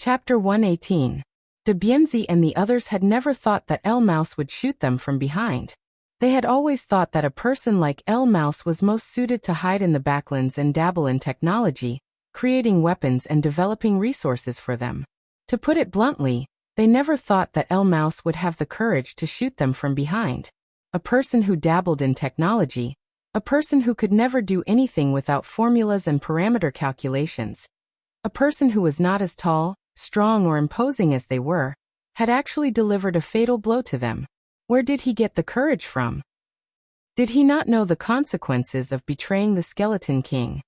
Chapter 118. De Bienzi and the others had never thought that El Mouse would shoot them from behind. They had always thought that a person like El Mouse was most suited to hide in the backlands and dabble in technology, creating weapons and developing resources for them. To put it bluntly, they never thought that El Mouse would have the courage to shoot them from behind. A person who dabbled in technology, a person who could never do anything without formulas and parameter calculations, a person who was not as tall, strong or imposing as they were, had actually delivered a fatal blow to them. Where did he get the courage from? Did he not know the consequences of betraying the Skeleton King?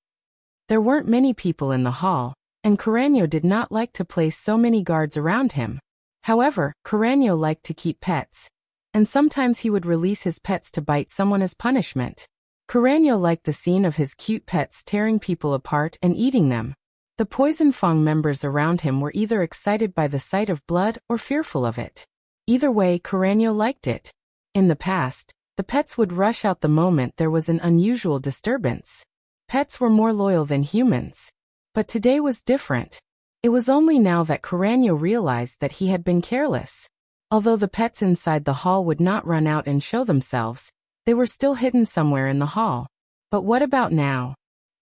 There weren't many people in the hall, and Carreño did not like to place so many guards around him. However, Carreño liked to keep pets, and sometimes he would release his pets to bite someone as punishment. Carreño liked the scene of his cute pets tearing people apart and eating them. The Poison Fang members around him were either excited by the sight of blood or fearful of it. Either way, Carreño liked it. In the past, the pets would rush out the moment there was an unusual disturbance. Pets were more loyal than humans. But today was different. It was only now that Carreño realized that he had been careless. Although the pets inside the hall would not run out and show themselves, they were still hidden somewhere in the hall. But what about now?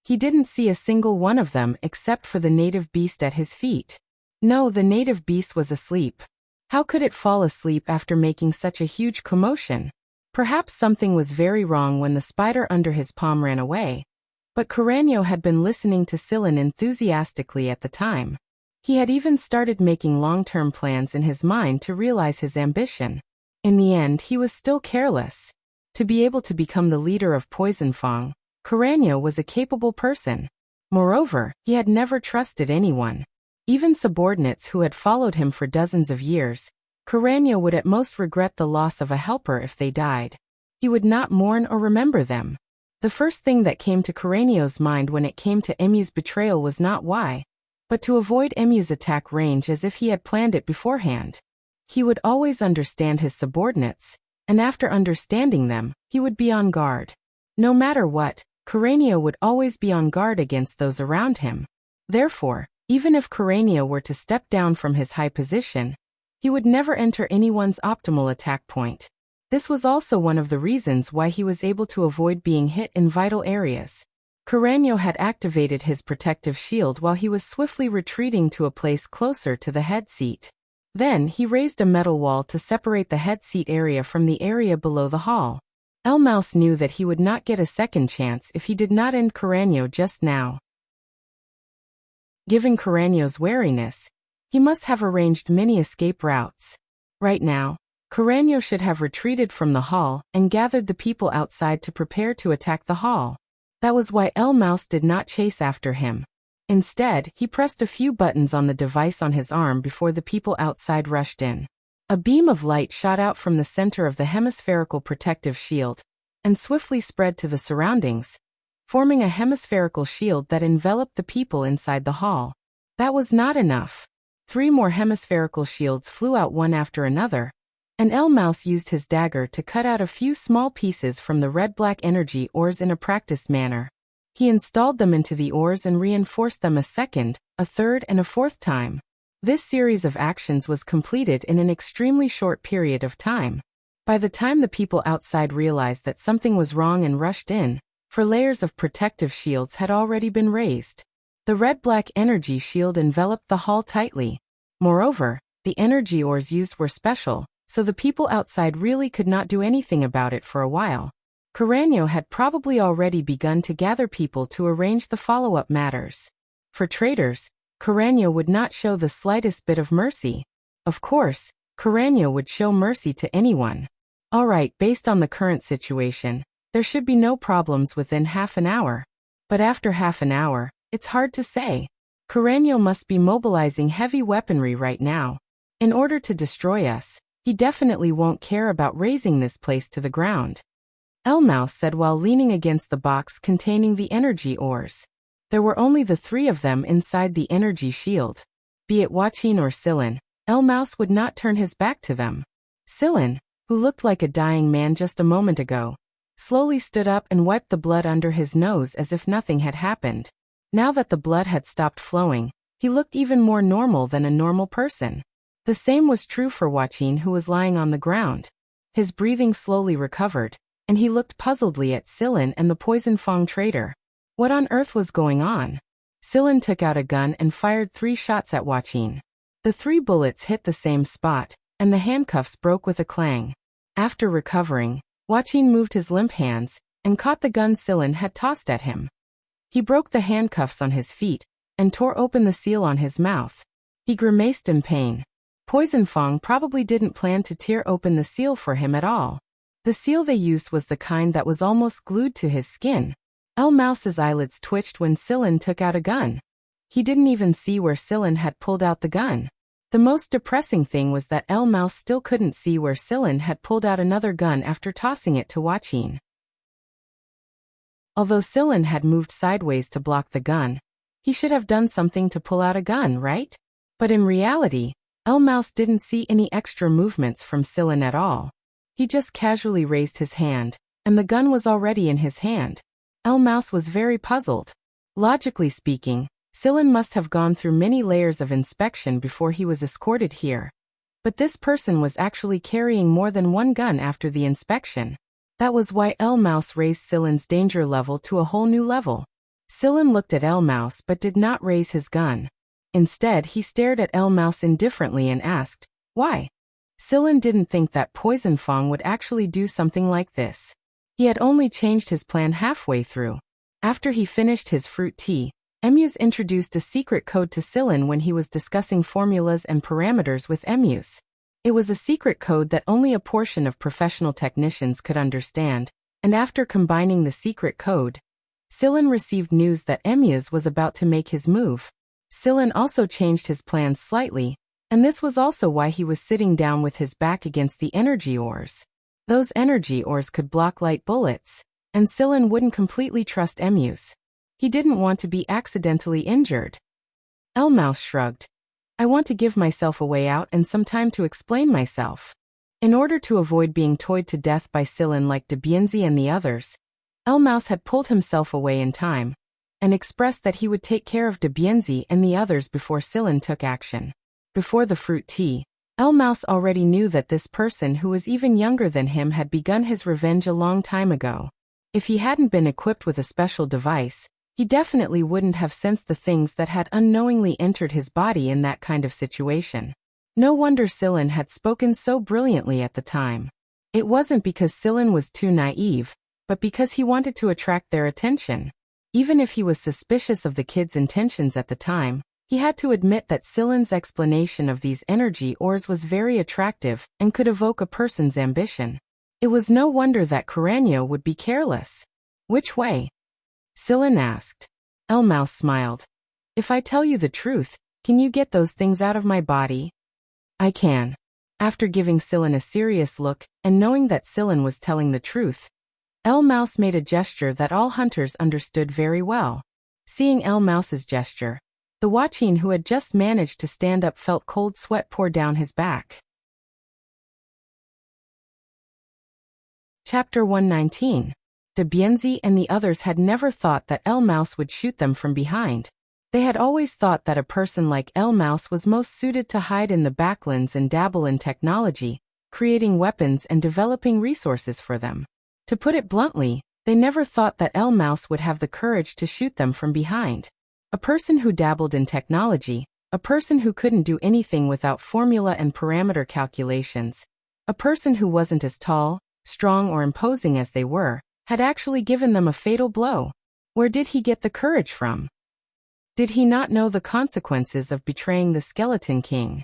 He didn't see a single one of them except for the native beast at his feet. No, the native beast was asleep. How could it fall asleep after making such a huge commotion? Perhaps something was very wrong when the spider under his palm ran away. But Carreño had been listening to Sillin enthusiastically at the time. He had even started making long-term plans in his mind to realize his ambition. In the end, he was still careless. To be able to become the leader of Poison Fang, Carreño was a capable person. Moreover, he had never trusted anyone. Even subordinates who had followed him for dozens of years, Carreño would at most regret the loss of a helper if they died. He would not mourn or remember them. The first thing that came to Carreño's mind when it came to Emu's betrayal was not why, but to avoid Emu's attack range as if he had planned it beforehand. He would always understand his subordinates, and after understanding them, he would be on guard. No matter what, Carreño would always be on guard against those around him. Therefore, even if Carreño were to step down from his high position, he would never enter anyone's optimal attack point. This was also one of the reasons why he was able to avoid being hit in vital areas. Carreño had activated his protective shield while he was swiftly retreating to a place closer to the head seat. Then he raised a metal wall to separate the head seat area from the area below the hall. El Mouse knew that he would not get a second chance if he did not end Carreño just now. Given Carreño's wariness, he must have arranged many escape routes. Right now, Carreño should have retreated from the hall and gathered the people outside to prepare to attack the hall. That was why El Mouse did not chase after him. Instead, he pressed a few buttons on the device on his arm before the people outside rushed in. A beam of light shot out from the center of the hemispherical protective shield and swiftly spread to the surroundings, forming a hemispherical shield that enveloped the people inside the hall. That was not enough. 3 more hemispherical shields flew out one after another, and El Mouse used his dagger to cut out a few small pieces from the red-black energy ores in a practiced manner. He installed them into the ores and reinforced them a second, a third and a fourth time. This series of actions was completed in an extremely short period of time. By the time the people outside realized that something was wrong and rushed in, 4 layers of protective shields had already been raised. The red-black energy shield enveloped the hall tightly. Moreover, the energy ores used were special, so the people outside really could not do anything about it for a while. Carreño had probably already begun to gather people to arrange the follow-up matters. For traitors, Carreño would not show the slightest bit of mercy. Of course, Carreño would show mercy to anyone. Alright, based on the current situation, there should be no problems within half an hour. But after half an hour, it's hard to say. Carreño must be mobilizing heavy weaponry right now. In order to destroy us, he definitely won't care about razing this place to the ground. El Mouse said while leaning against the box containing the energy ores. There were only the 3 of them inside the energy shield. Be it Wuxia or Sillin, El Mouse would not turn his back to them. Sillin, who looked like a dying man just a moment ago, slowly stood up and wiped the blood under his nose as if nothing had happened. Now that the blood had stopped flowing, He looked even more normal than a normal person. The same was true for Wuxia, who was lying on the ground. His breathing slowly recovered, and he looked puzzledly at Silin and the Poison Fang trader. What on earth was going on? Silin took out a gun and fired 3 shots at Wuxia. The 3 bullets hit the same spot, and the handcuffs broke with a clang. After recovering, Wuxia moved his limp hands and caught the gun Silin had tossed at him. He broke the handcuffs on his feet and tore open the seal on his mouth. He grimaced in pain. Poison Fang probably didn't plan to tear open the seal for him at all. The seal they used was the kind that was almost glued to his skin. Mouse's eyelids twitched when Silin took out a gun. He didn't even see where Silin had pulled out the gun. The most depressing thing was that Mouse still couldn't see where Silin had pulled out another gun after tossing it to Wuxia. Although Silin had moved sideways to block the gun, he should have done something to pull out a gun, right? But in reality, Mouse didn't see any extra movements from Silin at all. He just casually raised his hand, and the gun was already in his hand. Mouse was very puzzled. Logically speaking, Silin must have gone through many layers of inspection before he was escorted here. But this person was actually carrying more than one gun after the inspection. That was why Mouse raised Silin's danger level to a whole new level. Silin looked at Mouse but did not raise his gun. Instead, he stared at Mouse indifferently and asked, "Why?" Silin didn't think that Poison Fang would actually do something like this. He had only changed his plan halfway through. After he finished his fruit tea, Emuse introduced a secret code to Silin when he was discussing formulas and parameters with Emuse. It was a secret code that only a portion of professional technicians could understand, and after combining the secret code, Silin received news that Emuse was about to make his move. Silin also changed his plans slightly, and this was also why he was sitting down with his back against the energy ores. Those energy ores could block light bullets, and Silin wouldn't completely trust Emuse. He didn't want to be accidentally injured. Mouse shrugged. "I want to give myself a way out and some time to explain myself." In order to avoid being toyed to death by Silin like de Bienzi and the others, Mouse had pulled himself away in time, and expressed that he would take care of de Bienzi and the others before Silin took action. Before the fruit tea, Mouse already knew that this person who was even younger than him had begun his revenge a long time ago. If he hadn't been equipped with a special device, he definitely wouldn't have sensed the things that had unknowingly entered his body in that kind of situation. No wonder Silin had spoken so brilliantly at the time. It wasn't because Silin was too naive, but because he wanted to attract their attention. Even if he was suspicious of the kid's intentions at the time, he had to admit that Silin's explanation of these energy ores was very attractive and could evoke a person's ambition. It was no wonder that Chronicles would be careless. "Which way?" Silin asked. Mouse smiled. "If I tell you the truth, can you get those things out of my body?" "I can." After giving Silin a serious look and knowing that Silin was telling the truth, Mouse made a gesture that all hunters understood very well. Seeing Mouse's gesture, the Wuxia who had just managed to stand up felt cold sweat pour down his back. Chapter 119. De Bienzi and the others had never thought that Mouse would shoot them from behind. They had always thought that a person like Mouse was most suited to hide in the backlands and dabble in technology, creating weapons and developing resources for them. To put it bluntly, they never thought that Mouse would have the courage to shoot them from behind. A person who dabbled in technology, a person who couldn't do anything without formula and parameter calculations, a person who wasn't as tall, strong or imposing as they were, had actually given them a fatal blow. Where did he get the courage from? Did he not know the consequences of betraying the Skeleton King?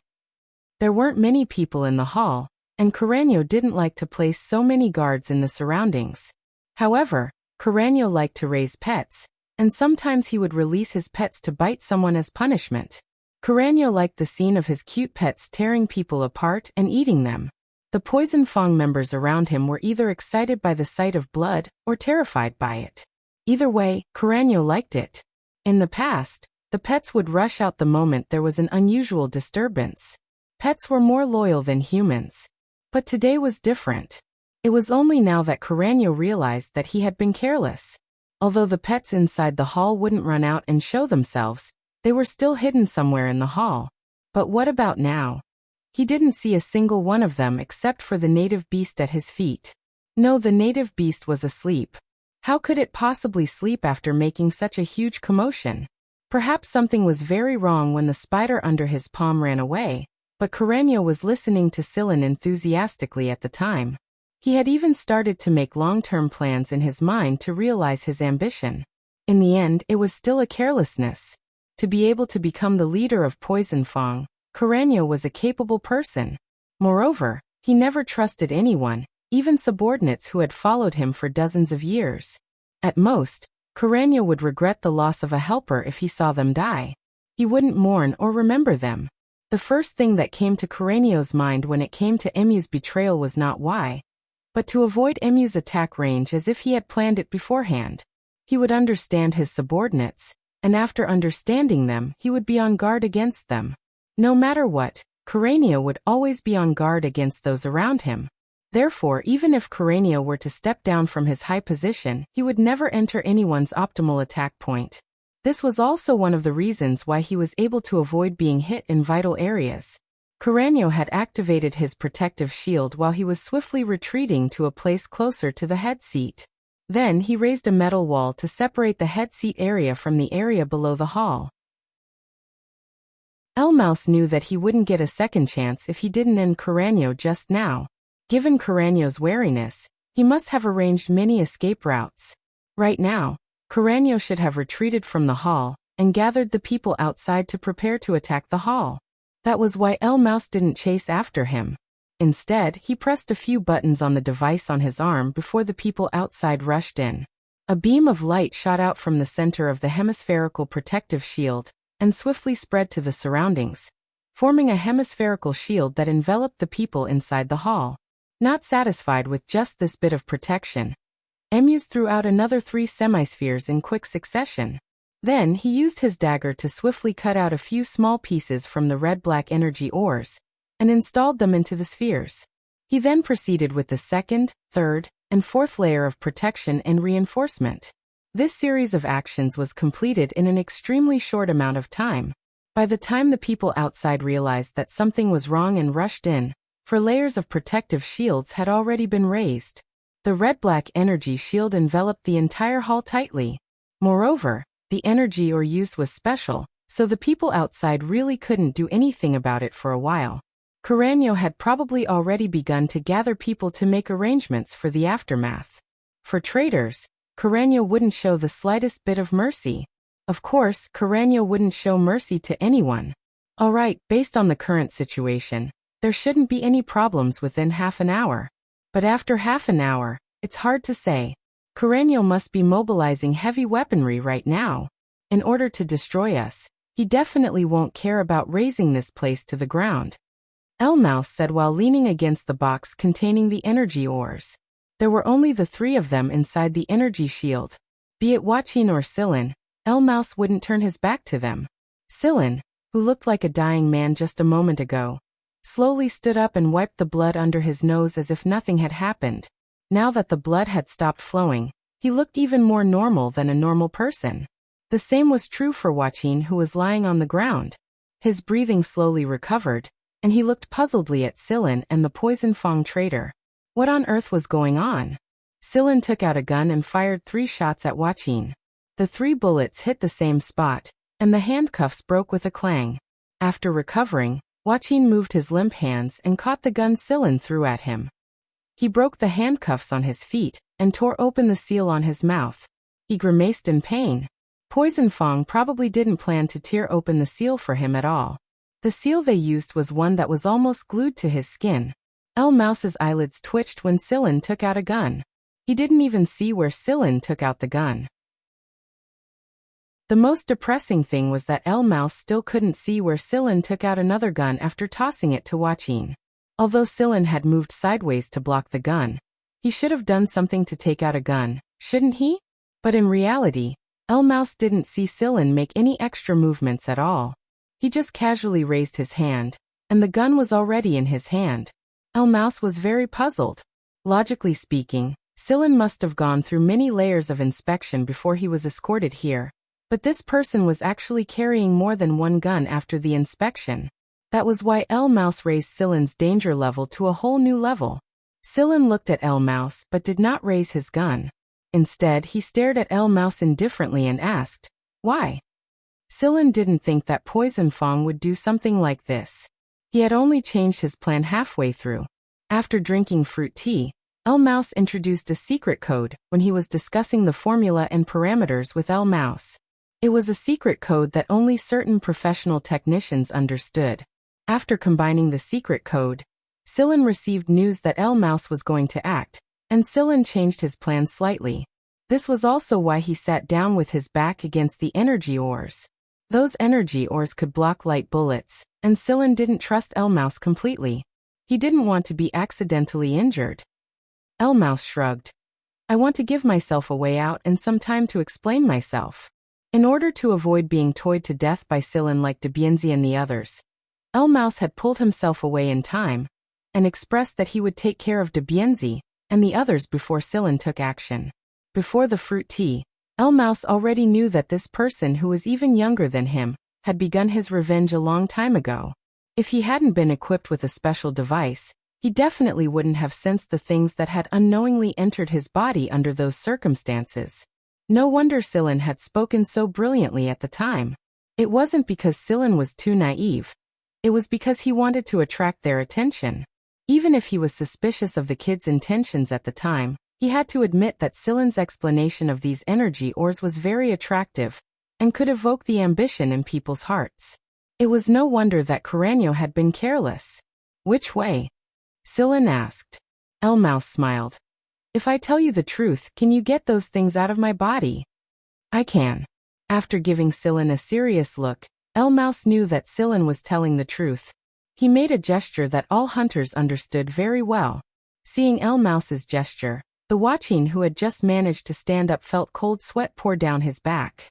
There weren't many people in the hall, and Chronicles didn't like to place so many guards in the surroundings. However, Chronicles liked to raise pets, and sometimes he would release his pets to bite someone as punishment. Chronicles liked the scene of his cute pets tearing people apart and eating them. The Poison Fang members around him were either excited by the sight of blood or terrified by it. Either way, Chronicles liked it. In the past, the pets would rush out the moment there was an unusual disturbance. Pets were more loyal than humans. But today was different. It was only now that Chronicles realized that he had been careless. Although the pets inside the hall wouldn't run out and show themselves, They were still hidden somewhere in the hall. But what about now? He didn't see a single one of them except for the native beast at his feet. No, the native beast was asleep. How could it possibly sleep after making such a huge commotion? Perhaps something was very wrong when the spider under his palm ran away, but Carreño was listening to Sillin enthusiastically at the time. He had even started to make long-term plans in his mind to realize his ambition. In the end, it was still a carelessness. To be able to become the leader of Poison Fang, Carreño was a capable person. Moreover, he never trusted anyone, even subordinates who had followed him for dozens of years. At most, Carreño would regret the loss of a helper if he saw them die. He wouldn't mourn or remember them. The first thing that came to Carreño's mind when it came to Emu's betrayal was not why, but to avoid Emu's attack range as if he had planned it beforehand. He would understand his subordinates, and after understanding them, he would be on guard against them. No matter what, Carreño would always be on guard against those around him. Therefore, even if Carreño were to step down from his high position, he would never enter anyone's optimal attack point. This was also one of the reasons why he was able to avoid being hit in vital areas. Carreño had activated his protective shield while he was swiftly retreating to a place closer to the head seat. Then he raised a metal wall to separate the head seat area from the area below the hall. Elmouse knew that he wouldn't get a second chance if he didn't end Carreño just now. Given Carreño's wariness, he must have arranged many escape routes. Right now, Carreño should have retreated from the hall and gathered the people outside to prepare to attack the hall. That was why Elmouse didn't chase after him. Instead, he pressed a few buttons on the device on his arm before the people outside rushed in. A beam of light shot out from the center of the hemispherical protective shield and swiftly spread to the surroundings, forming a hemispherical shield that enveloped the people inside the hall. Not satisfied with just this bit of protection, Emus threw out another 3 semispheres in quick succession. Then he used his dagger to swiftly cut out a few small pieces from the red-black energy ores and installed them into the spheres. He then proceeded with the second, third, and fourth layer of protection and reinforcement. This series of actions was completed in an extremely short amount of time. By the time the people outside realized that something was wrong and rushed in, 4 layers of protective shields had already been raised. The red-black energy shield enveloped the entire hall tightly. Moreover, the energy ore used was special, so the people outside really couldn't do anything about it for a while. Carreño had probably already begun to gather people to make arrangements for the aftermath. For traitors, Carreño wouldn't show the slightest bit of mercy. Of course, Carreño wouldn't show mercy to anyone. Alright, based on the current situation, there shouldn't be any problems within half an hour. But after half an hour, it's hard to say. Carreño must be mobilizing heavy weaponry right now. In order to destroy us, he definitely won't care about razing this place to the ground. Elmouse said while leaning against the box containing the energy ores. There were only the 3 of them inside the energy shield. Be it Wuxia or Sillin, Elmouse wouldn't turn his back to them. Sillin, who looked like a dying man just a moment ago, slowly stood up and wiped the blood under his nose as if nothing had happened. Now that the blood had stopped flowing, he looked even more normal than a normal person. The same was true for Wuxia, who was lying on the ground. His breathing slowly recovered, and he looked puzzledly at Sillin and the Poison Fang traitor. What on earth was going on? Sillin took out a gun and fired 3 shots at Wuxia. The 3 bullets hit the same spot, and the handcuffs broke with a clang. After recovering, Wuxia moved his limp hands and caught the gun Sillin threw at him. He broke the handcuffs on his feet and tore open the seal on his mouth. He grimaced in pain. Poison Fang probably didn't plan to tear open the seal for him at all. The seal they used was one that was almost glued to his skin. Elmouse's eyelids twitched when Sillin took out a gun. He didn't even see where Sillin took out the gun. The most depressing thing was that Elmouse still couldn't see where Sillin took out another gun after tossing it to Wuxia. Although Sillin had moved sideways to block the gun, he should have done something to take out a gun, shouldn't he? But in reality, Elmouse didn't see Sillin make any extra movements at all. He just casually raised his hand, and the gun was already in his hand. Elmouse was very puzzled. Logically speaking, Sillin must have gone through many layers of inspection before he was escorted here, But this person was actually carrying more than one gun after the inspection. That was why El Mouse raised Silen's danger level to a whole new level. Silen looked at El Mouse but did not raise his gun. Instead, he stared at El Mouse indifferently and asked, "Why?" Silen didn't think that Poison Fong would do something like this. He had only changed his plan halfway through. After drinking fruit tea, El Mouse introduced a secret code when he was discussing the formula and parameters with El Mouse. It was a secret code that only certain professional technicians understood. After combining the secret code, Silen received news that El Mouse was going to act, and Silen changed his plan slightly. This was also why he sat down with his back against the energy ores. Those energy ores could block light bullets, and Silen didn't trust El Mouse completely. He didn't want to be accidentally injured. El Mouse shrugged. "I want to give myself a way out and some time to explain myself." In order to avoid being toyed to death by Silen like Debienzi and the others, El Mouse had pulled himself away in time and expressed that he would take care of Debienzi and the others before Silen took action. Before the fruit tea, El Mouse already knew that this person who was even younger than him had begun his revenge a long time ago. If he hadn't been equipped with a special device, he definitely wouldn't have sensed the things that had unknowingly entered his body under those circumstances. No wonder Silen had spoken so brilliantly at the time. It wasn't because Silen was too naive. It was because he wanted to attract their attention. Even if he was suspicious of the kid's intentions at the time, he had to admit that Silen's explanation of these energy ores was very attractive and could evoke the ambition in people's hearts. It was no wonder that Carreño had been careless. "Which way?" Silen asked. El Mouse smiled. "If I tell you the truth, can you get those things out of my body?" "I can." After giving Silen a serious look, El Mouse knew that Silen was telling the truth. He made a gesture that all hunters understood very well. Seeing El Mouse's gesture, the Watchin who had just managed to stand up felt cold sweat pour down his back.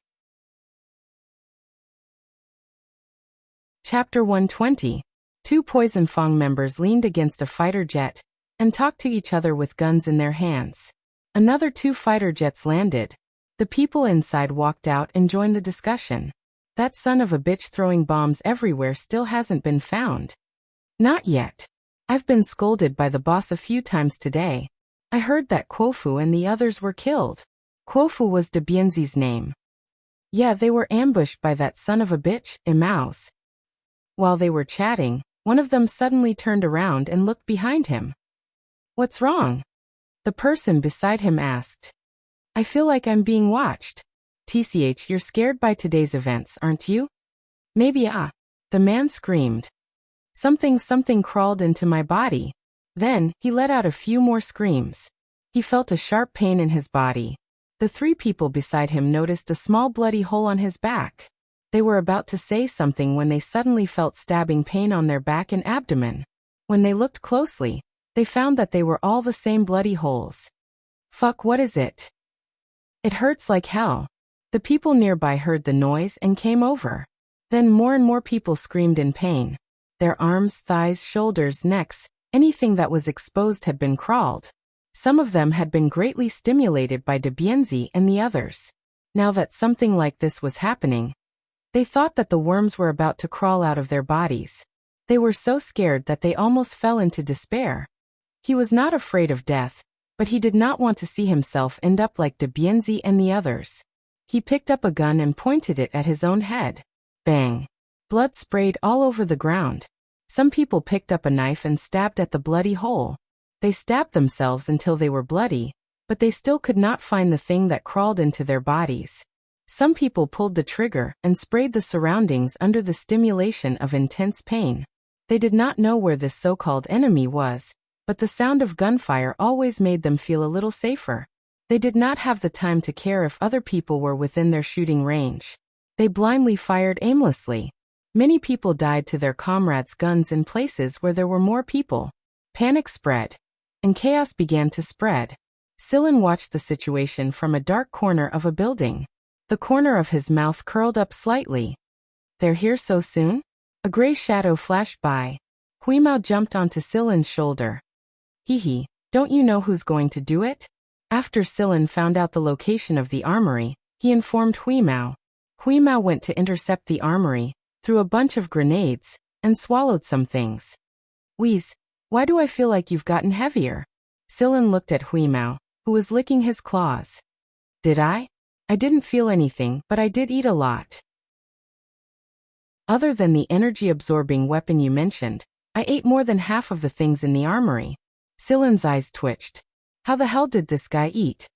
Chapter 120. Two Poison Fong members leaned against a fighter jet and talked to each other with guns in their hands. Another two fighter jets landed. The people inside walked out and joined the discussion. "That son of a bitch throwing bombs everywhere still hasn't been found." "Not yet. I've been scolded by the boss a few times today. I heard that Quofu and the others were killed." Quofu was Debienzi's name. "Yeah, they were ambushed by that son of a bitch, Mouse." While they were chatting, one of them suddenly turned around and looked behind him. "What's wrong?" the person beside him asked. "I feel like I'm being watched." "TCH, you're scared by today's events, aren't you?" "Maybe the man screamed. Something crawled into my body." Then, he let out a few more screams. He felt a sharp pain in his body. The three people beside him noticed a small bloody hole on his back. They were about to say something when they suddenly felt stabbing pain on their back and abdomen. When they looked closely, they found that they were all the same bloody holes. "Fuck, what is it? It hurts like hell." The people nearby heard the noise and came over. Then more and more people screamed in pain. Their arms, thighs, shoulders, necks, anything that was exposed had been crawled. Some of them had been greatly stimulated by Debienzi and the others. Now that something like this was happening, they thought that the worms were about to crawl out of their bodies. They were so scared that they almost fell into despair. He was not afraid of death, but he did not want to see himself end up like Debienzi and the others. He picked up a gun and pointed it at his own head. Bang! Blood sprayed all over the ground. Some people picked up a knife and stabbed at the bloody hole. They stabbed themselves until they were bloody, but they still could not find the thing that crawled into their bodies. Some people pulled the trigger and sprayed the surroundings under the stimulation of intense pain. They did not know where this so-called enemy was, but the sound of gunfire always made them feel a little safer. They did not have the time to care if other people were within their shooting range. They blindly fired aimlessly. Many people died to their comrades' guns in places where there were more people. Panic spread, and chaos began to spread. Silen watched the situation from a dark corner of a building. The corner of his mouth curled up slightly. "They're here so soon?" A gray shadow flashed by. Huimao jumped onto Silen's shoulder. "Hee, don't you know who's going to do it?" After Silen found out the location of the armory, he informed Huimao. Huimao went to intercept the armory, threw a bunch of grenades, and swallowed some things. Wheeze, why do I feel like you've gotten heavier? Sillin looked at Huimao, who was licking his claws. Did I? I didn't feel anything, but I did eat a lot. Other than the energy-absorbing weapon you mentioned, I ate more than half of the things in the armory. Sillin's eyes twitched. How the hell did this guy eat?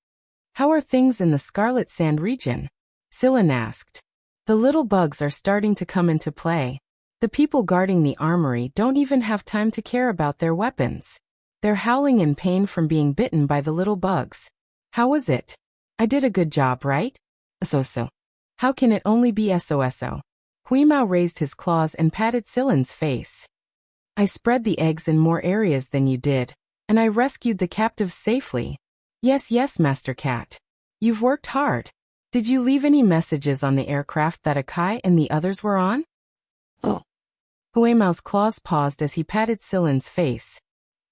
How are things in the Scarlet Sand region? Sillin asked. The little bugs are starting to come into play. The people guarding the armory don't even have time to care about their weapons. They're howling in pain from being bitten by the little bugs. How was it? I did a good job, right? So. How can it only be so? Huimao raised his claws and patted Sillin's face. I spread the eggs in more areas than you did, and I rescued the captives safely. Yes, Master Cat. You've worked hard. Did you leave any messages on the aircraft that Akai and the others were on? Oh. Huimao's claws paused as he patted Sillin's face.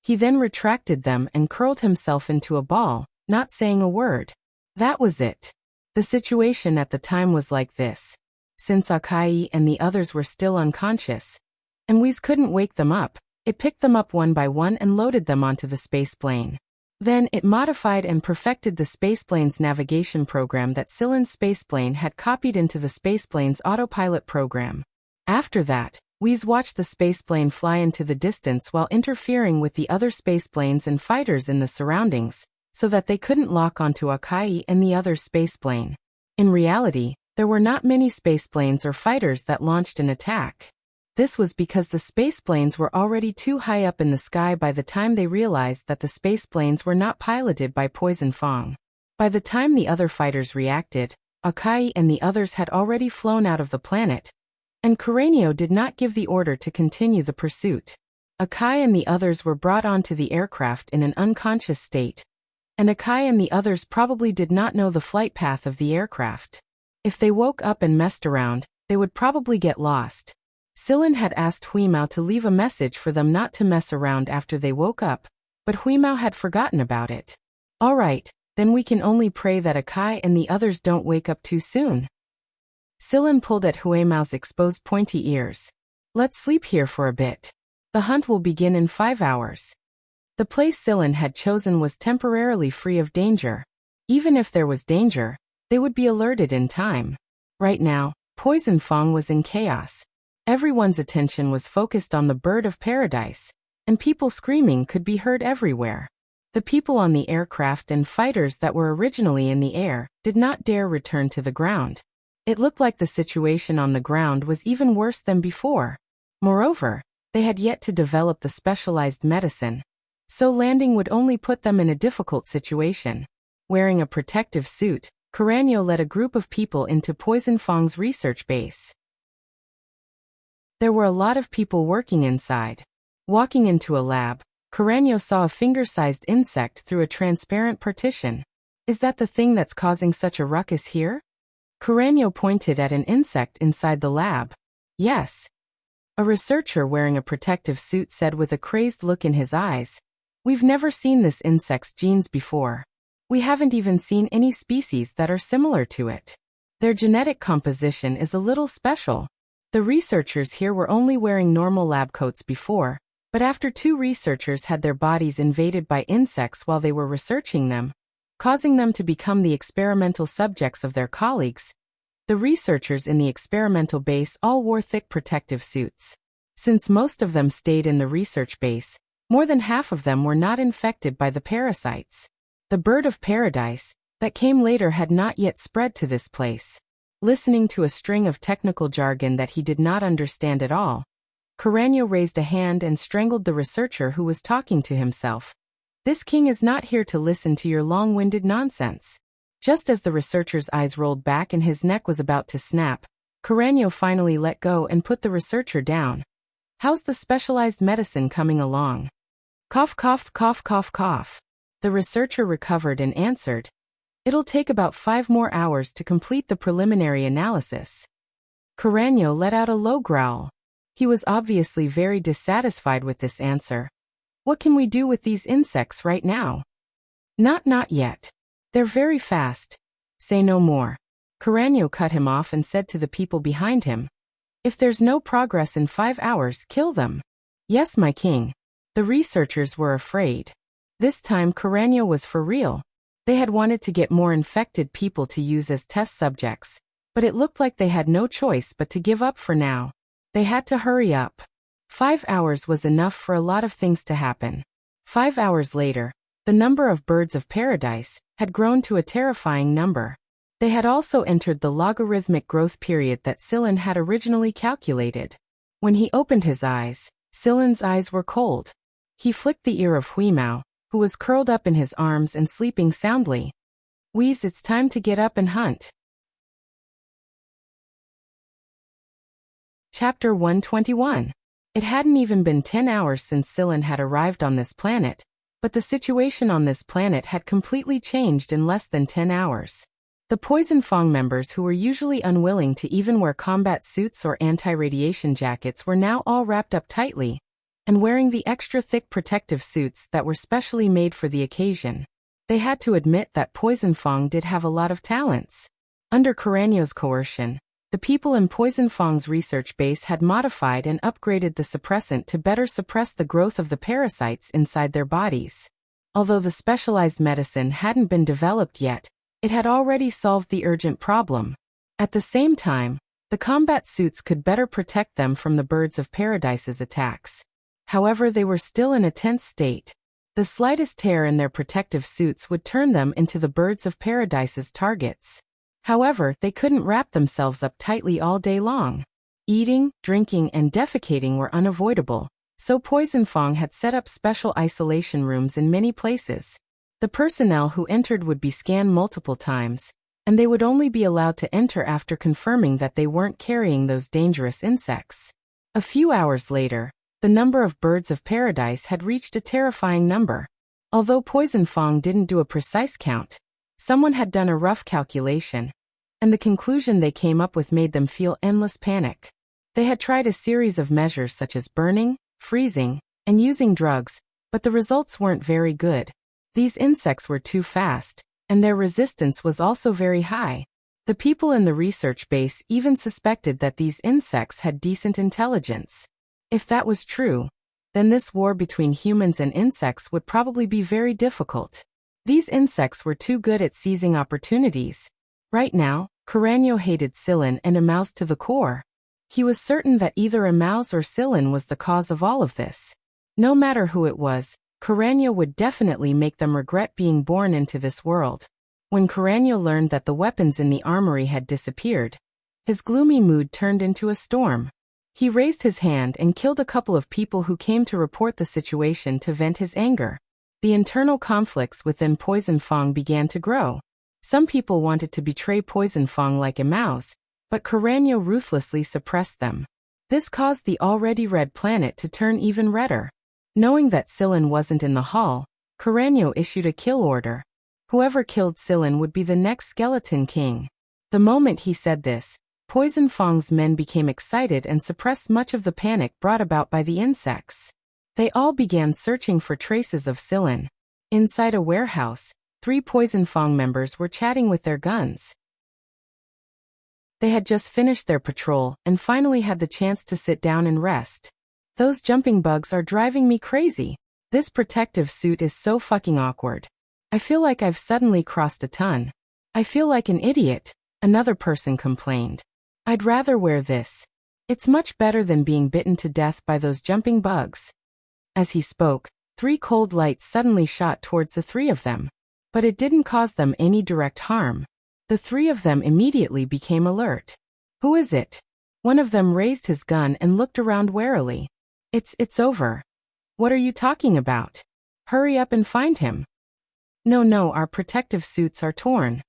He then retracted them and curled himself into a ball, not saying a word. That was it. The situation at the time was like this. Since Akai and the others were still unconscious, and Wheeze couldn't wake them up, it picked them up one by one and loaded them onto the spaceplane. Then it modified and perfected the spaceplane's navigation program that Sillin's spaceplane had copied into the spaceplane's autopilot program. After that, Wheeze watched the spaceplane fly into the distance while interfering with the other spaceplanes and fighters in the surroundings, so that they couldn't lock onto Akai and the other spaceplane. In reality, there were not many spaceplanes or fighters that launched an attack. This was because the spaceplanes were already too high up in the sky by the time they realized that the spaceplanes were not piloted by Poison Fong. By the time the other fighters reacted, Akai and the others had already flown out of the planet, and Chronicles did not give the order to continue the pursuit. Akai and the others were brought onto the aircraft in an unconscious state, and Akai and the others probably did not know the flight path of the aircraft. If they woke up and messed around, they would probably get lost. Sillin had asked Huimao to leave a message for them not to mess around after they woke up, but Huimao had forgotten about it. All right, then we can only pray that Akai and the others don't wake up too soon. Sillin pulled at Huimao's exposed pointy ears. Let's sleep here for a bit. The hunt will begin in 5 hours. The place Sillin had chosen was temporarily free of danger. Even if there was danger, they would be alerted in time. Right now, Poison Fong was in chaos. Everyone's attention was focused on the bird of paradise, and people screaming could be heard everywhere. The people on the aircraft and fighters that were originally in the air did not dare return to the ground. It looked like the situation on the ground was even worse than before. Moreover, they had yet to develop the specialized medicine, so landing would only put them in a difficult situation. Wearing a protective suit, Chronicles led a group of people into Poison Fong's research base. There were a lot of people working inside. Walking into a lab, Chronicles saw a finger-sized insect through a transparent partition. Is that the thing that's causing such a ruckus here? Chronicles pointed at an insect inside the lab. Yes. A researcher wearing a protective suit said with a crazed look in his eyes. We've never seen this insect's genes before. We haven't even seen any species that are similar to it. Their genetic composition is a little special. The researchers here were only wearing normal lab coats before, but after 2 researchers had their bodies invaded by insects while they were researching them, causing them to become the experimental subjects of their colleagues, the researchers in the experimental base all wore thick protective suits. Since most of them stayed in the research base, more than half of them were not infected by the parasites. The bird of paradise that came later had not yet spread to this place. Listening to a string of technical jargon that he did not understand at all, Chronicles raised a hand and strangled the researcher who was talking to himself. This king is not here to listen to your long-winded nonsense. Just as the researcher's eyes rolled back and his neck was about to snap, Chronicles finally let go and put the researcher down. How's the specialized medicine coming along? Cough, cough, cough, cough, cough. The researcher recovered and answered. It'll take about 5 more hours to complete the preliminary analysis. Chronicles let out a low growl. He was obviously very dissatisfied with this answer. What can we do with these insects right now? Not yet. They're very fast. Say no more. Carreño cut him off and said to the people behind him, "If there's no progress in 5 hours, kill them." "Yes, my king." The researchers were afraid. This time Carreño was for real. They had wanted to get more infected people to use as test subjects, but it looked like they had no choice but to give up for now. They had to hurry up. 5 hours was enough for a lot of things to happen. 5 hours later, the number of birds of paradise had grown to a terrifying number. They had also entered the logarithmic growth period that Sillin had originally calculated. When he opened his eyes, Sillin's eyes were cold. He flicked the ear of Huimao, who was curled up in his arms and sleeping soundly. "Wheeze, it's time to get up and hunt." Chapter 121. It hadn't even been 10 hours since Sillin had arrived on this planet, but the situation on this planet had completely changed in less than 10 hours. The Poison Fong members who were usually unwilling to even wear combat suits or anti-radiation jackets were now all wrapped up tightly and wearing the extra thick protective suits that were specially made for the occasion. They had to admit that Poison Fong did have a lot of talents. Under Carreño's coercion, the people in Poison Fong's research base had modified and upgraded the suppressant to better suppress the growth of the parasites inside their bodies. Although the specialized medicine hadn't been developed yet, it had already solved the urgent problem. At the same time, the combat suits could better protect them from the birds of paradise's attacks. However, they were still in a tense state. The slightest tear in their protective suits would turn them into the birds of paradise's targets. However, they couldn't wrap themselves up tightly all day long. Eating, drinking, and defecating were unavoidable, so Poison Fong had set up special isolation rooms in many places. The personnel who entered would be scanned multiple times, and they would only be allowed to enter after confirming that they weren't carrying those dangerous insects. A few hours later, the number of birds of paradise had reached a terrifying number. Although Poison Fong didn't do a precise count, someone had done a rough calculation, and the conclusion they came up with made them feel endless panic. They had tried a series of measures such as burning, freezing, and using drugs, but the results weren't very good. These insects were too fast, and their resistance was also very high. The people in the research base even suspected that these insects had decent intelligence. If that was true, then this war between humans and insects would probably be very difficult. These insects were too good at seizing opportunities. Right now, Carreño hated Sillin and Amaus to the core. He was certain that either Amaus or Sillin was the cause of all of this. No matter who it was, Carreño would definitely make them regret being born into this world. When Carreño learned that the weapons in the armory had disappeared, his gloomy mood turned into a storm. He raised his hand and killed a couple of people who came to report the situation to vent his anger. The internal conflicts within Poison Fong began to grow. Some people wanted to betray Poison Fong like Amaus, but Carreño ruthlessly suppressed them. This caused the already red planet to turn even redder. Knowing that Sillin wasn't in the hall, Carreño issued a kill order. Whoever killed Sillin would be the next Skeleton King. The moment he said this, Poison Fong's men became excited and suppressed much of the panic brought about by the insects. They all began searching for traces of Sillin. Inside a warehouse, 3 Poison Fong members were chatting with their guns. They had just finished their patrol and finally had the chance to sit down and rest. "Those jumping bugs are driving me crazy. This protective suit is so fucking awkward. I feel like I've suddenly crossed a ton. I feel like an idiot," another person complained. "I'd rather wear this. It's much better than being bitten to death by those jumping bugs." As he spoke, 3 cold lights suddenly shot towards the 3 of them. But it didn't cause them any direct harm. The 3 of them immediately became alert. "Who is it?" One of them raised his gun and looked around warily. It's over." "What are you talking about? Hurry up and find him." No, our protective suits are torn."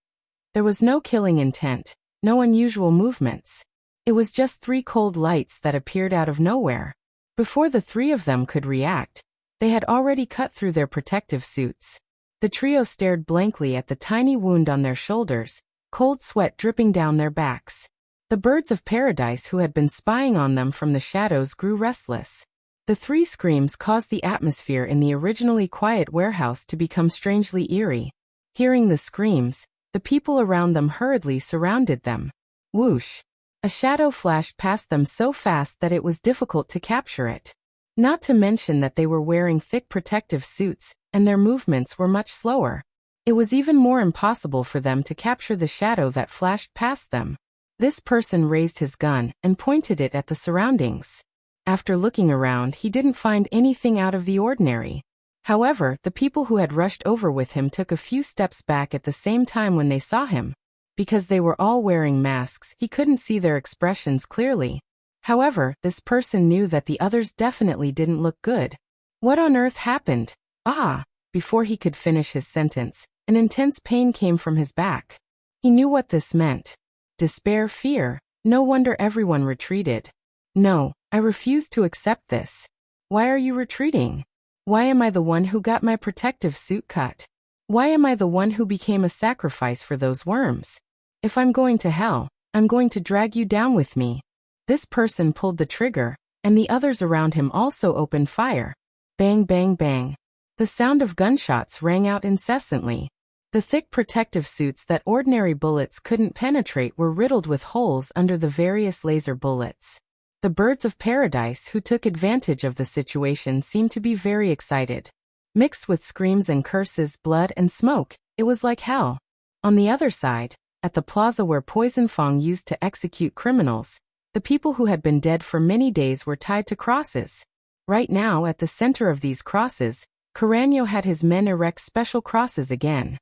There was no killing intent, no unusual movements. It was just 3 cold lights that appeared out of nowhere. Before the 3 of them could react, they had already cut through their protective suits. The trio stared blankly at the tiny wound on their shoulders, cold sweat dripping down their backs. The birds of paradise who had been spying on them from the shadows grew restless. The 3 screams caused the atmosphere in the originally quiet warehouse to become strangely eerie. Hearing the screams, The people around them hurriedly surrounded them. Whoosh! A shadow flashed past them so fast that it was difficult to capture it. Not to mention that they were wearing thick protective suits, and their movements were much slower. It was even more impossible for them to capture the shadow that flashed past them. This person raised his gun and pointed it at the surroundings. After looking around, he didn't find anything out of the ordinary. However, the people who had rushed over with him took a few steps back at the same time when they saw him. Because they were all wearing masks, he couldn't see their expressions clearly. However, this person knew that the others definitely didn't look good. What on earth happened? Ah! Before he could finish his sentence, an intense pain came from his back. He knew what this meant. Despair, fear. No wonder everyone retreated. No, I refuse to accept this. Why are you retreating? Why am I the one who got my protective suit cut? Why am I the one who became a sacrifice for those worms? If I'm going to hell, I'm going to drag you down with me. This person pulled the trigger, and the others around him also opened fire. Bang, bang, bang. The sound of gunshots rang out incessantly. The thick protective suits that ordinary bullets couldn't penetrate were riddled with holes under the various laser bullets. The birds of paradise who took advantage of the situation seemed to be very excited. Mixed with screams and curses, blood and smoke, it was like hell. On the other side, at the plaza where Poison Fong used to execute criminals, the people who had been dead for many days were tied to crosses. Right now, at the center of these crosses, Carreño had his men erect special crosses again.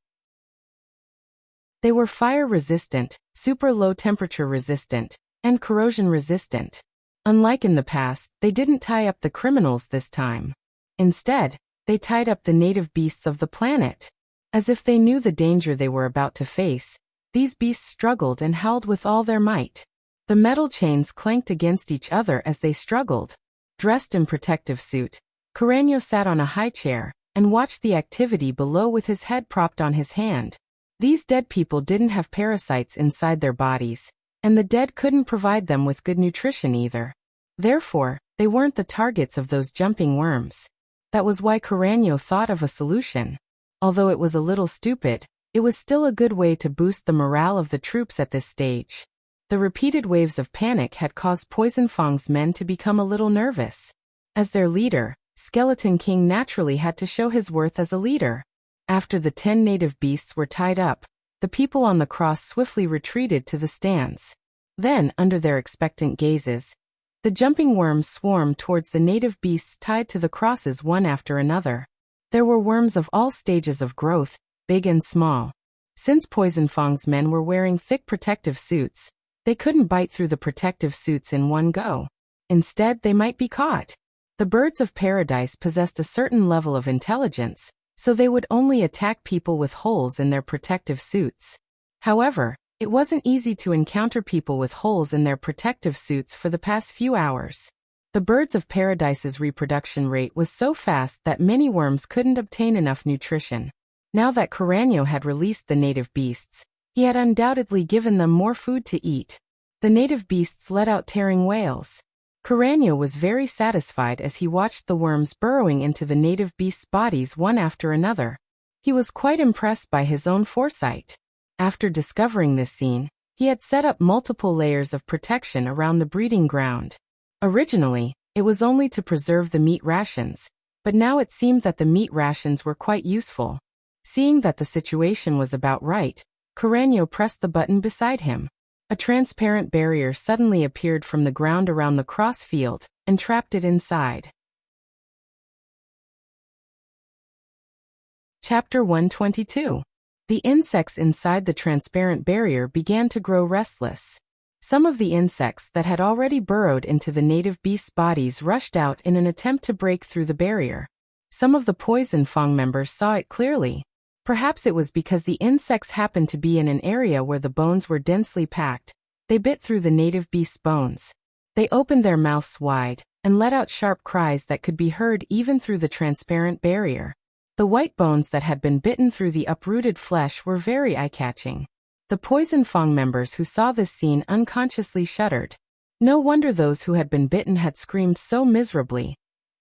They were fire-resistant, super-low-temperature resistant, and corrosion-resistant. Unlike in the past, they didn't tie up the criminals this time. Instead, they tied up the native beasts of the planet. As if they knew the danger they were about to face, these beasts struggled and howled with all their might. The metal chains clanked against each other as they struggled. Dressed in protective suit, Carreño sat on a high chair and watched the activity below with his head propped on his hand. These dead people didn't have parasites inside their bodies, and the dead couldn't provide them with good nutrition either. Therefore, they weren't the targets of those jumping worms. That was why Carreño thought of a solution. Although it was a little stupid, it was still a good way to boost the morale of the troops at this stage. The repeated waves of panic had caused Poison Fong's men to become a little nervous. As their leader, Skeleton King naturally had to show his worth as a leader. After the 10 native beasts were tied up, the people on the cross swiftly retreated to the stands. Then, under their expectant gazes, the jumping worms swarmed towards the native beasts tied to the crosses one after another. There were worms of all stages of growth, big and small. Since Poison Fong's men were wearing thick protective suits, they couldn't bite through the protective suits in one go. Instead, they might be caught. The birds of paradise possessed a certain level of intelligence, so they would only attack people with holes in their protective suits. However, it wasn't easy to encounter people with holes in their protective suits for the past few hours. The birds of paradise's reproduction rate was so fast that many worms couldn't obtain enough nutrition. Now that Carreño had released the native beasts, he had undoubtedly given them more food to eat. The native beasts let out tearing wails. Carreño was very satisfied as he watched the worms burrowing into the native beasts' bodies one after another. He was quite impressed by his own foresight. After discovering this scene, he had set up multiple layers of protection around the breeding ground. Originally, it was only to preserve the meat rations, but now it seemed that the meat rations were quite useful. Seeing that the situation was about right, Carreño pressed the button beside him. A transparent barrier suddenly appeared from the ground around the cross field and trapped it inside. Chapter 122. The insects inside the transparent barrier began to grow restless. Some of the insects that had already burrowed into the native beasts' bodies rushed out in an attempt to break through the barrier. Some of the Poison Fong members saw it clearly. Perhaps it was because the insects happened to be in an area where the bones were densely packed. They bit through the native beasts' bones. They opened their mouths wide and let out sharp cries that could be heard even through the transparent barrier. The white bones that had been bitten through the uprooted flesh were very eye-catching. The Poison Fong members who saw this scene unconsciously shuddered. No wonder those who had been bitten had screamed so miserably.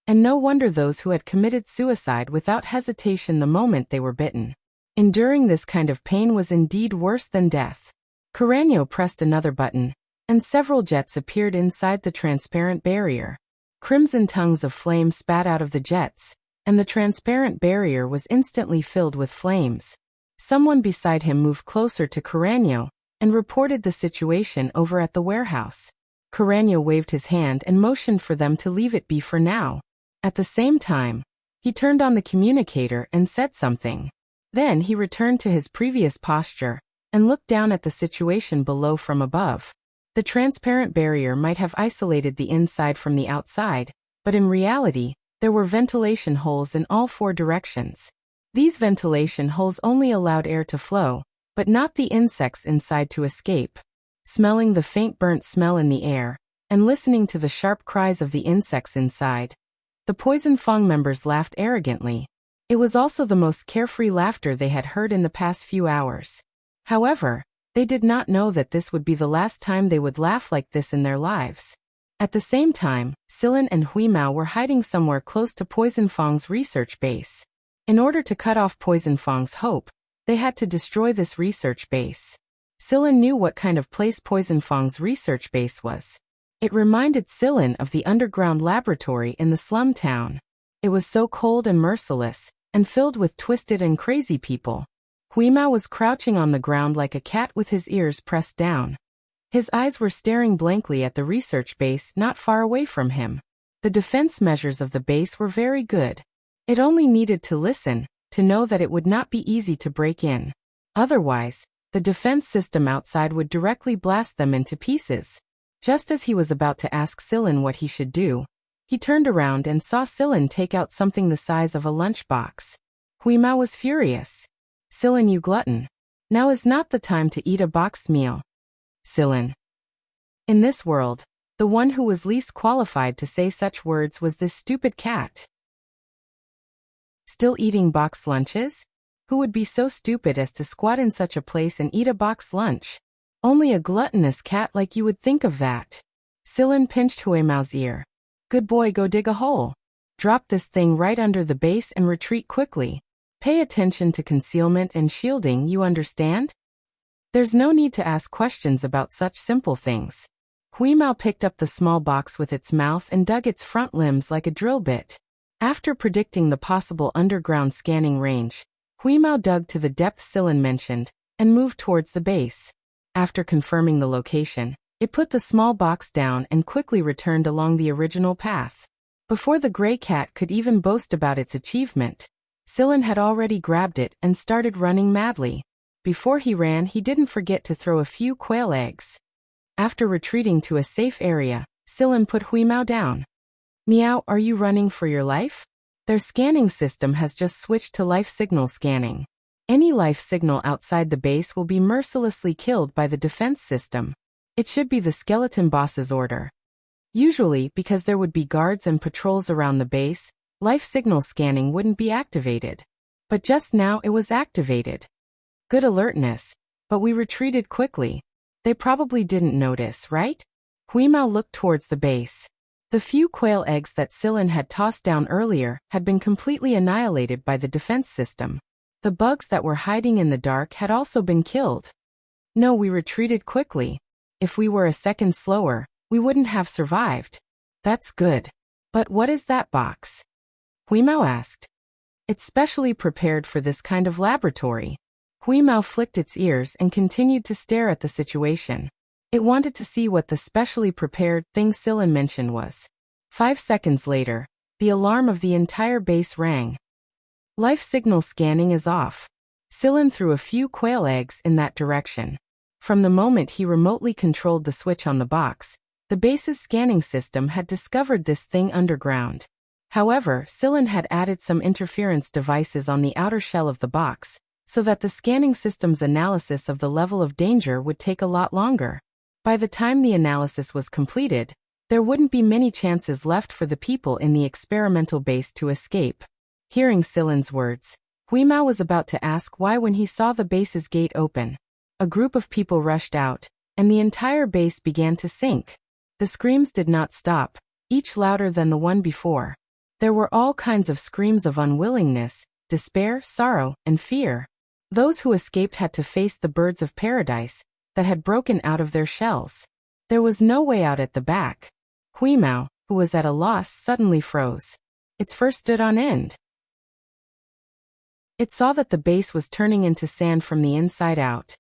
And no wonder those who had committed suicide without hesitation the moment they were bitten. Enduring this kind of pain was indeed worse than death. Carreño pressed another button, and several jets appeared inside the transparent barrier. Crimson tongues of flame spat out of the jets, and the transparent barrier was instantly filled with flames. Someone beside him moved closer to Carreño and reported the situation over at the warehouse. Carreño waved his hand and motioned for them to leave it be for now. At the same time, he turned on the communicator and said something. Then he returned to his previous posture and looked down at the situation below from above. The transparent barrier might have isolated the inside from the outside, but in reality, there were ventilation holes in all 4 directions. These ventilation holes only allowed air to flow, but not the insects inside to escape. Smelling the faint burnt smell in the air, and listening to the sharp cries of the insects inside, the Poison Fong members laughed arrogantly. It was also the most carefree laughter they had heard in the past few hours. However, they did not know that this would be the last time they would laugh like this in their lives. At the same time, Silin and Huimao were hiding somewhere close to Poison Fong's research base. In order to cut off Poison Fong's hope, they had to destroy this research base. Silin knew what kind of place Poison Fong's research base was. It reminded Silin of the underground laboratory in the slum town. It was so cold and merciless, and filled with twisted and crazy people. Huimao was crouching on the ground like a cat with his ears pressed down. His eyes were staring blankly at the research base not far away from him. The defense measures of the base were very good. It only needed to listen, to know that it would not be easy to break in. Otherwise, the defense system outside would directly blast them into pieces. Just as he was about to ask Silin what he should do, he turned around and saw Silin take out something the size of a lunchbox. Huimao was furious. "Silin, you glutton. Now is not the time to eat a boxed meal." Silin. In this world, the one who was least qualified to say such words was this stupid cat. Still eating boxed lunches? Who would be so stupid as to squat in such a place and eat a boxed lunch? Only a gluttonous cat like you would think of that. Silin pinched Huimao's ear. "Good boy, go dig a hole. Drop this thing right under the base and retreat quickly. Pay attention to concealment and shielding, you understand? There's no need to ask questions about such simple things." Huimao picked up the small box with its mouth and dug its front limbs like a drill bit. After predicting the possible underground scanning range, Huimao dug to the depth Silin mentioned and moved towards the base. After confirming the location, it put the small box down and quickly returned along the original path. Before the gray cat could even boast about its achievement, Silin had already grabbed it and started running madly. Before he ran, he didn't forget to throw a few quail eggs. After retreating to a safe area, Silin put Huimao down. "Meow, are you running for your life? Their scanning system has just switched to life signal scanning. Any life signal outside the base will be mercilessly killed by the defense system. It should be the skeleton boss's order." Usually, because there would be guards and patrols around the base, life signal scanning wouldn't be activated. But just now it was activated. Good alertness, but we retreated quickly. They probably didn't notice, right? Huimao looked towards the base. The few quail eggs that Silin had tossed down earlier had been completely annihilated by the defense system. The bugs that were hiding in the dark had also been killed. No, we retreated quickly. If we were a second slower, we wouldn't have survived. That's good. But what is that box? Huimao asked. It's specially prepared for this kind of laboratory. Huimao flicked its ears and continued to stare at the situation. It wanted to see what the specially prepared thing Silin mentioned was. 5 seconds later, the alarm of the entire base rang. Life signal scanning is off. Silin threw a few quail eggs in that direction. From the moment he remotely controlled the switch on the box, the base's scanning system had discovered this thing underground. However, Silin had added some interference devices on the outer shell of the box, so that the scanning system's analysis of the level of danger would take a lot longer. By the time the analysis was completed, there wouldn't be many chances left for the people in the experimental base to escape. Hearing Silin's words, Huimao was about to ask why when he saw the base's gate open. A group of people rushed out, and the entire base began to sink. The screams did not stop, each louder than the one before. There were all kinds of screams of unwillingness, despair, sorrow, and fear. Those who escaped had to face the birds of paradise that had broken out of their shells. There was no way out at the back. Huimao, who was at a loss, suddenly froze. Its fur stood on end. It saw that the base was turning into sand from the inside out.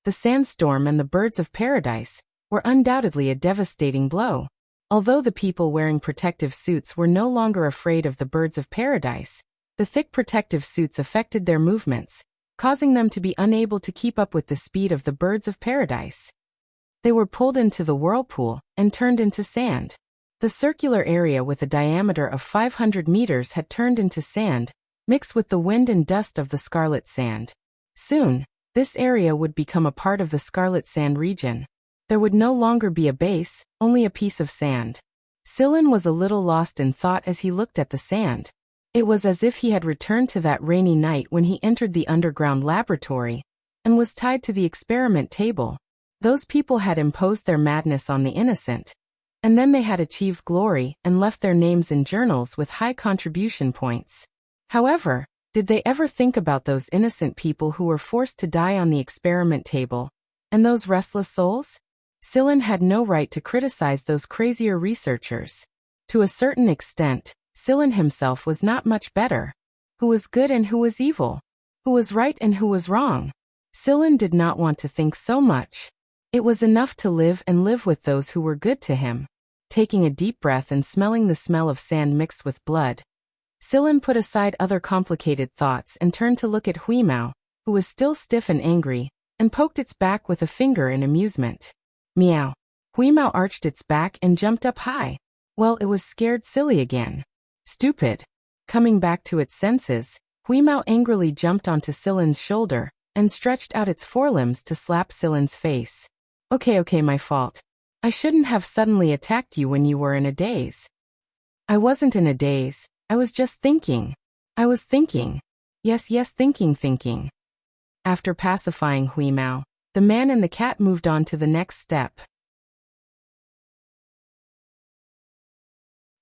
The sandstorm and the birds of paradise were undoubtedly a devastating blow. Although the people wearing protective suits were no longer afraid of the birds of paradise, the thick protective suits affected their movements, causing them to be unable to keep up with the speed of the birds of paradise. They were pulled into the whirlpool and turned into sand. The circular area with a diameter of 500 meters had turned into sand, mixed with the wind and dust of the scarlet sand. Soon, this area would become a part of the scarlet sand region. There would no longer be a base, only a piece of sand. Sillin was a little lost in thought as he looked at the sand. It was as if he had returned to that rainy night when he entered the underground laboratory and was tied to the experiment table. Those people had imposed their madness on the innocent, and then they had achieved glory and left their names in journals with high contribution points. However, did they ever think about those innocent people who were forced to die on the experiment table, and those restless souls? Sillin had no right to criticize those crazier researchers. To a certain extent, Sillin himself was not much better. Who was good and who was evil? Who was right and who was wrong? Sillin did not want to think so much. It was enough to live and live with those who were good to him. Taking a deep breath and smelling the smell of sand mixed with blood, Sillin put aside other complicated thoughts and turned to look at Huimao, who was still stiff and angry, and poked its back with a finger in amusement. Meow. Huimao arched its back and jumped up high. Well, it was scared silly again. Stupid. Coming back to its senses, Huimao angrily jumped onto Sillin's shoulder and stretched out its forelimbs to slap Sillin's face. Okay, my fault. I shouldn't have suddenly attacked you when you were in a daze. I wasn't in a daze, I was just thinking. I was thinking. Yes, thinking. After pacifying Huimao, the man and the cat moved on to the next step.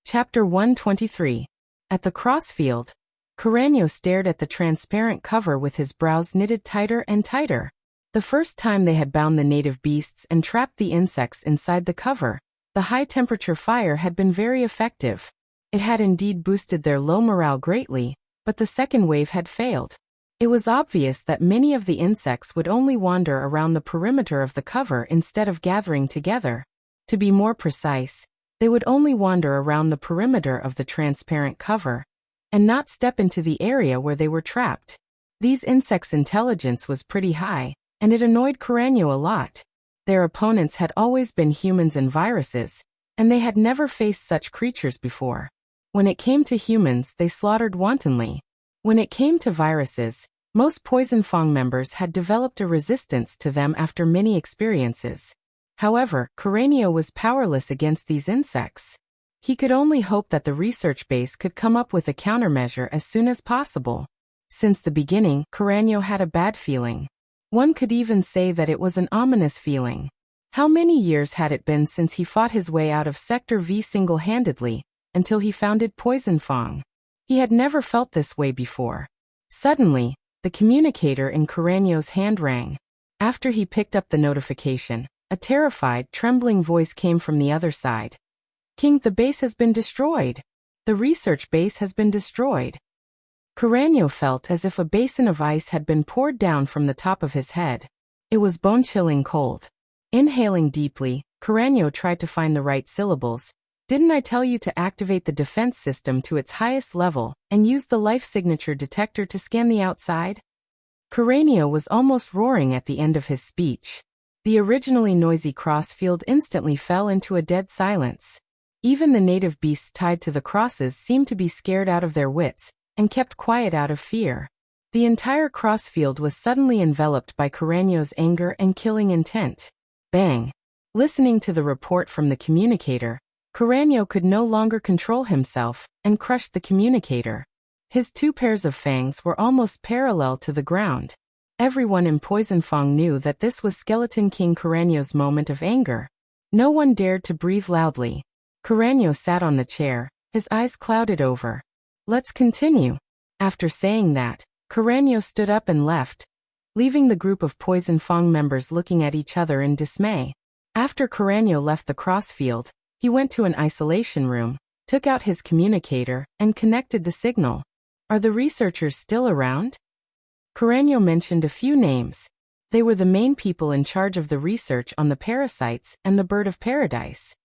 Chapter 123. At the crossfield, Carreño stared at the transparent cover with his brows knitted tighter and tighter. The first time they had bound the native beasts and trapped the insects inside the cover, the high-temperature fire had been very effective. It had indeed boosted their low morale greatly, but the second wave had failed. It was obvious that many of the insects would only wander around the perimeter of the cover instead of gathering together. To be more precise, they would only wander around the perimeter of the transparent cover, and not step into the area where they were trapped. These insects' intelligence was pretty high, and it annoyed Carreño a lot. Their opponents had always been humans and viruses, and they had never faced such creatures before. When it came to humans, they slaughtered wantonly. When it came to viruses, most Poison Fang members had developed a resistance to them after many experiences. However, Carreño was powerless against these insects. He could only hope that the research base could come up with a countermeasure as soon as possible. Since the beginning, Carreño had a bad feeling. One could even say that it was an ominous feeling. How many years had it been since he fought his way out of Sector V single-handedly, until he founded Poison Fang? He had never felt this way before. Suddenly, the communicator in Carreño's hand rang. After he picked up the notification, a terrified, trembling voice came from the other side. King, the base has been destroyed. The research base has been destroyed. Carreño felt as if a basin of ice had been poured down from the top of his head. It was bone-chilling cold. Inhaling deeply, Carreño tried to find the right syllables. Didn't I tell you to activate the defense system to its highest level and use the life signature detector to scan the outside? Carreño was almost roaring at the end of his speech. The originally noisy crossfield instantly fell into a dead silence. Even the native beasts tied to the crosses seemed to be scared out of their wits and kept quiet out of fear. The entire crossfield was suddenly enveloped by Carreño's anger and killing intent. Bang! Listening to the report from the communicator, Carreño could no longer control himself and crushed the communicator. His two pairs of fangs were almost parallel to the ground. Everyone in Poison Fang knew that this was Skeleton King Carreño's moment of anger. No one dared to breathe loudly. Carreño sat on the chair, his eyes clouded over. Let's continue. After saying that, Carreño stood up and left, leaving the group of Poison Fang members looking at each other in dismay. After Carreño left the crossfield, he went to an isolation room, took out his communicator, and connected the signal. Are the researchers still around? Carreño mentioned a few names. They were the main people in charge of the research on the parasites and the bird of paradise.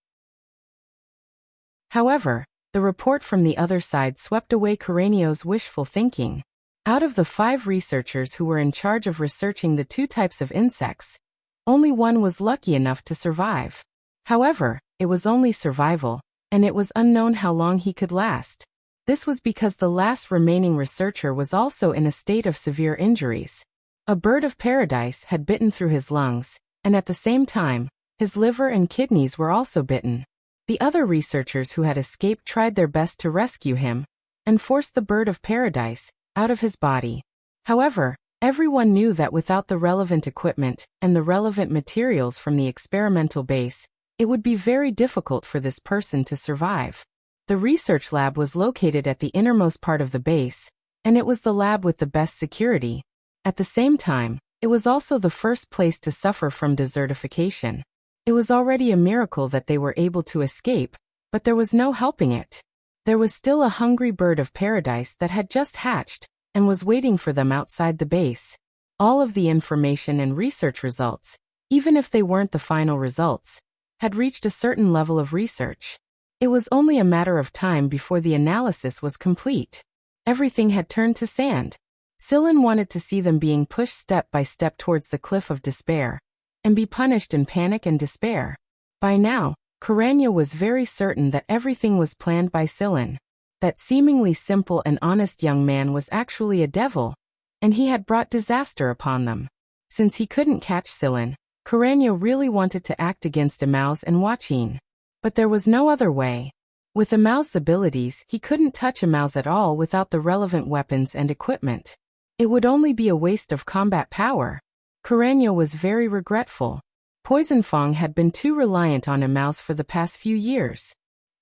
However, the report from the other side swept away Carreño's wishful thinking. Out of the 5 researchers who were in charge of researching the 2 types of insects, only one was lucky enough to survive. However, it was only survival, and it was unknown how long he could last. This was because the last remaining researcher was also in a state of severe injuries. A bird of paradise had bitten through his lungs, and at the same time, his liver and kidneys were also bitten. The other researchers who had escaped tried their best to rescue him and force the bird of paradise out of his body. However, everyone knew that without the relevant equipment and the relevant materials from the experimental base, it would be very difficult for this person to survive. The research lab was located at the innermost part of the base, and it was the lab with the best security. At the same time, it was also the first place to suffer from desertification. It was already a miracle that they were able to escape, but there was no helping it. There was still a hungry bird of paradise that had just hatched and was waiting for them outside the base. All of the information and research results, even if they weren't the final results, had reached a certain level of research. It was only a matter of time before the analysis was complete. Everything had turned to sand. Sillin wanted to see them being pushed step by step towards the cliff of despair, and be punished in panic and despair. By now, Carreño was very certain that everything was planned by Sillin. That seemingly simple and honest young man was actually a devil, and he had brought disaster upon them. Since he couldn't catch Sillin, Carreño really wanted to act against Emaus and Joaquin. But there was no other way. With Emaus' abilities, he couldn't touch Emaus at all without the relevant weapons and equipment. It would only be a waste of combat power. Carreño was very regretful. Poison Fang had been too reliant on Emaus for the past few years.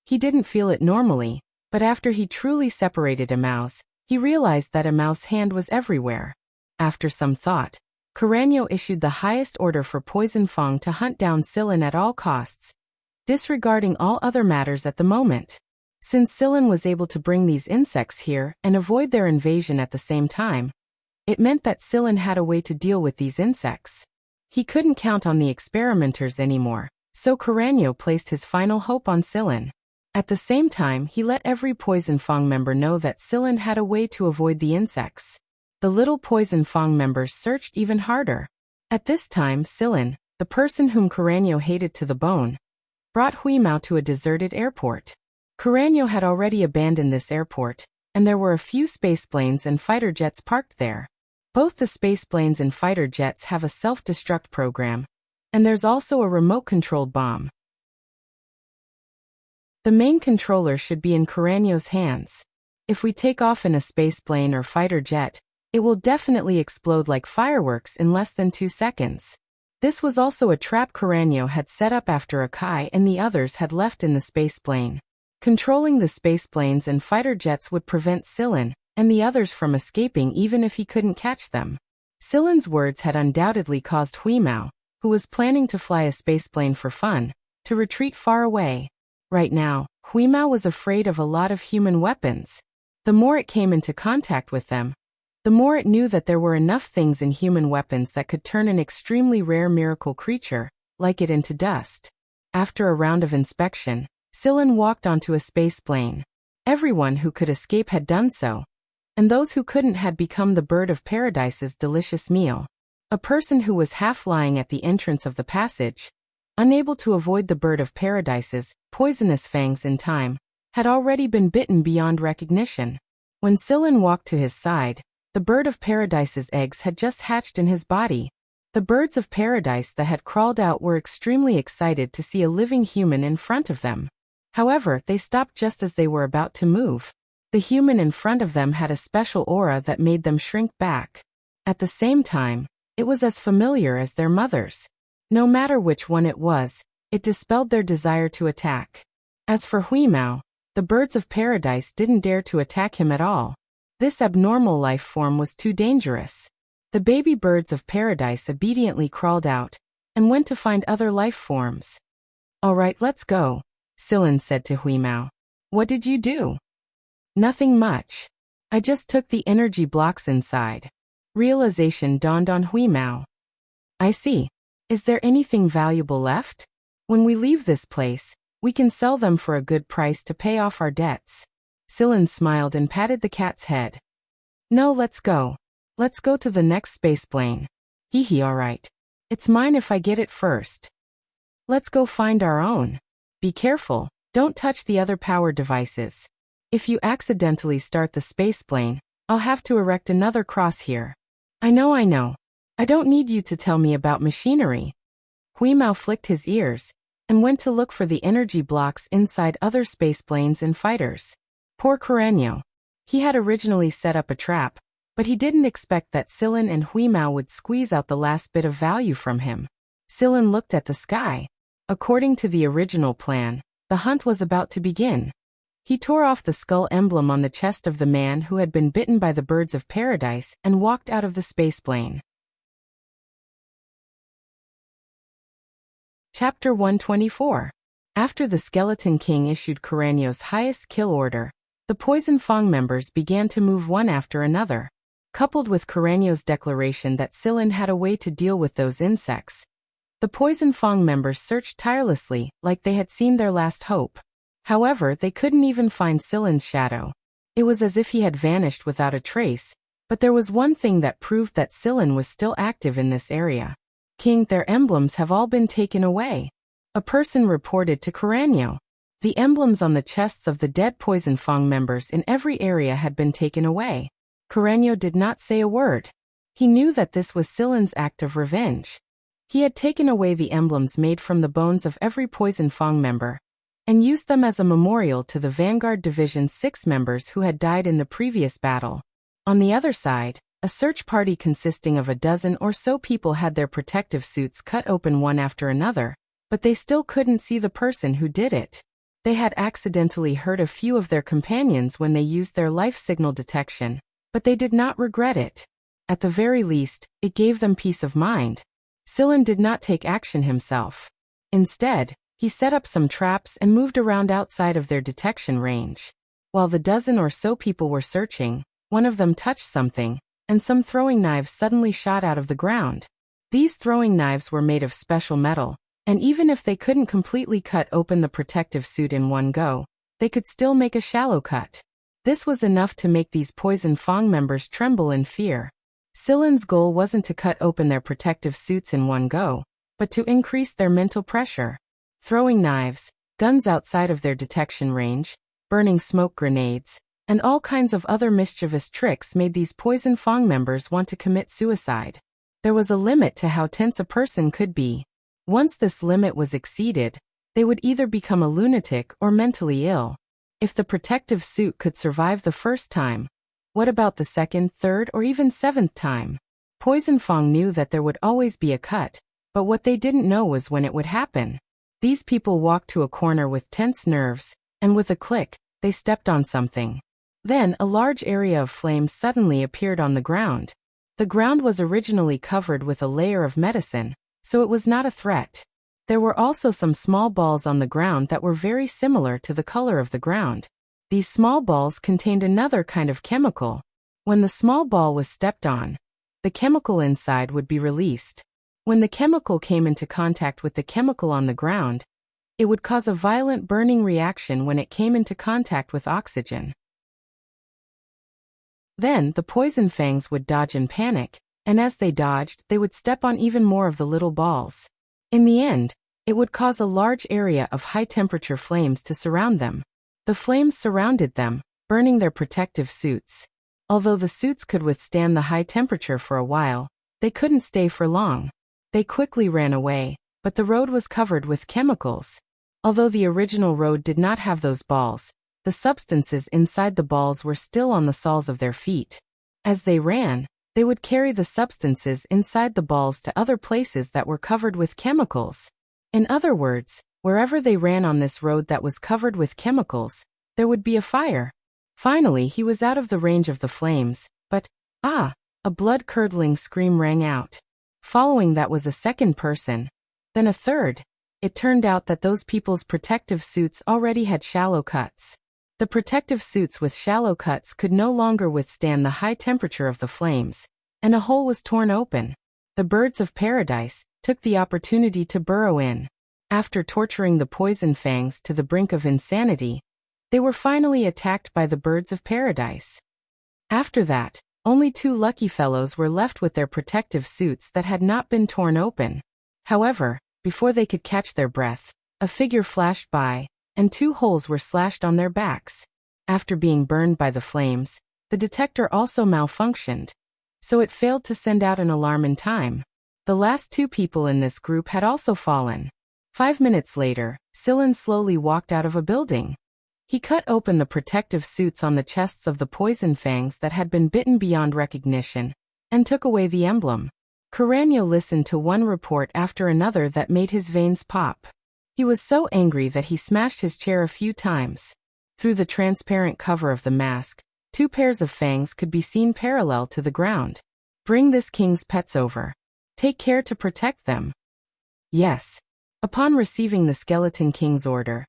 He didn't feel it normally, but after he truly separated Emaus, he realized that Emaus' hand was everywhere. After some thought, Carreño issued the highest order for Poison Fang to hunt down Sillin at all costs, disregarding all other matters at the moment. Since Sillin was able to bring these insects here and avoid their invasion at the same time, it meant that Sillin had a way to deal with these insects. He couldn't count on the experimenters anymore, so Carreño placed his final hope on Sillin. At the same time, he let every Poison Fang member know that Sillin had a way to avoid the insects. The little Poison Fang members searched even harder. At this time, Sillin, the person whom Carreño hated to the bone, brought Huimao to a deserted airport. Carreño had already abandoned this airport, and there were a few spaceplanes and fighter jets parked there. Both the spaceplanes and fighter jets have a self-destruct program, and there's also a remote-controlled bomb. The main controller should be in Carreño's hands. If we take off in a spaceplane or fighter jet, it will definitely explode like fireworks in less than 2 seconds. This was also a trap Carreño had set up after Akai and the others had left in the spaceplane. Controlling the spaceplanes and fighter jets would prevent Sillin and the others from escaping even if he couldn't catch them. Sillin's words had undoubtedly caused Huimao, who was planning to fly a spaceplane for fun, to retreat far away. Right now, Huimao was afraid of a lot of human weapons. The more it came into contact with them, the more it knew that there were enough things in human weapons that could turn an extremely rare miracle creature, like it, into dust. After a round of inspection, Sillin walked onto a spaceplane. Everyone who could escape had done so, and those who couldn't had become the bird of paradise's delicious meal. A person who was half lying at the entrance of the passage, unable to avoid the bird of paradise's poisonous fangs in time, had already been bitten beyond recognition. When Sillin walked to his side, the bird of paradise's eggs had just hatched in his body. The birds of paradise that had crawled out were extremely excited to see a living human in front of them. However, they stopped just as they were about to move. The human in front of them had a special aura that made them shrink back. At the same time, it was as familiar as their mothers. No matter which one it was, it dispelled their desire to attack. As for Huimao, the birds of paradise didn't dare to attack him at all. This abnormal life form was too dangerous. The baby birds of paradise obediently crawled out and went to find other life forms. "All right, let's go," Sillin said to Huimao. "What did you do?" "Nothing much. I just took the energy blocks inside." Realization dawned on Huimao. "I see. Is there anything valuable left? When we leave this place, we can sell them for a good price to pay off our debts." Sillin smiled and patted the cat's head. "No, let's go. Let's go to the next spaceplane." "Hee, all right. It's mine if I get it first." "Let's go find our own. Be careful, don't touch the other power devices. If you accidentally start the spaceplane, I'll have to erect another cross here." I know. I don't need you to tell me about machinery." Huimao flicked his ears and went to look for the energy blocks inside other spaceplanes and fighters. Poor Carreño. He had originally set up a trap, but he didn't expect that Sillin and Huimao would squeeze out the last bit of value from him. Sillin looked at the sky. According to the original plan, the hunt was about to begin. He tore off the skull emblem on the chest of the man who had been bitten by the birds of paradise and walked out of the spaceplane. Chapter 124. After the Skeleton King issued Carreño's highest kill order, the Poison Fang members began to move one after another. Coupled with Carreño's declaration that Sillin had a way to deal with those insects, the Poison Fang members searched tirelessly like they had seen their last hope. However, they couldn't even find Sillin's shadow. It was as if he had vanished without a trace, but there was one thing that proved that Sillin was still active in this area. "King, their emblems have all been taken away," a person reported to Carreño. The emblems on the chests of the dead Poison Fang members in every area had been taken away. Carreño did not say a word. He knew that this was Sillin's act of revenge. He had taken away the emblems made from the bones of every Poison Fang member and used them as a memorial to the Vanguard Division's 6 members who had died in the previous battle. On the other side, a search party consisting of a dozen or so people had their protective suits cut open one after another, but they still couldn't see the person who did it. They had accidentally hurt a few of their companions when they used their life signal detection, but they did not regret it. At the very least, it gave them peace of mind. Sillin did not take action himself. Instead, he set up some traps and moved around outside of their detection range. While the dozen or so people were searching, one of them touched something, and some throwing knives suddenly shot out of the ground. These throwing knives were made of special metal, and even if they couldn't completely cut open the protective suit in one go, they could still make a shallow cut. This was enough to make these Poison Fang members tremble in fear. Sillin's goal wasn't to cut open their protective suits in one go, but to increase their mental pressure. Throwing knives, guns outside of their detection range, burning smoke grenades, and all kinds of other mischievous tricks made these Poison Fang members want to commit suicide. There was a limit to how tense a person could be. Once this limit was exceeded, they would either become a lunatic or mentally ill. If the protective suit could survive the first time, what about the second, third, or even 7th time? Poison Fang knew that there would always be a cut, but what they didn't know was when it would happen. These people walked to a corner with tense nerves, and with a click, they stepped on something. Then a large area of flame suddenly appeared on the ground. The ground was originally covered with a layer of medicine, so it was not a threat. There were also some small balls on the ground that were very similar to the color of the ground. These small balls contained another kind of chemical. When the small ball was stepped on, the chemical inside would be released. When the chemical came into contact with the chemical on the ground, it would cause a violent burning reaction when it came into contact with oxygen. Then the poison fangs would dodge in panic, and as they dodged, they would step on even more of the little balls. In the end, it would cause a large area of high-temperature flames to surround them. The flames surrounded them, burning their protective suits. Although the suits could withstand the high temperature for a while, they couldn't stay for long. They quickly ran away, but the road was covered with chemicals. Although the original road did not have those balls, the substances inside the balls were still on the soles of their feet. As they ran, they would carry the substances inside the balls to other places that were covered with chemicals. In other words, wherever they ran on this road that was covered with chemicals, there would be a fire. Finally, he was out of the range of the flames, but, A blood-curdling scream rang out. Following that was a second person, then a third. It turned out that those people's protective suits already had shallow cuts. The protective suits with shallow cuts could no longer withstand the high temperature of the flames, and a hole was torn open. The birds of paradise took the opportunity to burrow in. After torturing the poison fangs to the brink of insanity, they were finally attacked by the birds of paradise. After that, only 2 lucky fellows were left with their protective suits that had not been torn open. However, before they could catch their breath, a figure flashed by, and 2 holes were slashed on their backs. After being burned by the flames, the detector also malfunctioned, so it failed to send out an alarm in time. The last 2 people in this group had also fallen. 5 minutes later, Sillin slowly walked out of a building. He cut open the protective suits on the chests of the poison fangs that had been bitten beyond recognition, and took away the emblem. Curanio listened to one report after another that made his veins pop. He was so angry that he smashed his chair a few times. Through the transparent cover of the mask, 2 pairs of fangs could be seen parallel to the ground. Bring this king's pets over. Take care to protect them. Yes. Upon receiving the Skeleton King's order,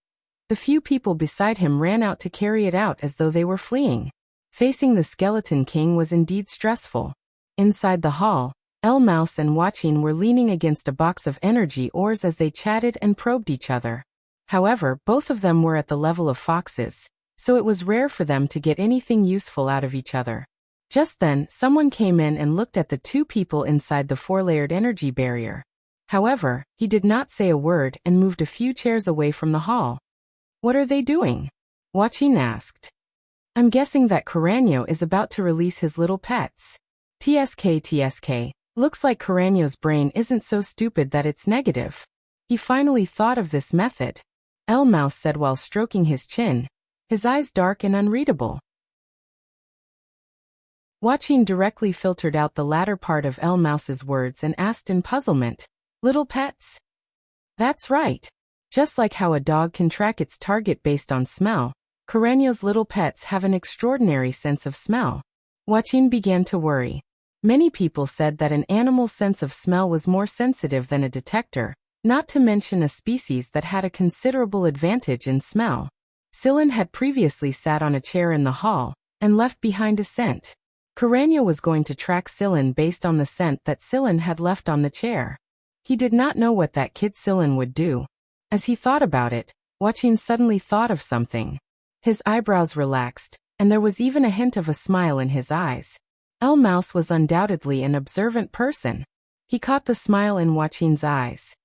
the few people beside him ran out to carry it out as though they were fleeing. Facing the Skeleton King was indeed stressful. Inside the hall, Mouse and Watching were leaning against a box of energy ores as they chatted and probed each other. However, both of them were at the level of foxes, so it was rare for them to get anything useful out of each other. Just then, someone came in and looked at the 2 people inside the 4-layered energy barrier. However, he did not say a word and moved a few chairs away from the hall. What are they doing? Watching asked. I'm guessing that Curanio is about to release his little pets. TSK. Looks like Curanio's brain isn't so stupid that it's negative. He finally thought of this method. Mouse said while stroking his chin, his eyes dark and unreadable. Watching directly filtered out the latter part of Mouse's words and asked in puzzlement, little pets? That's right. Just like how a dog can track its target based on smell, Curanio's little pets have an extraordinary sense of smell. Watching began to worry. Many people said that an animal's sense of smell was more sensitive than a detector, not to mention a species that had a considerable advantage in smell. Sillin had previously sat on a chair in the hall, and left behind a scent. Curanio was going to track Sillin based on the scent that Sillin had left on the chair. He did not know what that kid Sillin would do. As he thought about it, Watching suddenly thought of something. His eyebrows relaxed, and there was even a hint of a smile in his eyes. Mouse was undoubtedly an observant person. He caught the smile in Watching's eyes.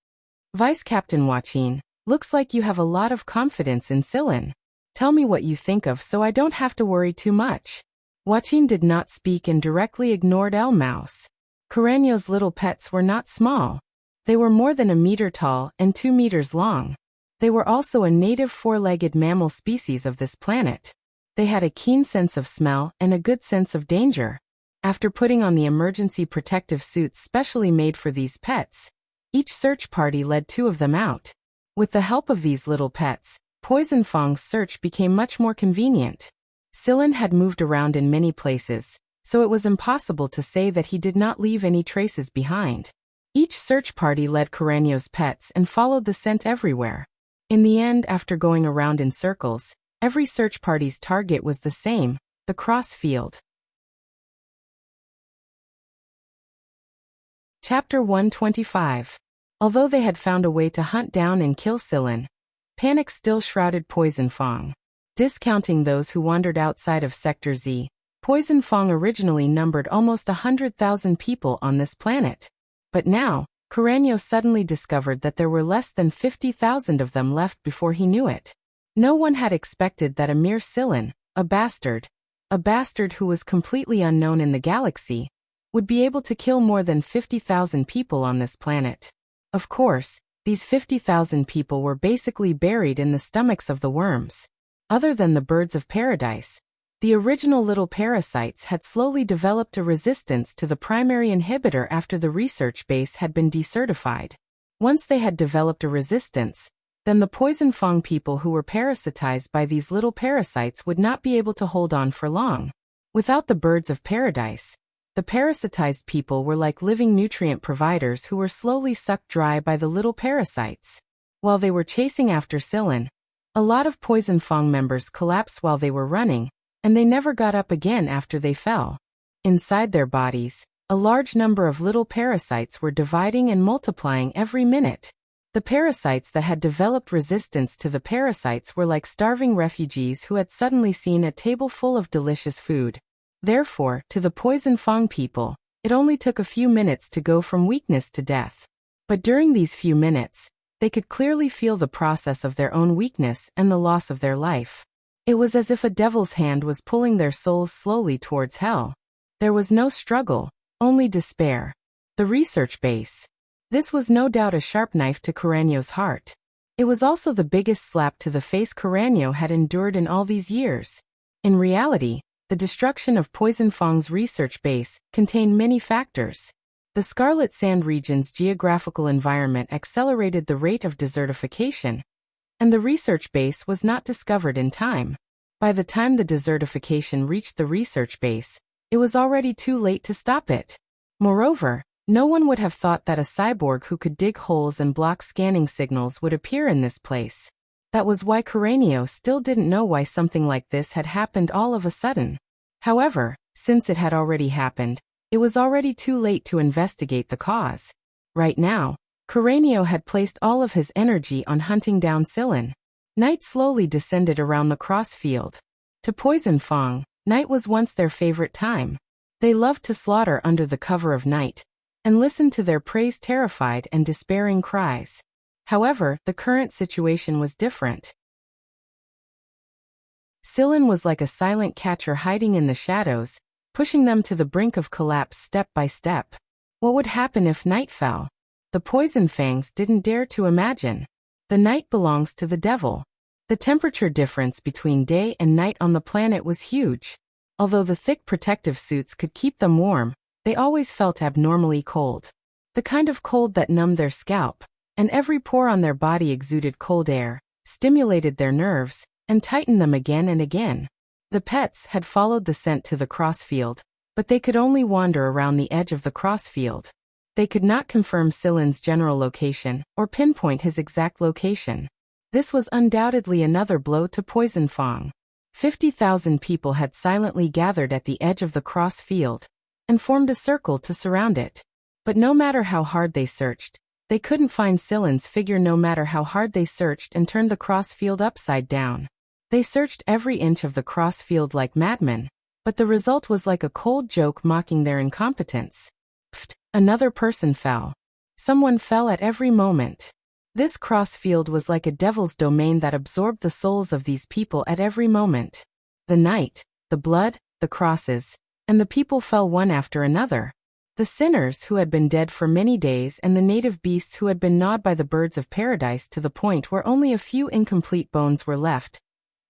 Vice Captain Watching, looks like you have a lot of confidence in Sillin. Tell me what you think of so I don't have to worry too much. Watching did not speak and directly ignored Mouse. Curanio's little pets were not small. They were more than 1 meter tall and 2 meters long. They were also a native 4-legged mammal species of this planet. They had a keen sense of smell and a good sense of danger. After putting on the emergency protective suits specially made for these pets, each search party led 2 of them out. With the help of these little pets, Poison Fang's search became much more convenient. Sillin had moved around in many places, so it was impossible to say that he did not leave any traces behind. Each search party led Curanio's pets and followed the scent everywhere. In the end, after going around in circles, every search party's target was the same, the cross field. Chapter 125. Although they had found a way to hunt down and kill Sillin, panic still shrouded Poison Fang. Discounting those who wandered outside of Sector Z, Poison Fang originally numbered almost 100,000 people on this planet. But now, Curanio suddenly discovered that there were less than 50,000 of them left before he knew it. No one had expected that a mere Sillin, a bastard who was completely unknown in the galaxy, would be able to kill more than 50,000 people on this planet. Of course, these 50,000 people were basically buried in the stomachs of the worms. Other than the birds of paradise, the original little parasites had slowly developed a resistance to the primary inhibitor after the research base had been decertified. Once they had developed a resistance, then the Poison Fang people who were parasitized by these little parasites would not be able to hold on for long. Without the birds of paradise, The parasitized people were like living nutrient providers who were slowly sucked dry by the little parasites. While they were chasing after Silen, a lot of Poison Fang members collapsed while they were running, and they never got up again after they fell. Inside their bodies, a large number of little parasites were dividing and multiplying every minute. The parasites that had developed resistance to the parasites were like starving refugees who had suddenly seen a table full of delicious food. Therefore, to the Poison Fang people, it only took a few minutes to go from weakness to death. But during these few minutes, they could clearly feel the process of their own weakness and the loss of their life. It was as if a devil's hand was pulling their souls slowly towards hell. There was no struggle, only despair. The research base. This was no doubt a sharp knife to Kuranyo's heart. It was also the biggest slap to the face Kuranyo had endured in all these years. In reality, the destruction of Poison Fang's research base contained many factors. The Scarlet Sand region's geographical environment accelerated the rate of desertification, and the research base was not discovered in time. By the time the desertification reached the research base, it was already too late to stop it. Moreover, no one would have thought that a cyborg who could dig holes and block scanning signals would appear in this place. That was why Kuranyo still didn't know why something like this had happened all of a sudden. However, since it had already happened, it was already too late to investigate the cause. Right now, Kuranyo had placed all of his energy on hunting down Silen. Night slowly descended around the cross field. To Poison Fang, night was once their favorite time. They loved to slaughter under the cover of night, and listen to their prey's terrified and despairing cries. However, the current situation was different. Silen was like a silent catcher hiding in the shadows, pushing them to the brink of collapse step by step. What would happen if night fell? The Poison Fangs didn't dare to imagine. The night belongs to the devil. The temperature difference between day and night on the planet was huge. Although the thick protective suits could keep them warm, they always felt abnormally cold. The kind of cold that numbed their scalp, and every pore on their body exuded cold air, stimulated their nerves, and tightened them again and again. The pets had followed the scent to the crossfield, but they could only wander around the edge of the crossfield. They could not confirm Silen's general location, or pinpoint his exact location. This was undoubtedly another blow to Poison Fang. 50,000 people had silently gathered at the edge of the crossfield, and formed a circle to surround it. But no matter how hard they searched, they couldn't find Silen's figure no matter how hard they searched and turned the crossfield upside down. They searched every inch of the crossfield like madmen, but the result was like a cold joke mocking their incompetence. Pfft, another person fell. Someone fell at every moment. This crossfield was like a devil's domain that absorbed the souls of these people at every moment. The night, the blood, the crosses, and the people fell one after another. The sinners who had been dead for many days and the native beasts who had been gnawed by the birds of paradise to the point where only a few incomplete bones were left,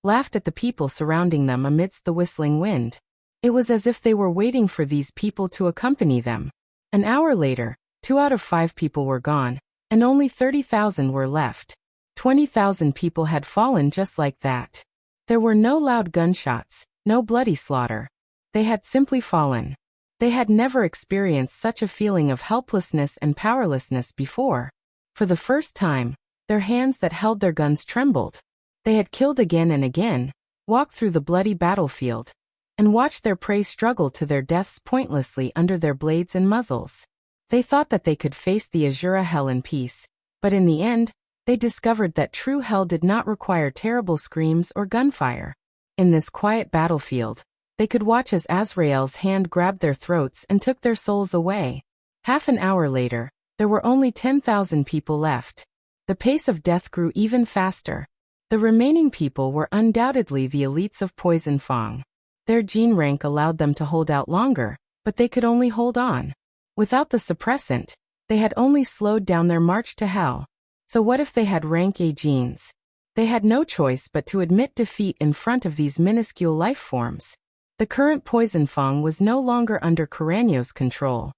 laughed at the people surrounding them amidst the whistling wind. It was as if they were waiting for these people to accompany them. An hour later, 2 out of 5 people were gone, and only 30,000 were left. 20,000 people had fallen just like that. There were no loud gunshots, no bloody slaughter. They had simply fallen. They had never experienced such a feeling of helplessness and powerlessness before. For the first time, their hands that held their guns trembled. They had killed again and again, walked through the bloody battlefield, and watched their prey struggle to their deaths pointlessly under their blades and muzzles. They thought that they could face the Azura hell in peace, but in the end, they discovered that true hell did not require terrible screams or gunfire. In this quiet battlefield, they could watch as Azrael's hand grabbed their throats and took their souls away. Half an hour later, there were only 10,000 people left. The pace of death grew even faster. The remaining people were undoubtedly the elites of Poison Fang. Their gene rank allowed them to hold out longer, but they could only hold on. Without the suppressant, they had only slowed down their march to hell. So what if they had rank A genes? They had no choice but to admit defeat in front of these minuscule life forms. The current Poison Fang was no longer under Kuranyo's control.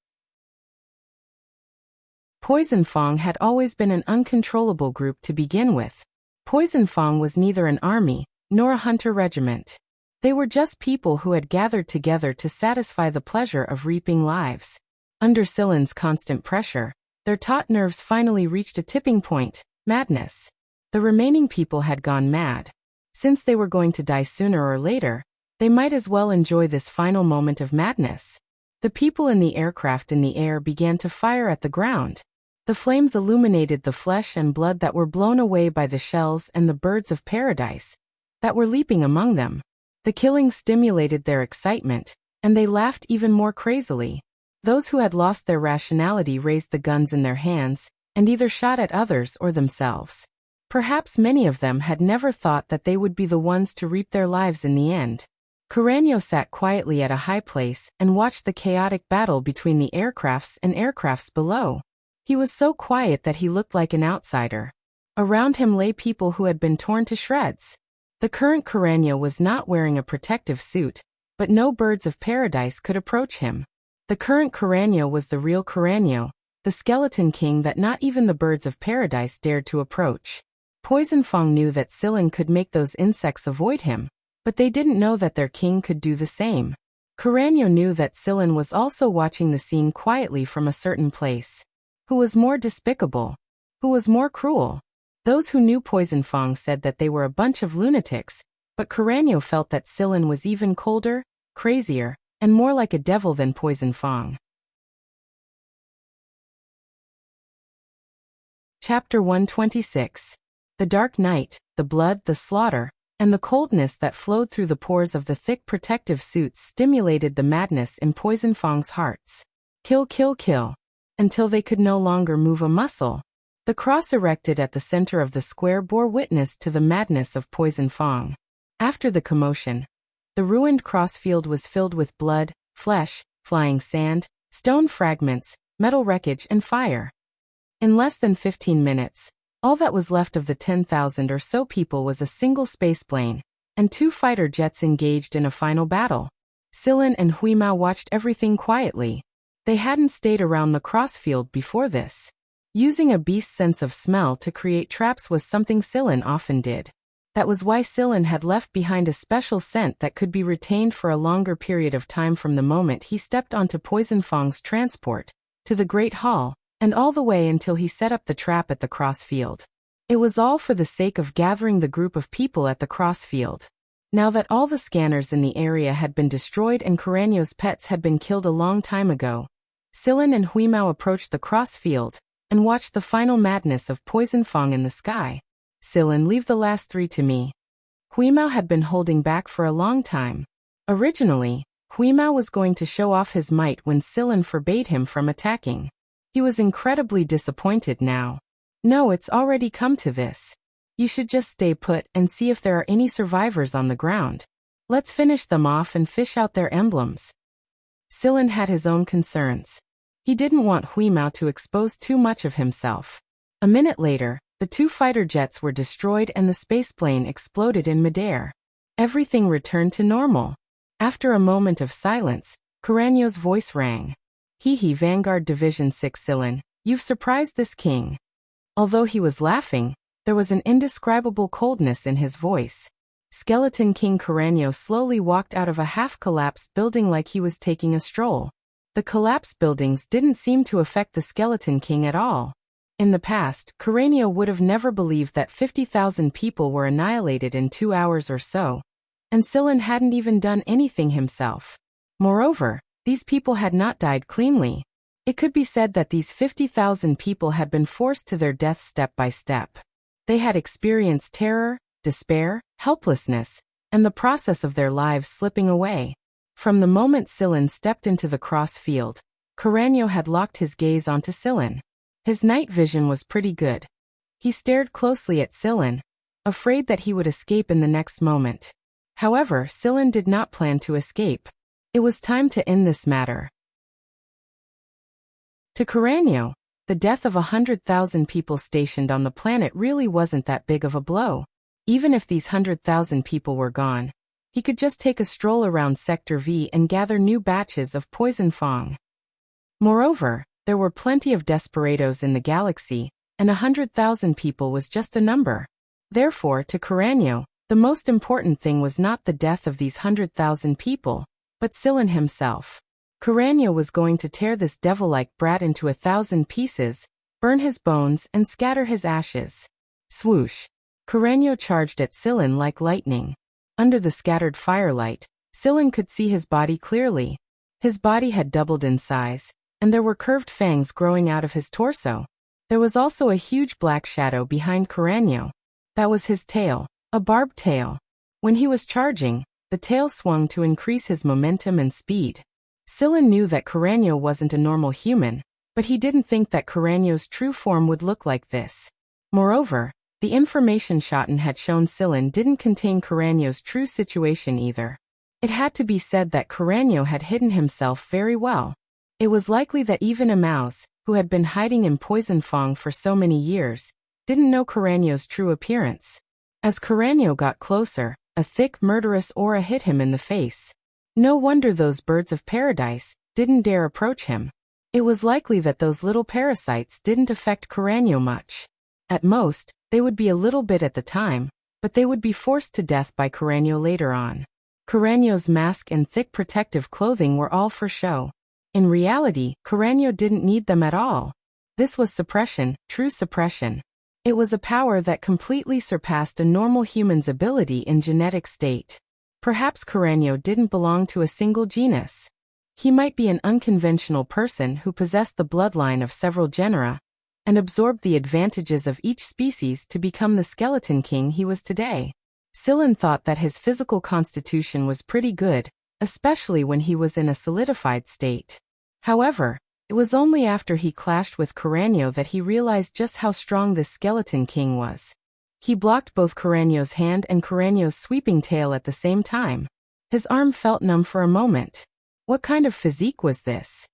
Poison Fang had always been an uncontrollable group to begin with. Poison Fang was neither an army, nor a hunter regiment. They were just people who had gathered together to satisfy the pleasure of reaping lives. Under Silen's constant pressure, their taut nerves finally reached a tipping point: madness. The remaining people had gone mad. Since they were going to die sooner or later, they might as well enjoy this final moment of madness. The people in the aircraft in the air began to fire at the ground. The flames illuminated the flesh and blood that were blown away by the shells and the birds of paradise that were leaping among them. The killing stimulated their excitement, and they laughed even more crazily. Those who had lost their rationality raised the guns in their hands, and either shot at others or themselves. Perhaps many of them had never thought that they would be the ones to reap their lives in the end. Carreño sat quietly at a high place and watched the chaotic battle between the aircrafts and aircrafts below. He was so quiet that he looked like an outsider. Around him lay people who had been torn to shreds. The current Carreño was not wearing a protective suit, but no birds of paradise could approach him. The current Carreño was the real Carreño, the skeleton king that not even the birds of paradise dared to approach. Poison Fang knew that Silen could make those insects avoid him, but they didn't know that their king could do the same. Carreño knew that Silen was also watching the scene quietly from a certain place. Who was more despicable? Who was more cruel? Those who knew Poison Fang said that they were a bunch of lunatics, but Carreño felt that Silen was even colder, crazier, and more like a devil than Poison Fang. Chapter 126. The dark night, the blood, the slaughter, and the coldness that flowed through the pores of the thick protective suits stimulated the madness in Poison Fang's hearts. Kill, kill, kill. Until they could no longer move a muscle. The cross erected at the center of the square bore witness to the madness of Poison Fang. After the commotion, the ruined cross field was filled with blood, flesh, flying sand, stone fragments, metal wreckage, and fire. In less than 15 minutes, all that was left of the 10,000 or so people was a single spaceplane, and 2 fighter jets engaged in a final battle. Silen and Huimao watched everything quietly. They hadn't stayed around the crossfield before this. Using a beast's sense of smell to create traps was something Silen often did. That was why Silen had left behind a special scent that could be retained for a longer period of time from the moment he stepped onto Poison Fang's transport, to the Great Hall, and all the way until he set up the trap at the crossfield. It was all for the sake of gathering the group of people at the crossfield. Now that all the scanners in the area had been destroyed and Carreño's pets had been killed a long time ago, Silen and Huimao approached the crossfield and watched the final madness of Poison Fang in the sky. Silen, leave the last 3 to me. Huimao had been holding back for a long time. Originally, Huimao was going to show off his might when Silen forbade him from attacking. He was incredibly disappointed now. No, it's already come to this. You should just stay put and see if there are any survivors on the ground. Let's finish them off and fish out their emblems. Silen had his own concerns. He didn't want Huimao to expose too much of himself. A minute later, the 2 fighter jets were destroyed and the spaceplane exploded in midair. Everything returned to normal. After a moment of silence, Carreño's voice rang. Hee Vanguard Division 6 Silen, you've surprised this king. Although he was laughing, there was an indescribable coldness in his voice. Skeleton King Carreño slowly walked out of a half-collapsed building like he was taking a stroll. The collapsed buildings didn't seem to affect the Skeleton King at all. In the past, Carreño would have never believed that 50,000 people were annihilated in 2 hours or so. And Silen hadn't even done anything himself. Moreover, these people had not died cleanly. It could be said that these 50,000 people had been forced to their death step by step. They had experienced terror, despair, helplessness, and the process of their lives slipping away. From the moment Silen stepped into the cross field, Carreño had locked his gaze onto Silen. His night vision was pretty good. He stared closely at Silen, afraid that he would escape in the next moment. However, Silen did not plan to escape. It was time to end this matter. To Carreño, the death of 100,000 people stationed on the planet really wasn't that big of a blow. Even if these 100,000 people were gone, he could just take a stroll around Sector V and gather new batches of Poison Fang. Moreover, there were plenty of desperados in the galaxy, and 100,000 people was just a number. Therefore, to Carreño, The most important thing was not the death of these 100,000 people, but Sillin himself. Curanio was going to tear this devil-like brat into 1,000 pieces, burn his bones, and scatter his ashes. Swoosh! Curanio charged at Sillin like lightning. Under the scattered firelight, Sillin could see his body clearly. His body had doubled in size, and there were curved fangs growing out of his torso. There was also a huge black shadow behind Curanio. That was his tail, a barbed tail. When he was charging, the tail swung to increase his momentum and speed. Sillin knew that Curanio wasn't a normal human, but he didn't think that Curanio's true form would look like this. Moreover, the information Shoten had shown Sillin didn't contain Curanio's true situation either. It had to be said that Curanio had hidden himself very well. It was likely that even a mouse, who had been hiding in Poison Fong for so many years, didn't know Curanio's true appearance. As Curanio got closer, a thick, murderous aura hit him in the face. No wonder those birds of paradise didn't dare approach him. It was likely that those little parasites didn't affect Curanio much. At most, they would be a little bit at the time, but they would be forced to death by Curanio later on. Curanio's mask and thick protective clothing were all for show. In reality, Curanio didn't need them at all. This was suppression, true suppression. It was a power that completely surpassed a normal human's ability in genetic state. Perhaps Curanio didn't belong to a single genus. He might be an unconventional person who possessed the bloodline of several genera, and absorbed the advantages of each species to become the skeleton king he was today. Sillin thought that his physical constitution was pretty good, especially when he was in a solidified state. However, it was only after he clashed with Curanio that he realized just how strong this skeleton king was. He blocked both Curanio's hand and Curanio's sweeping tail at the same time. His arm felt numb for a moment. What kind of physique was this?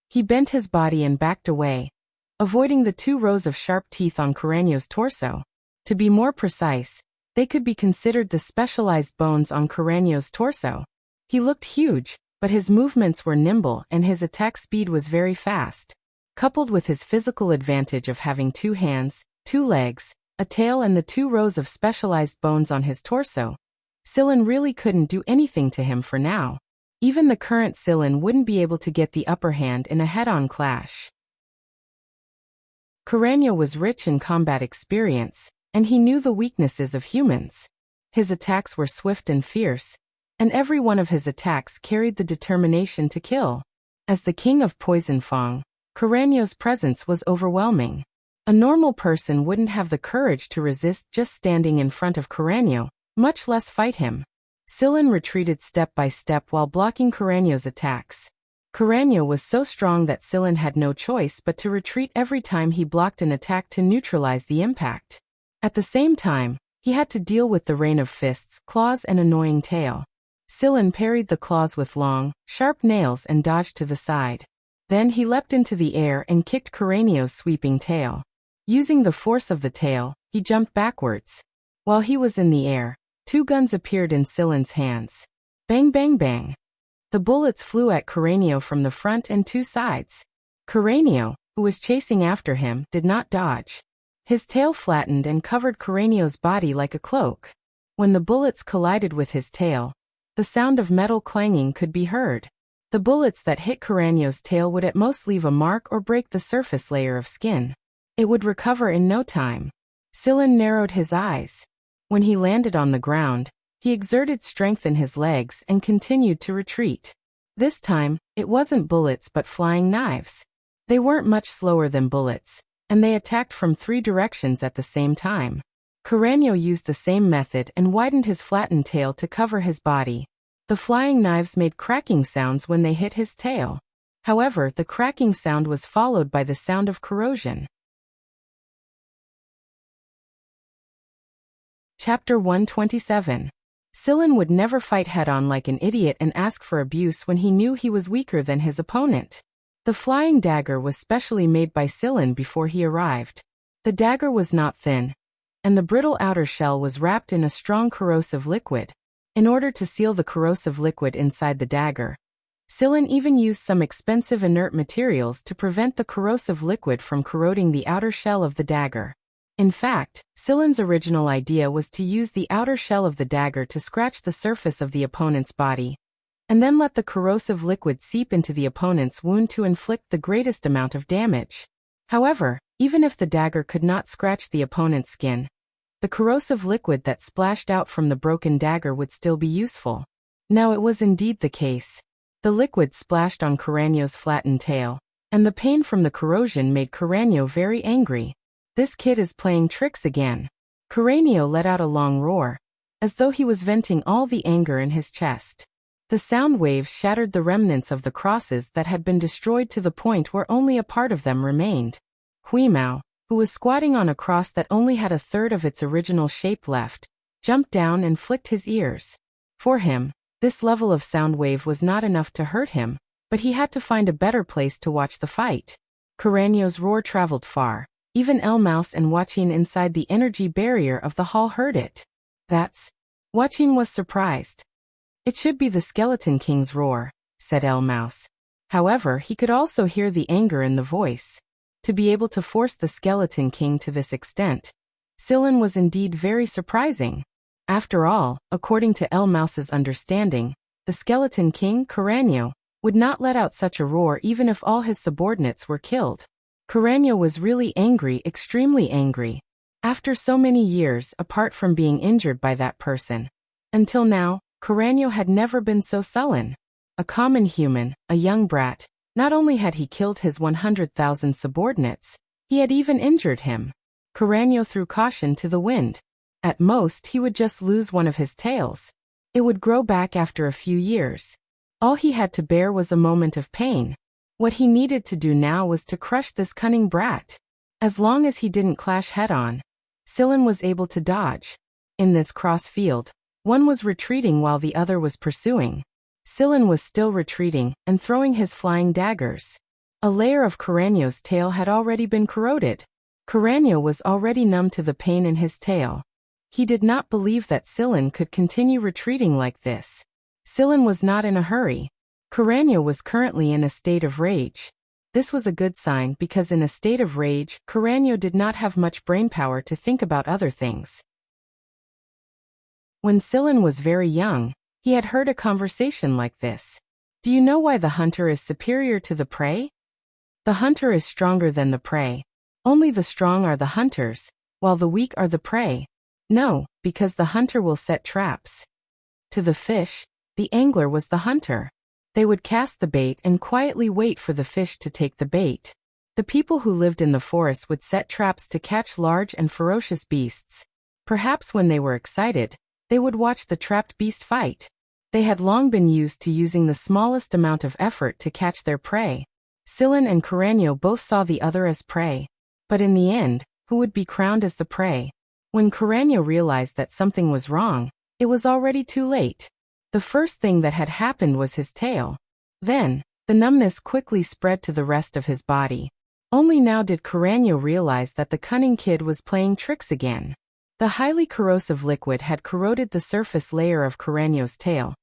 He bent his body and backed away, avoiding the 2 rows of sharp teeth on Curanio's torso. To be more precise, they could be considered the specialized bones on Curanio's torso. He looked huge, but his movements were nimble and his attack speed was very fast. Coupled with his physical advantage of having 2 hands, 2 legs, a tail and the 2 rows of specialized bones on his torso, Sillin really couldn't do anything to him for now. Even the current Sillin wouldn't be able to get the upper hand in a head-on clash. Curanio was rich in combat experience, and he knew the weaknesses of humans. His attacks were swift and fierce, and every one of his attacks carried the determination to kill. As the king of Poison Fong, Curanio's presence was overwhelming. A normal person wouldn't have the courage to resist just standing in front of Curanio, much less fight him. Sillin retreated step by step while blocking Curanio's attacks. Curanio was so strong that Sillin had no choice but to retreat every time he blocked an attack to neutralize the impact. At the same time, he had to deal with the rain of fists, claws, and annoying tail. Sillin parried the claws with long, sharp nails and dodged to the side. Then he leapt into the air and kicked Curanio's sweeping tail. Using the force of the tail, he jumped backwards. While he was in the air, 2 guns appeared in Sillin's hands. Bang bang bang. The bullets flew at Curanio from the front and 2 sides. Curanio, who was chasing after him, did not dodge. His tail flattened and covered Curanio's body like a cloak. When the bullets collided with his tail, the sound of metal clanging could be heard. The bullets that hit Curanio's tail would at most leave a mark or break the surface layer of skin. It would recover in no time. Sillin narrowed his eyes. When he landed on the ground, he exerted strength in his legs and continued to retreat. This time, it wasn't bullets but flying knives. They weren't much slower than bullets, and they attacked from 3 directions at the same time. Curanio used the same method and widened his flattened tail to cover his body. The flying knives made cracking sounds when they hit his tail. However, the cracking sound was followed by the sound of corrosion. Chapter 127. Sillin would never fight head-on like an idiot and ask for abuse when he knew he was weaker than his opponent. The flying dagger was specially made by Sillin before he arrived. The dagger was not thin, and the brittle outer shell was wrapped in a strong corrosive liquid. In order to seal the corrosive liquid inside the dagger, Sillin even used some expensive inert materials to prevent the corrosive liquid from corroding the outer shell of the dagger. In fact, Silen's original idea was to use the outer shell of the dagger to scratch the surface of the opponent's body, and then let the corrosive liquid seep into the opponent's wound to inflict the greatest amount of damage. However, even if the dagger could not scratch the opponent's skin, the corrosive liquid that splashed out from the broken dagger would still be useful. Now it was indeed the case. The liquid splashed on Carreño's flattened tail, and the pain from the corrosion made Carreño very angry. This kid is playing tricks again. Carreño let out a long roar, as though he was venting all the anger in his chest. The sound waves shattered the remnants of the crosses that had been destroyed to the point where only a part of them remained. Huimao, who was squatting on a cross that only had a third of its original shape left, jumped down and flicked his ears. For him, this level of sound wave was not enough to hurt him, but he had to find a better place to watch the fight. Carreño's roar traveled far. Even El Mouse and Wuxia inside the energy barrier of the hall heard it. Wuxia was surprised. It should be the Skeleton King's roar, said El Mouse. However, he could also hear the anger in the voice. To be able to force the Skeleton King to this extent, Silen was indeed very surprising. After all, according to El Mouse's understanding, the Skeleton King, Carreño, would not let out such a roar even if all his subordinates were killed. Carreño was really angry, extremely angry. After so many years apart from being injured by that person. Until now, Carreño had never been so sullen. A common human, a young brat, not only had he killed his 100,000 subordinates, he had even injured him. Carreño threw caution to the wind. At most, he would just lose one of his tails. It would grow back after a few years. All he had to bear was a moment of pain. What he needed to do now was to crush this cunning brat. As long as he didn't clash head-on, Silen was able to dodge. In this cross field, one was retreating while the other was pursuing. Silen was still retreating and throwing his flying daggers. A layer of Carreño's tail had already been corroded. Carreño was already numb to the pain in his tail. He did not believe that Silen could continue retreating like this. Silen was not in a hurry. Carreño was currently in a state of rage. This was a good sign because in a state of rage, Carreño did not have much brainpower to think about other things. When Silen was very young, he had heard a conversation like this. Do you know why the hunter is superior to the prey? The hunter is stronger than the prey. Only the strong are the hunters, while the weak are the prey. No, because the hunter will set traps. To the fish, the angler was the hunter. They would cast the bait and quietly wait for the fish to take the bait. The people who lived in the forest would set traps to catch large and ferocious beasts. Perhaps when they were excited, they would watch the trapped beast fight. They had long been used to using the smallest amount of effort to catch their prey. Silen and Carreño both saw the other as prey. But in the end, who would be crowned as the prey? When Carreño realized that something was wrong, it was already too late. The first thing that had happened was his tail. Then, the numbness quickly spread to the rest of his body. Only now did Carreño realize that the cunning kid was playing tricks again. The highly corrosive liquid had corroded the surface layer of Carreño's tail,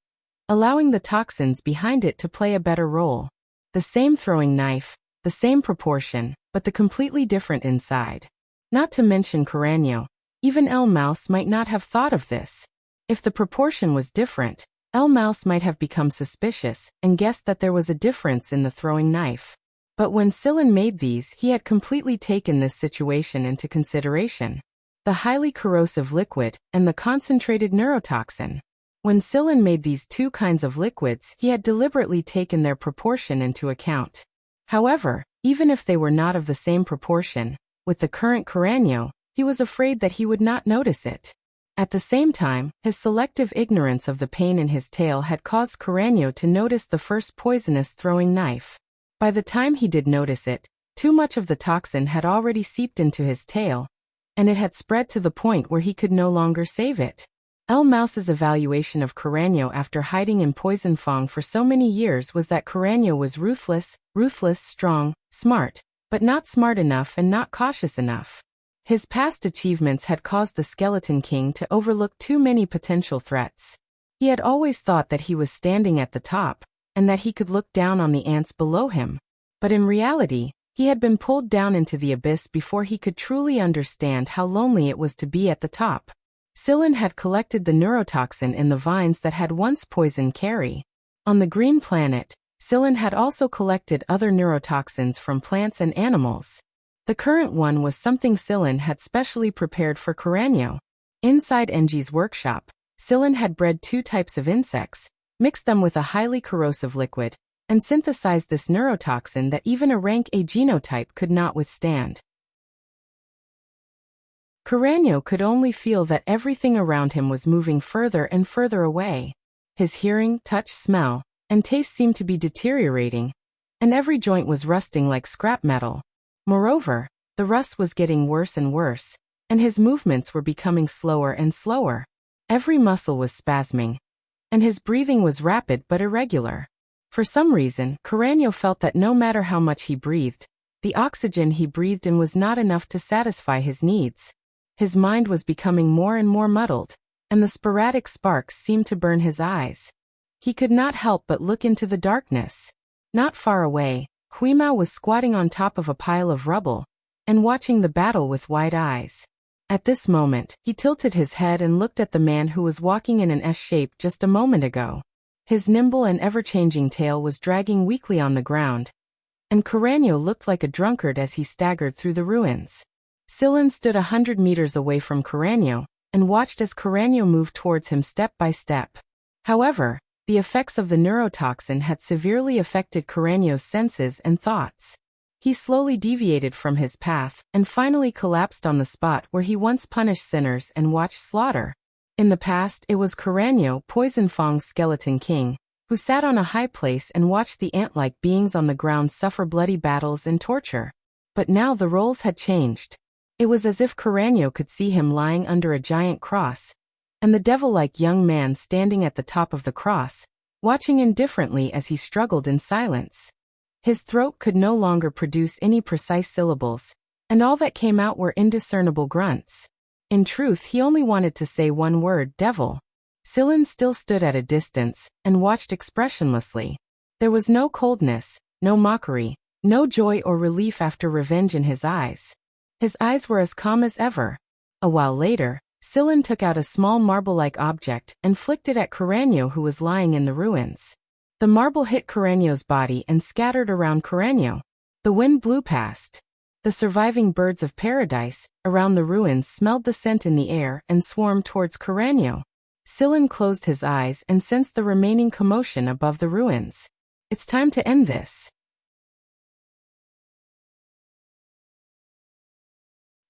allowing the toxins behind it to play a better role. The same throwing knife, the same proportion, but the completely different inside. Not to mention Carreño, even El Mouse might not have thought of this. If the proportion was different, El Mouse might have become suspicious and guessed that there was a difference in the throwing knife. But when Silen made these, he had completely taken this situation into consideration. The highly corrosive liquid and the concentrated neurotoxin. When Silen made these two kinds of liquids, he had deliberately taken their proportion into account. However, even if they were not of the same proportion, with the current Carreño, he was afraid that he would not notice it. At the same time, his selective ignorance of the pain in his tail had caused Carreño to notice the first poisonous throwing knife. By the time he did notice it, too much of the toxin had already seeped into his tail, and it had spread to the point where he could no longer save it. El Mouse's evaluation of Carreño after hiding in Poison Fong for so many years was that Carreño was ruthless, strong, smart, but not smart enough and not cautious enough. His past achievements had caused the Skeleton King to overlook too many potential threats. He had always thought that he was standing at the top, and that he could look down on the ants below him. But in reality, He had been pulled down into the abyss before he could truly understand how lonely it was to be at the top. Sillin had collected the neurotoxin in the vines that had once poisoned Carrie. On the green planet, Sillin had also collected other neurotoxins from plants and animals. The current one was something Sillin had specially prepared for Coranio. Inside Engi's workshop, Sillin had bred 2 types of insects, mixed them with a highly corrosive liquid, and synthesized this neurotoxin that even a rank A genotype could not withstand. Coranio could only feel that everything around him was moving further and further away. His hearing, touch, smell, and taste seemed to be deteriorating, and every joint was rusting like scrap metal. Moreover, the rust was getting worse and worse, and his movements were becoming slower and slower. Every muscle was spasming, and his breathing was rapid but irregular. For some reason, Coranio felt that no matter how much he breathed, the oxygen he breathed in was not enough to satisfy his needs. His mind was becoming more and more muddled, and the sporadic sparks seemed to burn his eyes. He could not help but look into the darkness. Not far away, Quimao was squatting on top of a pile of rubble and watching the battle with wide eyes. At this moment, he tilted his head and looked at the man who was walking in an S shape just a moment ago. His nimble and ever-changing tail was dragging weakly on the ground, and Coranio looked like a drunkard as he staggered through the ruins. Sillin stood 100 meters away from Coranio and watched as Coranio moved towards him step by step. However, the effects of the neurotoxin had severely affected Coranio's senses and thoughts. He slowly deviated from his path and finally collapsed on the spot where he once punished sinners and watched slaughter. In the past, it was Coranio, Poison Fong's skeleton king, who sat on a high place and watched the ant-like beings on the ground suffer bloody battles and torture. But now the roles had changed. It was as if Coranio could see him lying under a giant cross, and the devil-like young man standing at the top of the cross, watching indifferently as he struggled in silence. His throat could no longer produce any precise syllables, and all that came out were indiscernible grunts. In truth, he only wanted to say one word: devil. Sillin still stood at a distance and watched expressionlessly. There was no coldness, no mockery, no joy or relief after revenge in his eyes. His eyes were as calm as ever. A while later, Sillin took out a small marble-like object and flicked it at Coranio, who was lying in the ruins. The marble hit Coranio's body and scattered around Coranio. The wind blew past. The surviving birds of paradise around the ruins smelled the scent in the air and swarmed towards Coranio. Sillin closed his eyes and sensed the remaining commotion above the ruins. It's time to end this.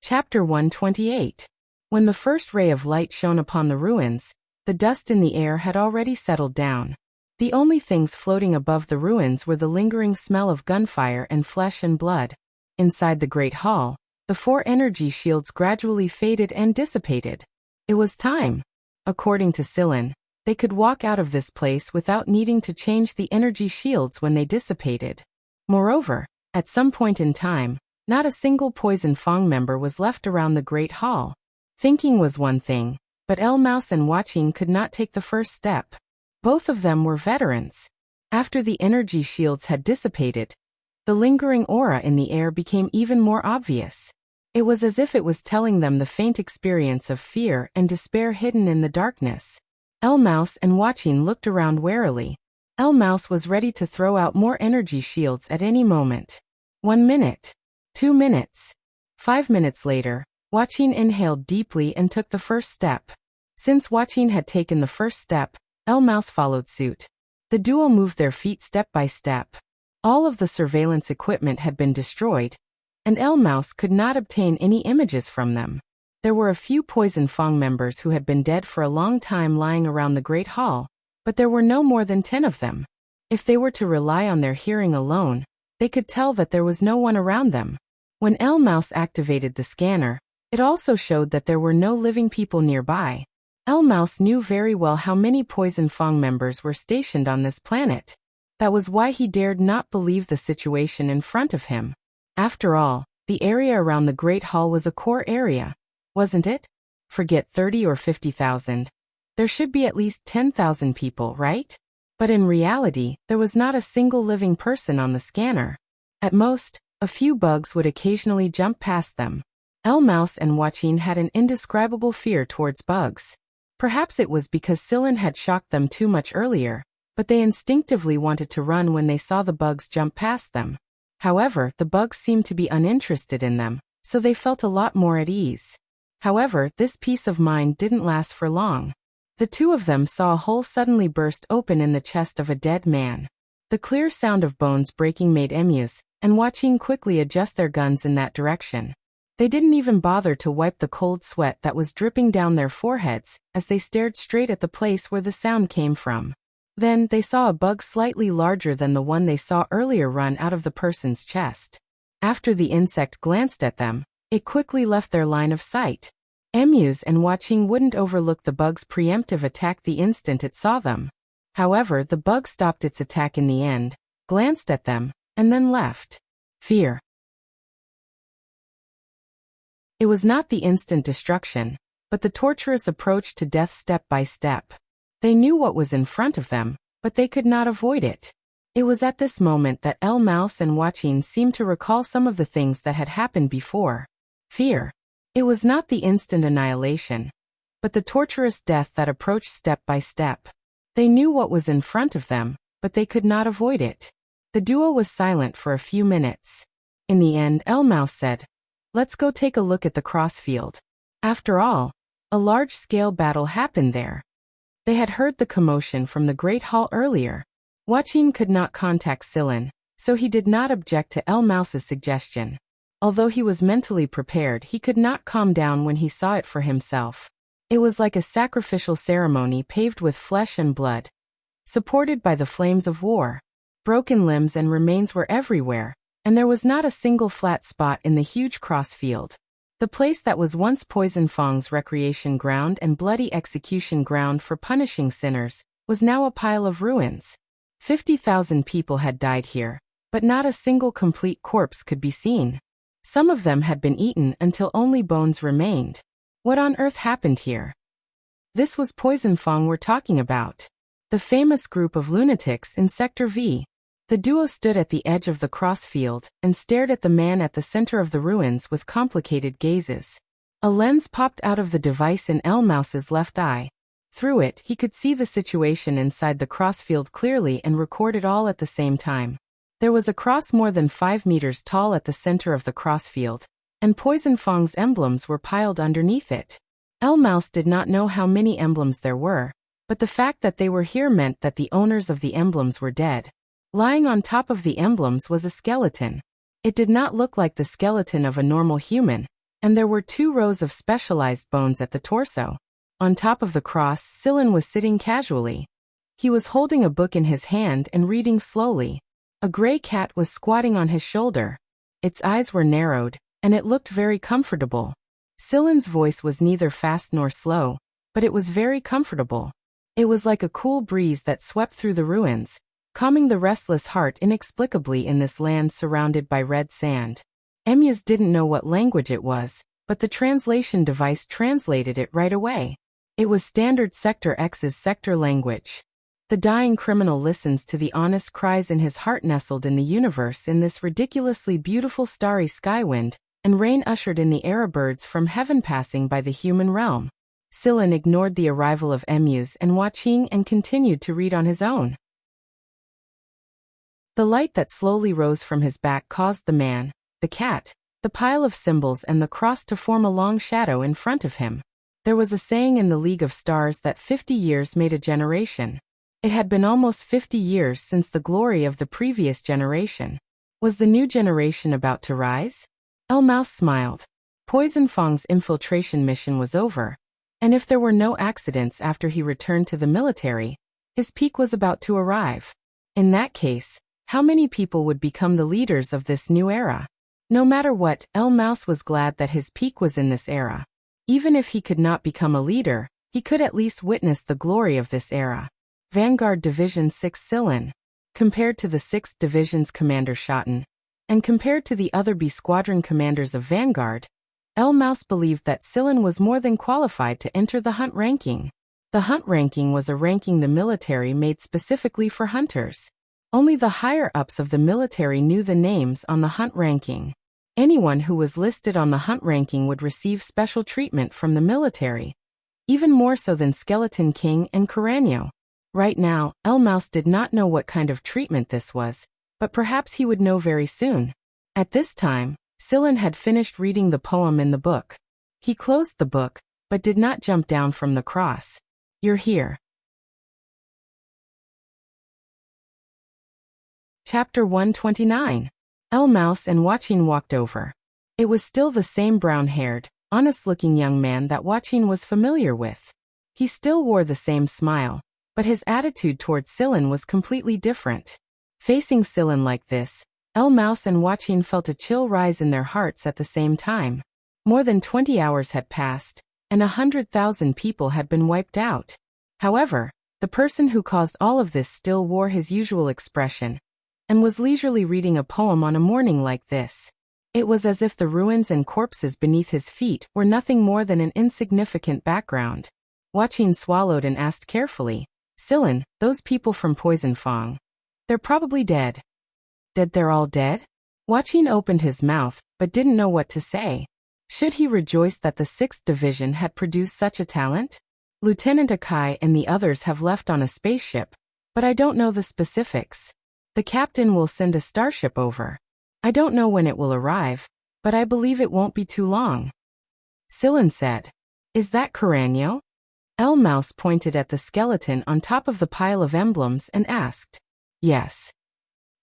Chapter 128. When the first ray of light shone upon the ruins, the dust in the air had already settled down. The only things floating above the ruins were the lingering smell of gunfire and flesh and blood. Inside the great hall, the 4 energy shields gradually faded and dissipated. It was time. According to Sillin, they could walk out of this place without needing to change the energy shields when they dissipated. Moreover, at some point in time, not a single Poison Fong member was left around the great hall. Thinking was one thing, but El Mouse and Watching could not take the first step. Both of them were veterans. After the energy shields had dissipated, the lingering aura in the air became even more obvious. It was as if it was telling them the faint experience of fear and despair hidden in the darkness. El Mouse and Watching looked around warily. El Mouse was ready to throw out more energy shields at any moment. 1 minute. 2 minutes. 5 minutes later, Watching inhaled deeply and took the first step. Since Watching had taken the first step, El Mouse followed suit. The duo moved their feet step by step. All of the surveillance equipment had been destroyed, and El Mouse could not obtain any images from them. There were a few Poison Fong members who had been dead for a long time lying around the Great Hall, but there were no more than 10 of them. If they were to rely on their hearing alone, they could tell that there was no one around them. When El Mouse activated the scanner, it also showed that there were no living people nearby. El Mouse knew very well how many Poison Fong members were stationed on this planet. That was why he dared not believe the situation in front of him. After all, the area around the Great Hall was a core area, wasn't it? Forget 30 or 50,000. There should be at least 10,000 people, right? But in reality, there was not a single living person on the scanner. At most, A few bugs would occasionally jump past them. El Mouse and Joaquin had an indescribable fear towards bugs. Perhaps it was because Scylla had shocked them too much earlier, but they instinctively wanted to run when they saw the bugs jump past them. However, the bugs seemed to be uninterested in them, so they felt a lot more at ease. However, this peace of mind didn't last for long. The two of them saw a hole suddenly burst open in the chest of a dead man. The clear sound of bones breaking made Emus and Joaquin quickly adjust their guns in that direction. They didn't even bother to wipe the cold sweat that was dripping down their foreheads as they stared straight at the place where the sound came from. Then, they saw a bug slightly larger than the one they saw earlier run out of the person's chest. After the insect glanced at them, it quickly left their line of sight. Emus and Joaquin wouldn't overlook the bug's preemptive attack the instant it saw them. However, the bug stopped its attack in the end, glanced at them, and then left. Fear. It was not the instant destruction, but the torturous approach to death step by step. They knew what was in front of them, but they could not avoid it. It was at this moment that El Mouse and Joaquin seemed to recall some of the things that had happened before. Fear. It was not the instant annihilation, but the torturous death that approached step by step. They knew what was in front of them, but they could not avoid it. The duo was silent for a few minutes. In the end, El Mouse said, "Let's go take a look at the crossfield." After all, a large-scale battle happened there. They had heard the commotion from the Great Hall earlier. Joaquin could not contact Scylla, so he did not object to El Mouse's suggestion. Although he was mentally prepared, he could not calm down when he saw it for himself. It was like a sacrificial ceremony paved with flesh and blood, supported by the flames of war. Broken limbs and remains were everywhere, and there was not a single flat spot in the huge crossfield. The place that was once Poison Fang's recreation ground and bloody execution ground for punishing sinners was now a pile of ruins. 50,000 people had died here, but not a single complete corpse could be seen. Some of them had been eaten until only bones remained. What on earth happened here? This was Poison Fang we're talking about. The famous group of lunatics in Sector V. The duo stood at the edge of the crossfield and stared at the man at the center of the ruins with complicated gazes. A lens popped out of the device in El Mouse's left eye. Through it, he could see the situation inside the crossfield clearly and record it all at the same time. There was a cross more than 5 meters tall at the center of the crossfield, and Poison Fang's emblems were piled underneath it. El Mouse did not know how many emblems there were, but the fact that they were here meant that the owners of the emblems were dead. Lying on top of the emblems was a skeleton. It did not look like the skeleton of a normal human, and there were 2 rows of specialized bones at the torso. On top of the cross, Scylla was sitting casually. He was holding a book in his hand and reading slowly. A gray cat was squatting on his shoulder. Its eyes were narrowed, and it looked very comfortable. Scylla's voice was neither fast nor slow, but it was very comfortable. It was like a cool breeze that swept through the ruins, calming the restless heart inexplicably in this land surrounded by red sand. Emus didn't know what language it was, but the translation device translated it right away. It was Standard Sector X's sector language. The dying criminal listens to the honest cries in his heart nestled in the universe in this ridiculously beautiful starry skywind, and rain ushered in the era birds from heaven passing by the human realm. Scylla ignored the arrival of Emus and Joaquin and continued to read on his own. The light that slowly rose from his back caused the man, the cat, the pile of symbols and the cross to form a long shadow in front of him. There was a saying in the League of Stars that 50 years made a generation. It had been almost 50 years since the glory of the previous generation. Was the new generation about to rise? El Mouse smiled. Poison Fang's infiltration mission was over, and if there were no accidents after he returned to the military, his peak was about to arrive. In that case, how many people would become the leaders of this new era? No matter what, El Mouse was glad that his peak was in this era. Even if he could not become a leader, he could at least witness the glory of this era. Vanguard Division 6 Scylla, compared to the 6th Division's Commander Schotten, and compared to the other B Squadron commanders of Vanguard, El Mouse believed that Scylla was more than qualified to enter the Hunt ranking. The Hunt ranking was a ranking the military made specifically for hunters. Only the higher-ups of the military knew the names on the hunt ranking. Anyone who was listed on the hunt ranking would receive special treatment from the military, even more so than Skeleton King and Cráneo. Right now, El Mouse did not know what kind of treatment this was, but perhaps he would know very soon. At this time, Sillin had finished reading the poem in the book. He closed the book, but did not jump down from the cross. You're here. Chapter 129. El Mouse and Wuxia walked over. It was still the same brown-haired, honest-looking young man that Wuxia was familiar with. He still wore the same smile, but his attitude toward Sillin was completely different. Facing Sillin like this, El Mouse and Wuxia felt a chill rise in their hearts at the same time. More than 20 hours had passed, and 100,000 people had been wiped out. However, the person who caused all of this still wore his usual expression, and was leisurely reading a poem on a morning like this. It was as if the ruins and corpses beneath his feet were nothing more than an insignificant background. Wuxia swallowed and asked carefully, Sillin, those people from Poison Fang. They're probably dead. Dead? They're all dead? Wuxia opened his mouth, but didn't know what to say. Should he rejoice that the 6th Division had produced such a talent? Lieutenant Akai and the others have left on a spaceship, but I don't know the specifics. The captain will send a starship over. I don't know when it will arrive, but I believe it won't be too long. Sillin said. Is that Cráneo? El Mouse pointed at the skeleton on top of the pile of emblems and asked. Yes.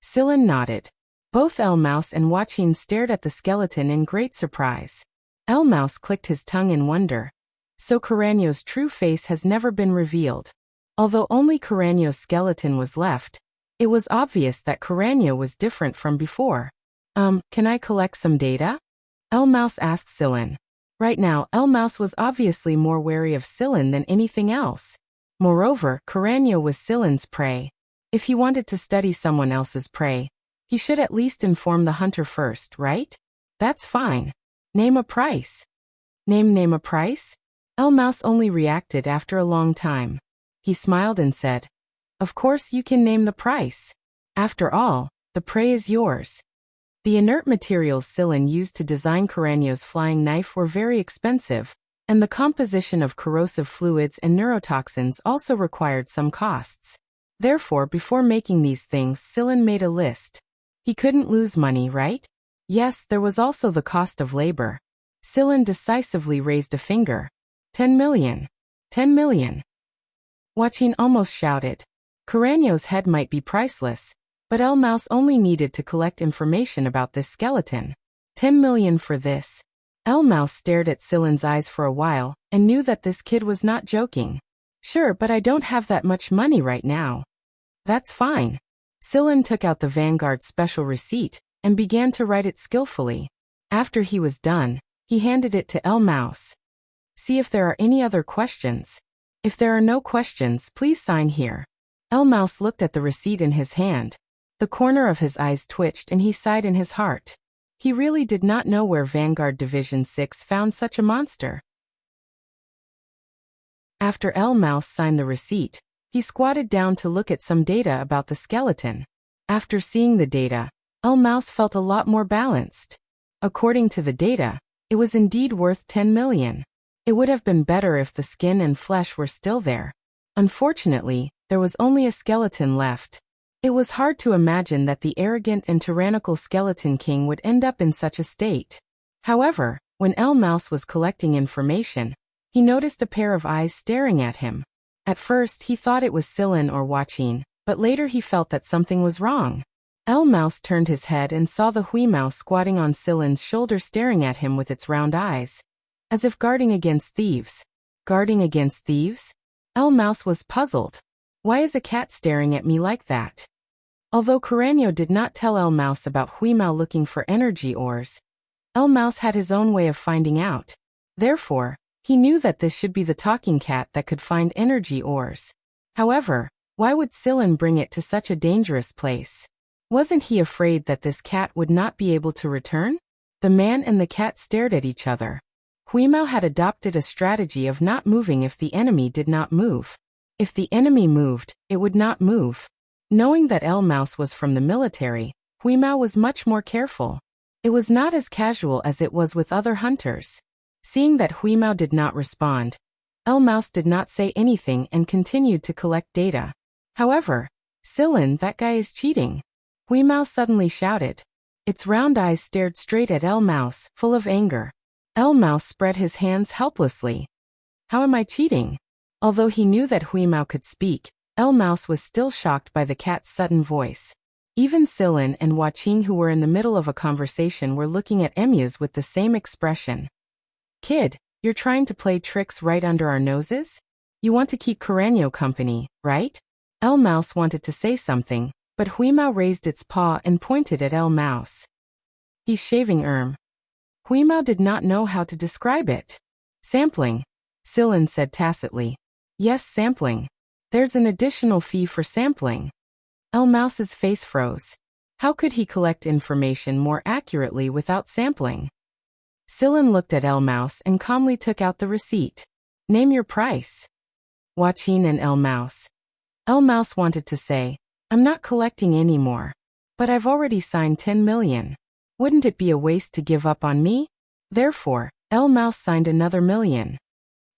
Sillin nodded. Both El Mouse and Wuxia stared at the skeleton in great surprise. El Mouse clicked his tongue in wonder. So Craneo's true face has never been revealed. Although only Craneo's skeleton was left, it was obvious that Cráneo was different from before. Can I collect some data? El Mouse asked Sillin. Right now, El Mouse was obviously more wary of Sillin than anything else. Moreover, Cráneo was Sillin's prey. If he wanted to study someone else's prey, he should at least inform the hunter first, right? That's fine. Name a price. Name a price? El Mouse only reacted after a long time. He smiled and said, Of course you can name the price. After all, the prey is yours. The inert materials Sillin used to design Craneo's flying knife were very expensive, and the composition of corrosive fluids and neurotoxins also required some costs. Therefore, before making these things, Sillin made a list. He couldn't lose money, right? Yes, there was also the cost of labor. Sillin decisively raised a finger. 10 million. 10 million. Wuxia almost shouted. Craneo's head might be priceless, but El Mouse only needed to collect information about this skeleton. 10 million for this. El Mouse stared at Sillin's eyes for a while, and knew that this kid was not joking. Sure, but I don't have that much money right now. That's fine. Sillin took out the Vanguard special receipt, and began to write it skillfully. After he was done, he handed it to El Mouse. See if there are any other questions. If there are no questions, please sign here. El Mouse looked at the receipt in his hand. The corner of his eyes twitched and he sighed in his heart. He really did not know where Vanguard Division 6 found such a monster. After El Mouse signed the receipt, he squatted down to look at some data about the skeleton. After seeing the data, El Mouse felt a lot more balanced. According to the data, it was indeed worth 10 million. It would have been better if the skin and flesh were still there. Unfortunately, there was only a skeleton left. It was hard to imagine that the arrogant and tyrannical Skeleton King would end up in such a state. However, when El Mouse was collecting information, he noticed a pair of eyes staring at him. At first he thought it was Sillin or Wuxia, but later he felt that something was wrong. El Mouse turned his head and saw the Huimao squatting on Sillin's shoulder staring at him with its round eyes, as if guarding against thieves. Guarding against thieves? El Mouse was puzzled. Why is a cat staring at me like that? Although Cráneo did not tell El Mouse about Huimao looking for energy ores, El Mouse had his own way of finding out. Therefore, he knew that this should be the talking cat that could find energy ores. However, why would Sillin bring it to such a dangerous place? Wasn't he afraid that this cat would not be able to return? The man and the cat stared at each other. Huimao had adopted a strategy of not moving if the enemy did not move. If the enemy moved, it would not move. Knowing that El Mouse was from the military, Huimao was much more careful. It was not as casual as it was with other hunters. Seeing that Huimao did not respond, El Mouse did not say anything and continued to collect data. However, Silin, that guy is cheating. Huimao suddenly shouted. Its round eyes stared straight at El Mouse, full of anger. El Mouse spread his hands helplessly. How am I cheating? Although he knew that Huimao could speak, El Mouse was still shocked by the cat's sudden voice. Even Silin and Huaqing, who were in the middle of a conversation, were looking at Emuse with the same expression. Kid, you're trying to play tricks right under our noses? You want to keep Carreño company, right? El Mouse wanted to say something, but Huimao raised its paw and pointed at El Mouse. He's shaving Huimao did not know how to describe it. Sampling, Silin said tacitly. Yes, sampling. There's an additional fee for sampling. El Mouse's face froze. How could he collect information more accurately without sampling? Silin looked at El Mouse and calmly took out the receipt. Name your price. Huaqing and El Mouse. El Mouse wanted to say, I'm not collecting anymore. But I've already signed 10 million. Wouldn't it be a waste to give up on me? Therefore, El Mouse signed another million.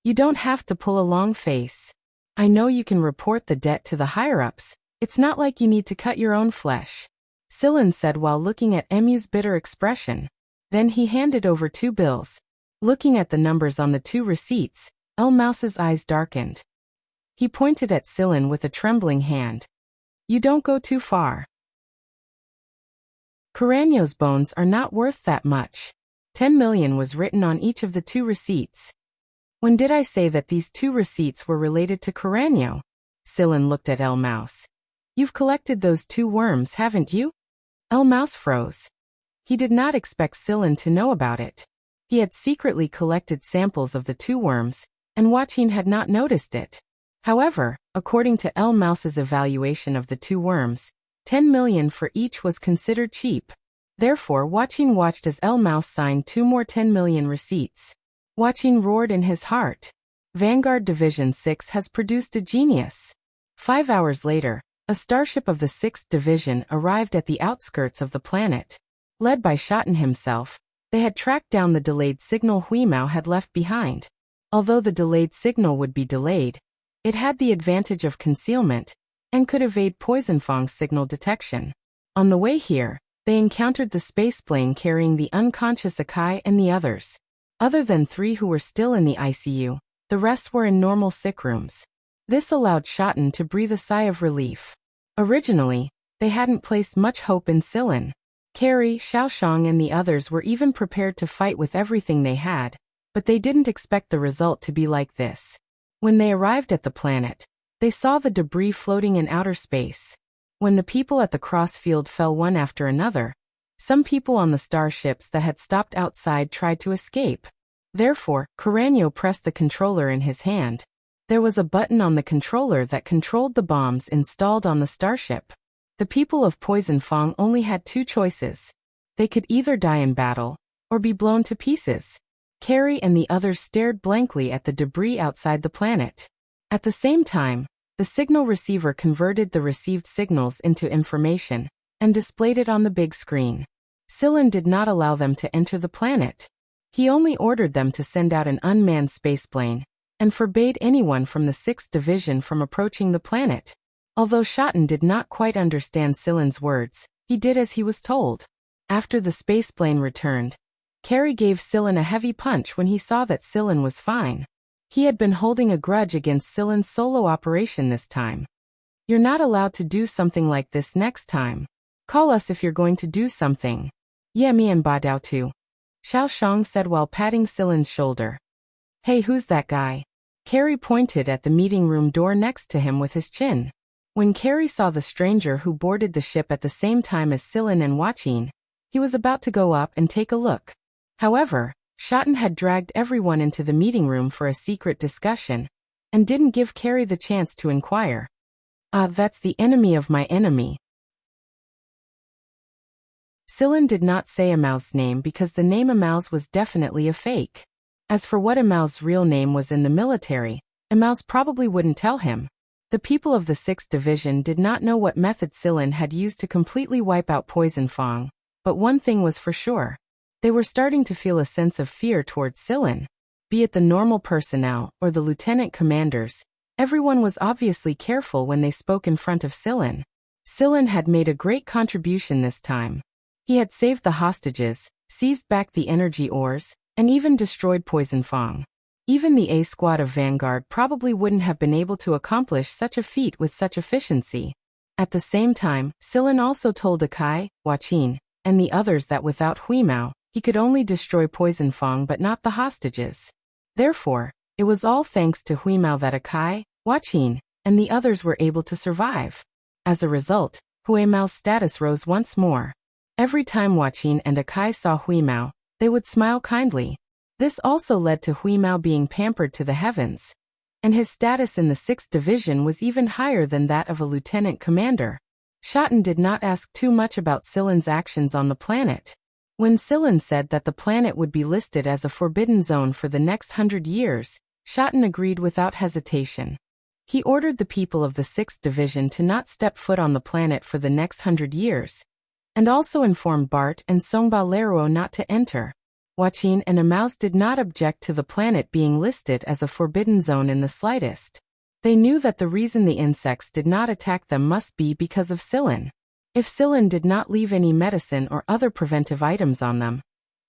You don't have to pull a long face. I know you can report the debt to the higher-ups. It's not like you need to cut your own flesh. Silin said while looking at Emu's bitter expression. Then he handed over 2 bills. Looking at the numbers on the 2 receipts, El Mouse's eyes darkened. He pointed at Silin with a trembling hand. You don't go too far. Carreño's bones are not worth that much. 10 million was written on each of the 2 receipts. When did I say that these 2 receipts were related to Carreño? Silin looked at El Mouse. You've collected those 2 worms, haven't you? El Mouse froze. He did not expect Silin to know about it. He had secretly collected samples of the 2 worms, and Huaqing had not noticed it. However, according to El Mouse's evaluation of the 2 worms, 10 million for each was considered cheap. Therefore, Huaqing watched as El Mouse signed 2 more 10 million receipts. Huaqing roared in his heart. Vanguard Division 6 has produced a genius. 5 hours later, a starship of the 6th Division arrived at the outskirts of the planet. Led by Shotten himself, they had tracked down the delayed signal Huimao had left behind. Although the delayed signal would be delayed, it had the advantage of concealment and could evade Poisonfang's signal detection. On the way here, they encountered the spaceplane carrying the unconscious Akai and the others. Other than 3 who were still in the ICU, the rest were in normal sick rooms. This allowed Shotten to breathe a sigh of relief. Originally, they hadn't placed much hope in Silin. Carrie, Xiaoshang and the others were even prepared to fight with everything they had, but they didn't expect the result to be like this. When they arrived at the planet, they saw the debris floating in outer space. When the people at the crossfield fell one after another, some people on the starships that had stopped outside tried to escape. Therefore, Carreño pressed the controller in his hand. There was a button on the controller that controlled the bombs installed on the starship. The people of Poisonfang only had 2 choices. They could either die in battle, or be blown to pieces. Carrie and the others stared blankly at the debris outside the planet. At the same time, the signal receiver converted the received signals into information, and displayed it on the big screen. Silin did not allow them to enter the planet. He only ordered them to send out an unmanned spaceplane, and forbade anyone from the 6th Division from approaching the planet. Although Shotten did not quite understand Silin's words, he did as he was told. After the spaceplane returned, Carrie gave Silin a heavy punch when he saw that Silin was fine. He had been holding a grudge against Silin's solo operation this time. You're not allowed to do something like this next time. Call us if you're going to do something. Yeah, me and Ba Dao too. Xiaoshang said while patting Silin's shoulder. Hey, who's that guy? Carrie pointed at the meeting room door next to him with his chin. When Carrie saw the stranger who boarded the ship at the same time as Silin and Huaqing, he was about to go up and take a look. However, Shotten had dragged everyone into the meeting room for a secret discussion, and didn't give Carrie the chance to inquire. That's the enemy of my enemy. Silin did not say Amao's name because the name Amao's was definitely a fake. As for what Amao's real name was in the military, Amao's probably wouldn't tell him. The people of the 6th Division did not know what method Sillin had used to completely wipe out Poison Fang, but one thing was for sure. They were starting to feel a sense of fear towards Sillin. Be it the normal personnel or the lieutenant commanders, everyone was obviously careful when they spoke in front of Sillin. Sillin had made a great contribution this time. He had saved the hostages, seized back the energy ores, and even destroyed Poison Fang. Even the A squad of Vanguard probably wouldn't have been able to accomplish such a feat with such efficiency. At the same time, Sillin also told Akai, Huaqin, and the others that without Huimao, he could only destroy Poison Fang but not the hostages. Therefore, it was all thanks to Huimao that Akai, Huaqin, and the others were able to survive. As a result, Huimao's status rose once more. Every time Huaqin and Akai saw Huimao, they would smile kindly. This also led to Huimao being pampered to the heavens. And his status in the 6th Division was even higher than that of a lieutenant commander. Shoten did not ask too much about Sillin's actions on the planet. When Sillin said that the planet would be listed as a forbidden zone for the next 100 years, Shoten agreed without hesitation. He ordered the people of the 6th Division to not step foot on the planet for the next 100 years, and also informed Bart and Songbao Leruo not to enter. Huaqin and Amaus did not object to the planet being listed as a forbidden zone in the slightest. They knew that the reason the insects did not attack them must be because of Sillin. If Sillin did not leave any medicine or other preventive items on them,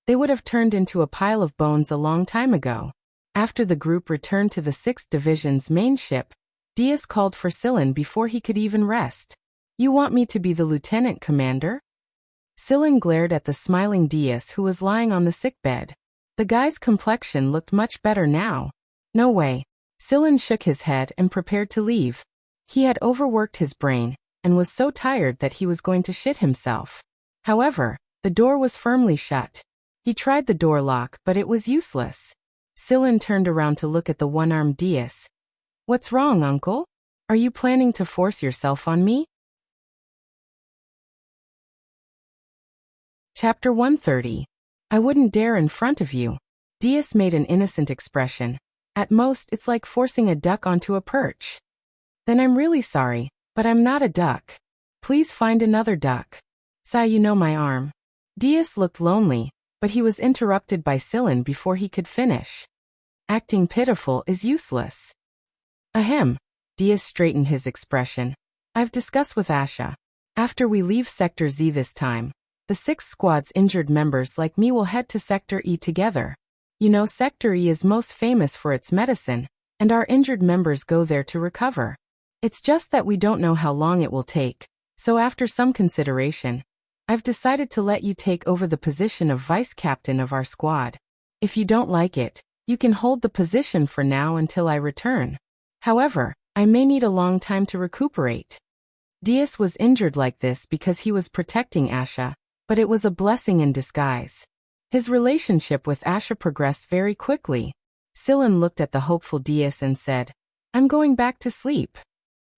they would have turned into a pile of bones a long time ago. After the group returned to the 6th Division's main ship, Diaz called for Sillin before he could even rest. "You want me to be the lieutenant commander?" Sillin glared at the smiling Diaz who was lying on the sickbed. The guy's complexion looked much better now. No way. Sillin shook his head and prepared to leave. He had overworked his brain, and was so tired that he was going to shit himself. However, the door was firmly shut. He tried the door lock but it was useless. Sillin turned around to look at the one-armed Diaz. "What's wrong, uncle? Are you planning to force yourself on me?" Chapter 130. I wouldn't dare in front of you. Diaz made an innocent expression. At most, it's like forcing a duck onto a perch. Then I'm really sorry, but I'm not a duck. Please find another duck. Sai, you know my arm. Diaz looked lonely, but he was interrupted by Sillin before he could finish. Acting pitiful is useless. Ahem. Diaz straightened his expression. I've discussed with Asha. After we leave Sector Z this time, the 6th Squad's injured members like me will head to Sector E together. You know, Sector E is most famous for its medicine, and our injured members go there to recover. It's just that we don't know how long it will take, so after some consideration, I've decided to let you take over the position of vice captain of our squad. If you don't like it, you can hold the position for now until I return. However, I may need a long time to recuperate. Diaz was injured like this because he was protecting Asha, but it was a blessing in disguise. His relationship with Asha progressed very quickly. Sillin looked at the hopeful Diaz and said, "I'm going back to sleep."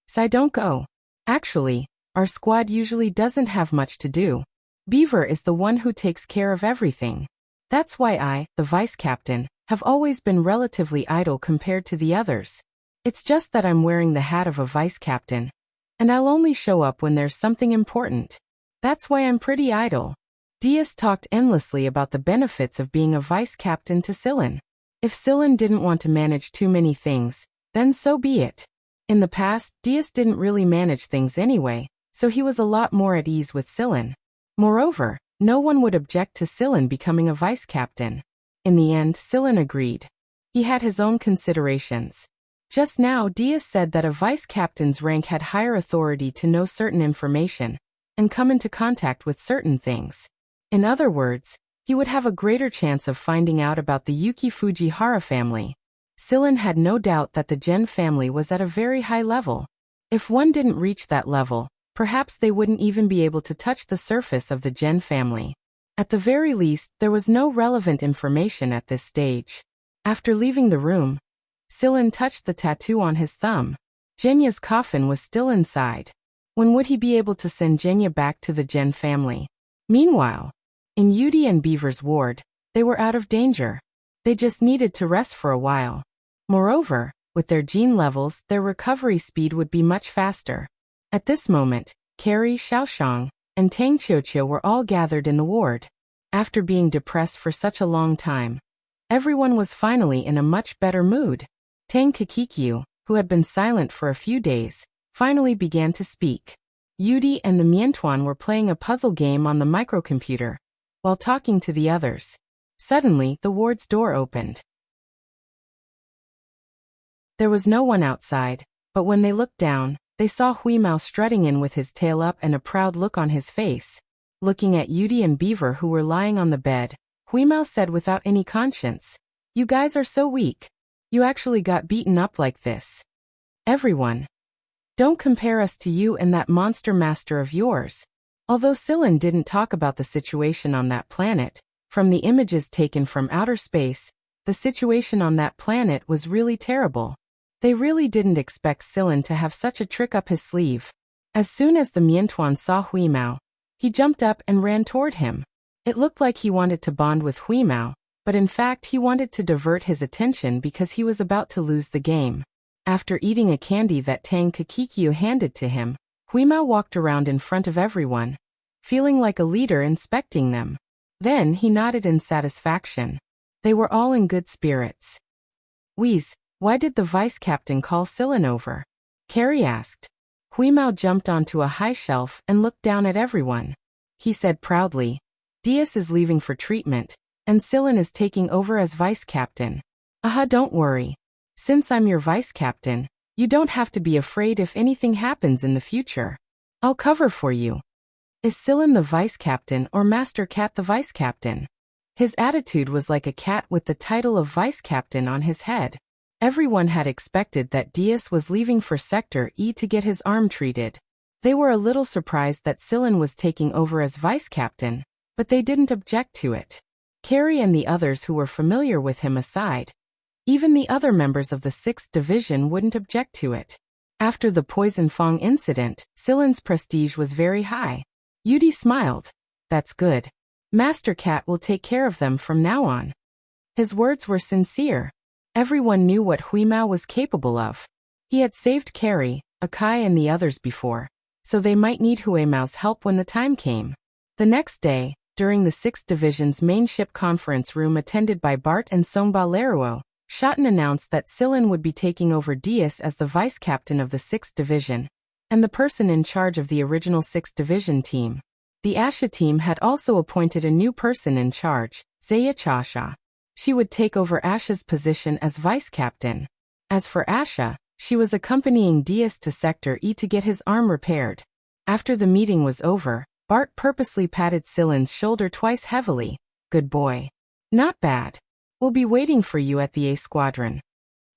"Sai, don't go. Actually, our squad usually doesn't have much to do. Beaver is the one who takes care of everything. That's why I, the vice captain, have always been relatively idle compared to the others. It's just that I'm wearing the hat of a vice captain, and I'll only show up when there's something important. That's why I'm pretty idle." Diaz talked endlessly about the benefits of being a vice captain to Sillin. If Sillin didn't want to manage too many things, then so be it. In the past, Diaz didn't really manage things anyway, so he was a lot more at ease with Sillin. Moreover, no one would object to Sillin becoming a vice captain. In the end, Sillin agreed. He had his own considerations. Just now, Diaz said that a vice captain's rank had higher authority to know certain information and come into contact with certain things. In other words, he would have a greater chance of finding out about the Yuki Fujihara family. Sillin had no doubt that the Gen family was at a very high level. If one didn't reach that level, perhaps they wouldn't even be able to touch the surface of the Gen family. At the very least, there was no relevant information at this stage. After leaving the room, Sillin touched the tattoo on his thumb. Jenya's coffin was still inside. When would he be able to send Jenya back to the Gen family? Meanwhile, in Yudi and Beaver's ward, they were out of danger. They just needed to rest for a while. Moreover, With their gene levels, their recovery speed would be much faster. At this moment, Carrie, Xiaoshang, and Tang Qiuqiu were all gathered in the ward. After being depressed for such a long time, everyone was finally in a much better mood. Tang Qiuqiu, who had been silent for a few days, finally began to speak. Yudi and the Miantuan were playing a puzzle game on the microcomputer, while talking to the others. Suddenly, the ward's door opened. There was no one outside, but when they looked down, they saw Huimao strutting in with his tail up and a proud look on his face. Looking at Yudi and Beaver who were lying on the bed, Huimao said without any conscience, "You guys are so weak. You actually got beaten up like this. Everyone, don't compare us to you and that monster master of yours." Although Sillin didn't talk about the situation on that planet, from the images taken from outer space, the situation on that planet was really terrible. They really didn't expect Sillin to have such a trick up his sleeve. As soon as the Miantuan saw Huimao, he jumped up and ran toward him. It looked like he wanted to bond with Huimao, but in fact he wanted to divert his attention because he was about to lose the game. After eating a candy that Tang Qiuqiu handed to him, Huimao walked around in front of everyone, feeling like a leader inspecting them. Then he nodded in satisfaction. They were all in good spirits. "Wheeze, why did the vice captain call Sillin over?" Carrie asked. Huimao jumped onto a high shelf and looked down at everyone. He said proudly, "Diaz is leaving for treatment, and Sillin is taking over as vice captain. Aha, don't worry. Since I'm your vice captain, you don't have to be afraid if anything happens in the future. I'll cover for you." Is Sillin the vice captain or Master Cat the vice captain? His attitude was like a cat with the title of vice captain on his head. Everyone had expected that Diaz was leaving for Sector E to get his arm treated. They were a little surprised that Sillin was taking over as vice captain, but they didn't object to it. Carrie and the others who were familiar with him aside, even the other members of the 6th Division wouldn't object to it. After the Poison Fong incident, Sillin's prestige was very high. Yudi smiled. "That's good. Master Cat will take care of them from now on." His words were sincere. Everyone knew what Huimao was capable of. He had saved Carrie, Akai and the others before, so they might need Huimao's help when the time came. The next day, during the 6th Division's main ship conference room attended by Bart and Songba Leruo, Shotten announced that Sillin would be taking over Diaz as the vice captain of the 6th Division, and the person in charge of the original 6th Division team. The Asha team had also appointed a new person in charge, Zaya Chasha. She would take over Asha's position as vice captain. As for Asha, she was accompanying Diaz to Sector E to get his arm repaired. After the meeting was over, Bart purposely patted Sillin's shoulder twice heavily. "Good boy. Not bad. We'll be waiting for you at the A Squadron."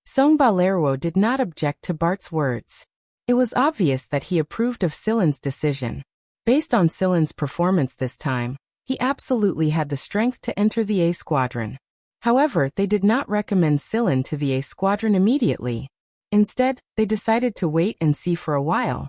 Songba Leruo did not object to Bart's words. It was obvious that he approved of Sillin's decision. Based on Sillin's performance this time, he absolutely had the strength to enter the A Squadron. However, they did not recommend Sillin to the A Squadron immediately. Instead, they decided to wait and see for a while.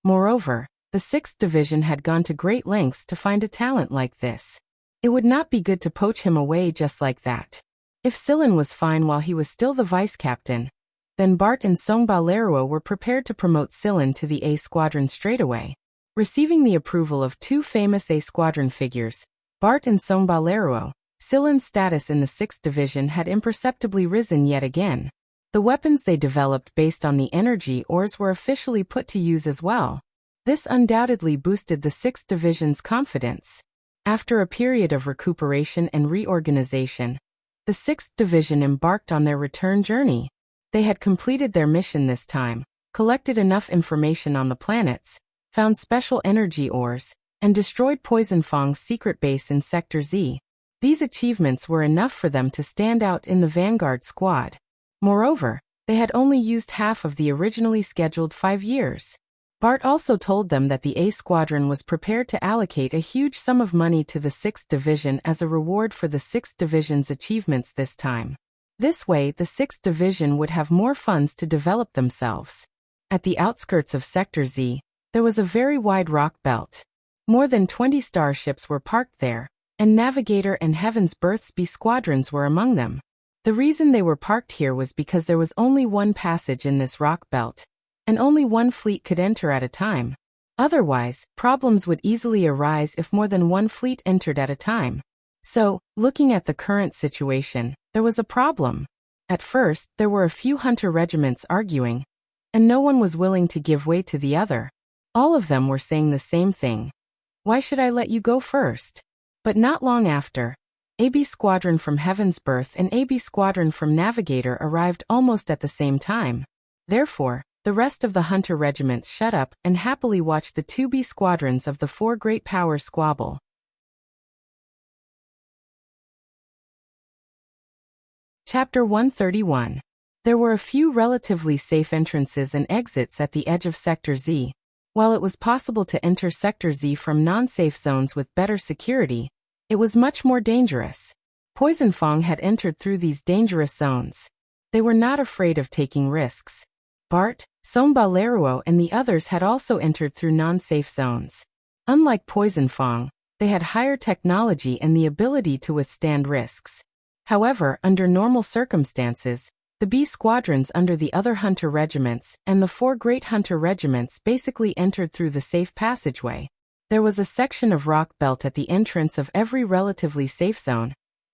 Moreover, the 6th Division had gone to great lengths to find a talent like this. It would not be good to poach him away just like that. If Sillin was fine while he was still the vice captain, then Bart and Songba Leruo were prepared to promote Sillin to the A Squadron straight away. Receiving the approval of two famous A Squadron figures, Bart and Songba Leruo, Sillin's status in the 6th Division had imperceptibly risen yet again. The weapons they developed based on the energy ores were officially put to use as well. This undoubtedly boosted the 6th Division's confidence. After a period of recuperation and reorganization, the 6th Division embarked on their return journey. They had completed their mission this time, collected enough information on the planets, found special energy ores, and destroyed Poison Fong's secret base in Sector Z. These achievements were enough for them to stand out in the Vanguard squad. Moreover, they had only used half of the originally scheduled 5 years. Bart also told them that the A Squadron was prepared to allocate a huge sum of money to the 6th Division as a reward for the 6th Division's achievements this time. This way, the 6th Division would have more funds to develop themselves. At the outskirts of Sector Z, there was a very wide rock belt. More than 20 starships were parked there, and Navigator and Heaven's Birthsby squadrons were among them. The reason they were parked here was because there was only one passage in this rock belt, and only one fleet could enter at a time. Otherwise, problems would easily arise if more than one fleet entered at a time. So, looking at the current situation, there was a problem. At first, there were a few hunter regiments arguing, and no one was willing to give way to the other. All of them were saying the same thing. Why should I let you go first? But not long after, AB Squadron from Heaven's Birth and AB Squadron from Navigator arrived almost at the same time. Therefore, the rest of the hunter regiments shut up and happily watched the 2B squadrons of the four great powers squabble. Chapter 131. There were a few relatively safe entrances and exits at the edge of Sector Z. While it was possible to enter Sector Z from non-safe zones with better security, it was much more dangerous. Poison Fong had entered through these dangerous zones. They were not afraid of taking risks. Bart, Somba Leruo and the others had also entered through non-safe zones. Unlike Poison Fong, they had higher technology and the ability to withstand risks. However, under normal circumstances, the B squadrons under the other hunter regiments and the four great hunter regiments basically entered through the safe passageway. There was a section of rock belt at the entrance of every relatively safe zone,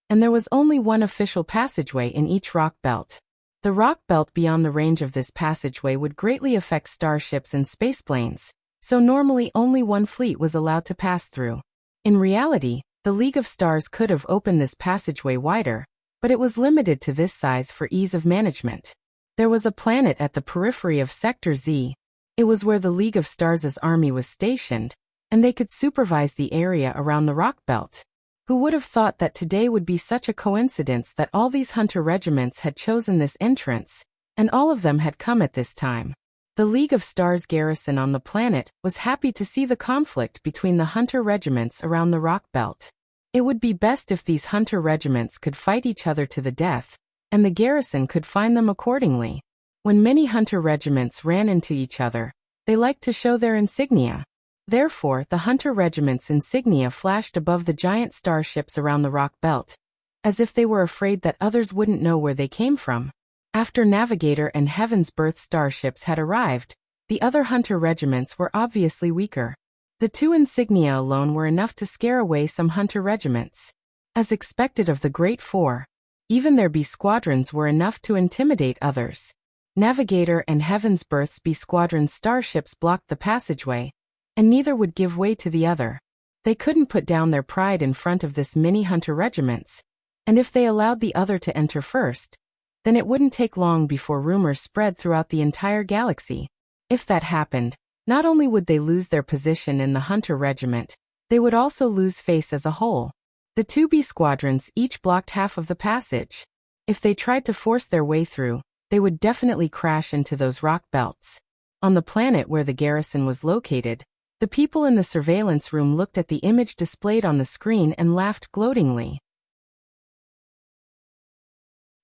and there was only one official passageway in each rock belt. The rock belt beyond the range of this passageway would greatly affect starships and spaceplanes, so normally only one fleet was allowed to pass through. In reality, the League of Stars could have opened this passageway wider, but it was limited to this size for ease of management. There was a planet at the periphery of Sector Z. It was where the League of Stars' army was stationed, and they could supervise the area around the rock belt. Who would have thought that today would be such a coincidence that all these hunter regiments had chosen this entrance, and all of them had come at this time? The League of Stars garrison on the planet was happy to see the conflict between the hunter regiments around the rock belt. It would be best if these hunter regiments could fight each other to the death, and the garrison could find them accordingly. When many hunter regiments ran into each other, they liked to show their insignia. Therefore, the hunter regiment's insignia flashed above the giant starships around the rock belt, as if they were afraid that others wouldn't know where they came from. After Navigator and Heaven's Birth starships had arrived, the other hunter regiments were obviously weaker. The two insignia alone were enough to scare away some hunter regiments. As expected of the Great Four, even their B squadrons were enough to intimidate others. Navigator and Heaven's Birth's B squadron starships blocked the passageway, and neither would give way to the other. They couldn't put down their pride in front of this many hunter regiments, and if they allowed the other to enter first, then it wouldn't take long before rumors spread throughout the entire galaxy. If that happened, not only would they lose their position in the hunter regiment, they would also lose face as a whole. The two B squadrons each blocked half of the passage. If they tried to force their way through, they would definitely crash into those rock belts. On the planet where the garrison was located, the people in the surveillance room looked at the image displayed on the screen and laughed gloatingly.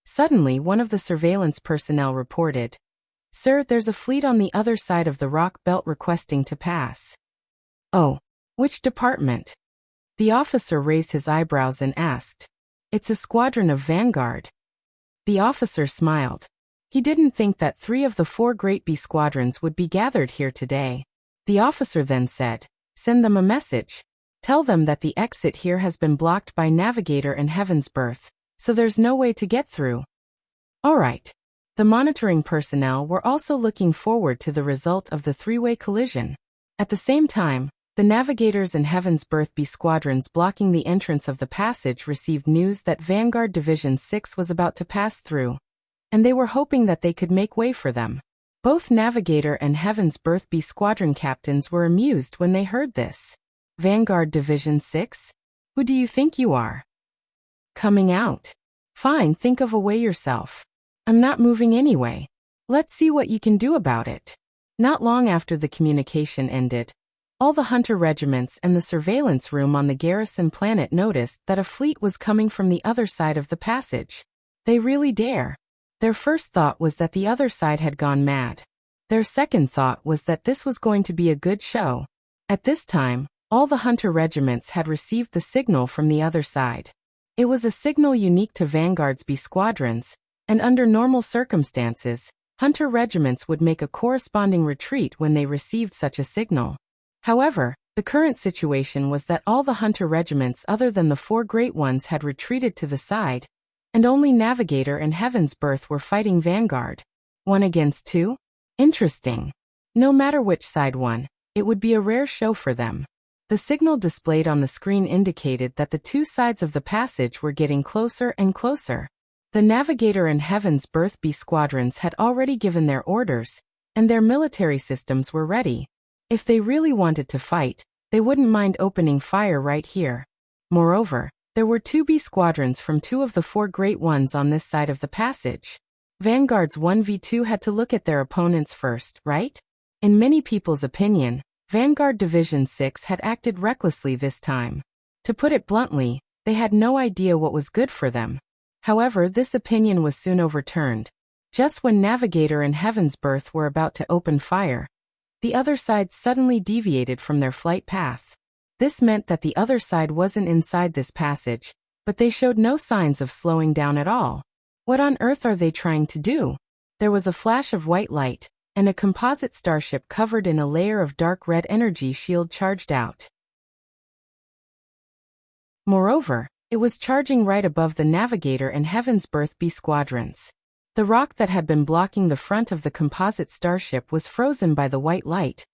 Suddenly, one of the surveillance personnel reported, "Sir, there's a fleet on the other side of the rock belt requesting to pass." "Oh, which department?" The officer raised his eyebrows and asked. "It's a squadron of Vanguard." The officer smiled. He didn't think that 3 of the 4 great B squadrons would be gathered here today. The officer then said, "Send them a message. Tell them that the exit here has been blocked by Navigator and Heaven's Birth, so there's no way to get through." All right. The monitoring personnel were also looking forward to the result of the 3-way collision. At the same time, the Navigators and Heaven's Birth B squadrons blocking the entrance of the passage received news that Vanguard Division 6 was about to pass through, and they were hoping that they could make way for them. Both Navigator and Heaven's Birth B squadron captains were amused when they heard this. Vanguard Division 6? Who do you think you are? Coming out? Fine, think of a way yourself. I'm not moving anyway. Let's see what you can do about it. Not long after the communication ended, all the hunter regiments and the surveillance room on the garrison planet noticed that a fleet was coming from the other side of the passage. They really dare. Their first thought was that the other side had gone mad. Their second thought was that this was going to be a good show. At this time, all the hunter regiments had received the signal from the other side. It was a signal unique to Vanguard's B squadrons, and under normal circumstances, hunter regiments would make a corresponding retreat when they received such a signal. However, the current situation was that all the hunter regiments other than the four great ones had retreated to the side, and only Navigator and Heaven's Birth were fighting Vanguard. 1 against 2? Interesting. No matter which side won, it would be a rare show for them. The signal displayed on the screen indicated that the two sides of the passage were getting closer and closer. The Navigator and Heaven's Birth B squadrons had already given their orders, and their military systems were ready. If they really wanted to fight, they wouldn't mind opening fire right here. Moreover, there were two B squadrons from two of the four great ones on this side of the passage. Vanguard's 1v2 had to look at their opponents first, right? In many people's opinion, Vanguard Division 6 had acted recklessly this time. To put it bluntly, they had no idea what was good for them. However, this opinion was soon overturned. Just when Navigator and Heaven's Birth were about to open fire, the other side suddenly deviated from their flight path. This meant that the other side wasn't inside this passage, but they showed no signs of slowing down at all. What on earth are they trying to do? There was a flash of white light, and a composite starship covered in a layer of dark red energy shield charged out. Moreover, it was charging right above the Navigator and Heaven's Birth B squadrons. The rock that had been blocking the front of the composite starship was frozen by the white light,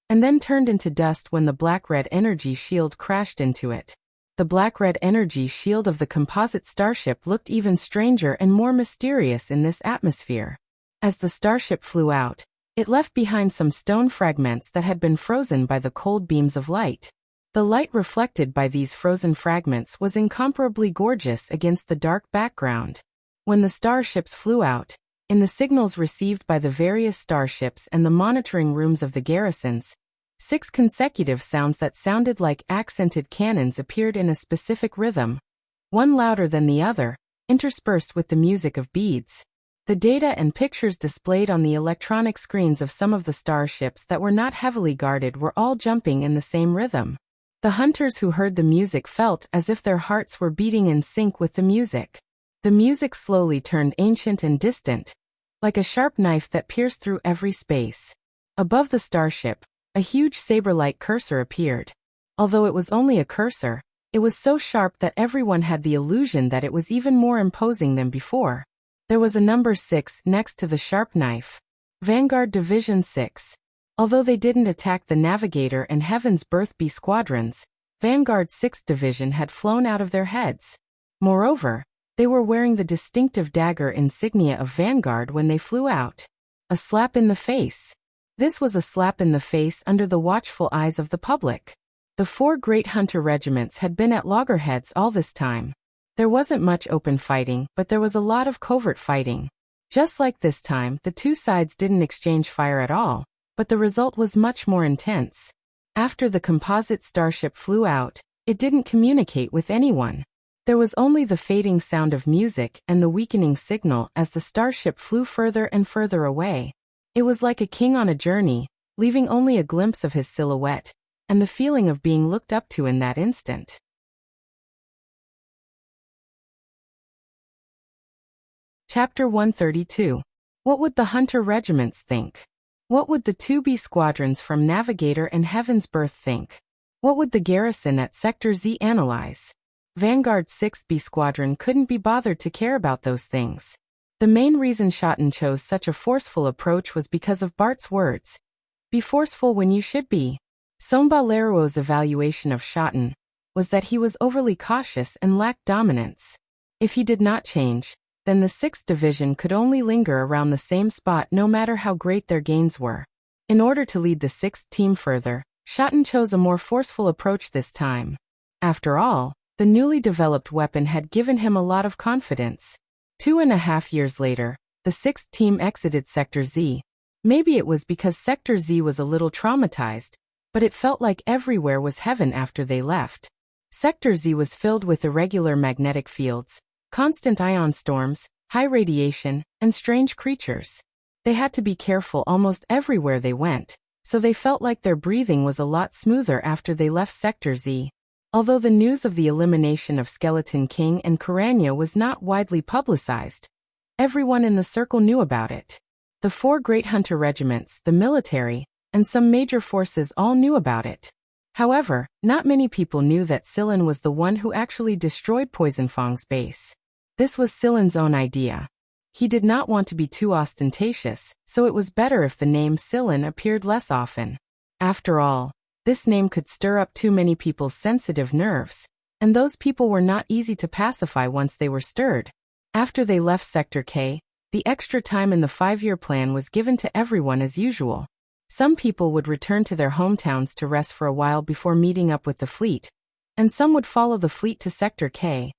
and then turned into dust when the black-red energy shield crashed into it. The black-red energy shield of the composite starship looked even stranger and more mysterious in this atmosphere. As the starship flew out, it left behind some stone fragments that had been frozen by the cold beams of light. The light reflected by these frozen fragments was incomparably gorgeous against the dark background. When the starships flew out, in the signals received by the various starships and the monitoring rooms of the garrisons, 6 consecutive sounds that sounded like accented cannons appeared in a specific rhythm, one louder than the other, interspersed with the music of beads. The data and pictures displayed on the electronic screens of some of the starships that were not heavily guarded were all jumping in the same rhythm. The hunters who heard the music felt as if their hearts were beating in sync with the music. The music slowly turned ancient and distant, like a sharp knife that pierced through every space. Above the starship, a huge saber-like cursor appeared. Although it was only a cursor, it was so sharp that everyone had the illusion that it was even more imposing than before. There was a number 6 next to the sharp knife. Vanguard Division 6. Although they didn't attack the Navigator and Heaven's Birth B squadrons, Vanguard's 6th Division had flown out of their heads. Moreover, they were wearing the distinctive dagger insignia of Vanguard when they flew out. A slap in the face. This was a slap in the face under the watchful eyes of the public. The 4 great hunter regiments had been at loggerheads all this time. There wasn't much open fighting, but there was a lot of covert fighting. Just like this time, the two sides didn't exchange fire at all, but the result was much more intense. After the composite starship flew out, it didn't communicate with anyone. There was only the fading sound of music and the weakening signal as the starship flew further and further away. It was like a king on a journey, leaving only a glimpse of his silhouette, and the feeling of being looked up to in that instant. Chapter 132. What would the hunter regiments think? What would the 2B squadrons from Navigator and Heaven's Birth think? What would the garrison at Sector Z analyze? Vanguard's 6th B squadron couldn't be bothered to care about those things. The main reason Schotten chose such a forceful approach was because of Bart's words. Be forceful when you should be. Somba Leroux's evaluation of Schotten was that he was overly cautious and lacked dominance. If he did not change, then the 6th Division could only linger around the same spot no matter how great their gains were. In order to lead the 6th team further, Schotten chose a more forceful approach this time. After all, the newly developed weapon had given him a lot of confidence. 2.5 years later, the 6th team exited Sector Z. Maybe it was because Sector Z was a little traumatized, but it felt like everywhere was heaven after they left. Sector Z was filled with irregular magnetic fields, constant ion storms, high radiation, and strange creatures. They had to be careful almost everywhere they went, so they felt like their breathing was a lot smoother after they left Sector Z. Although the news of the elimination of Skeleton King and Kuranyo was not widely publicized, everyone in the circle knew about it. The 4 great hunter regiments, the military, and some major forces all knew about it. However, not many people knew that Sillin was the one who actually destroyed Poisonfang's base. This was Sillin's own idea. He did not want to be too ostentatious, so it was better if the name Sillin appeared less often. After all, this name could stir up too many people's sensitive nerves, and those people were not easy to pacify once they were stirred. After they left Sector K, the extra time in the 5-year plan was given to everyone as usual. Some people would return to their hometowns to rest for a while before meeting up with the fleet, and some would follow the fleet to Sector K.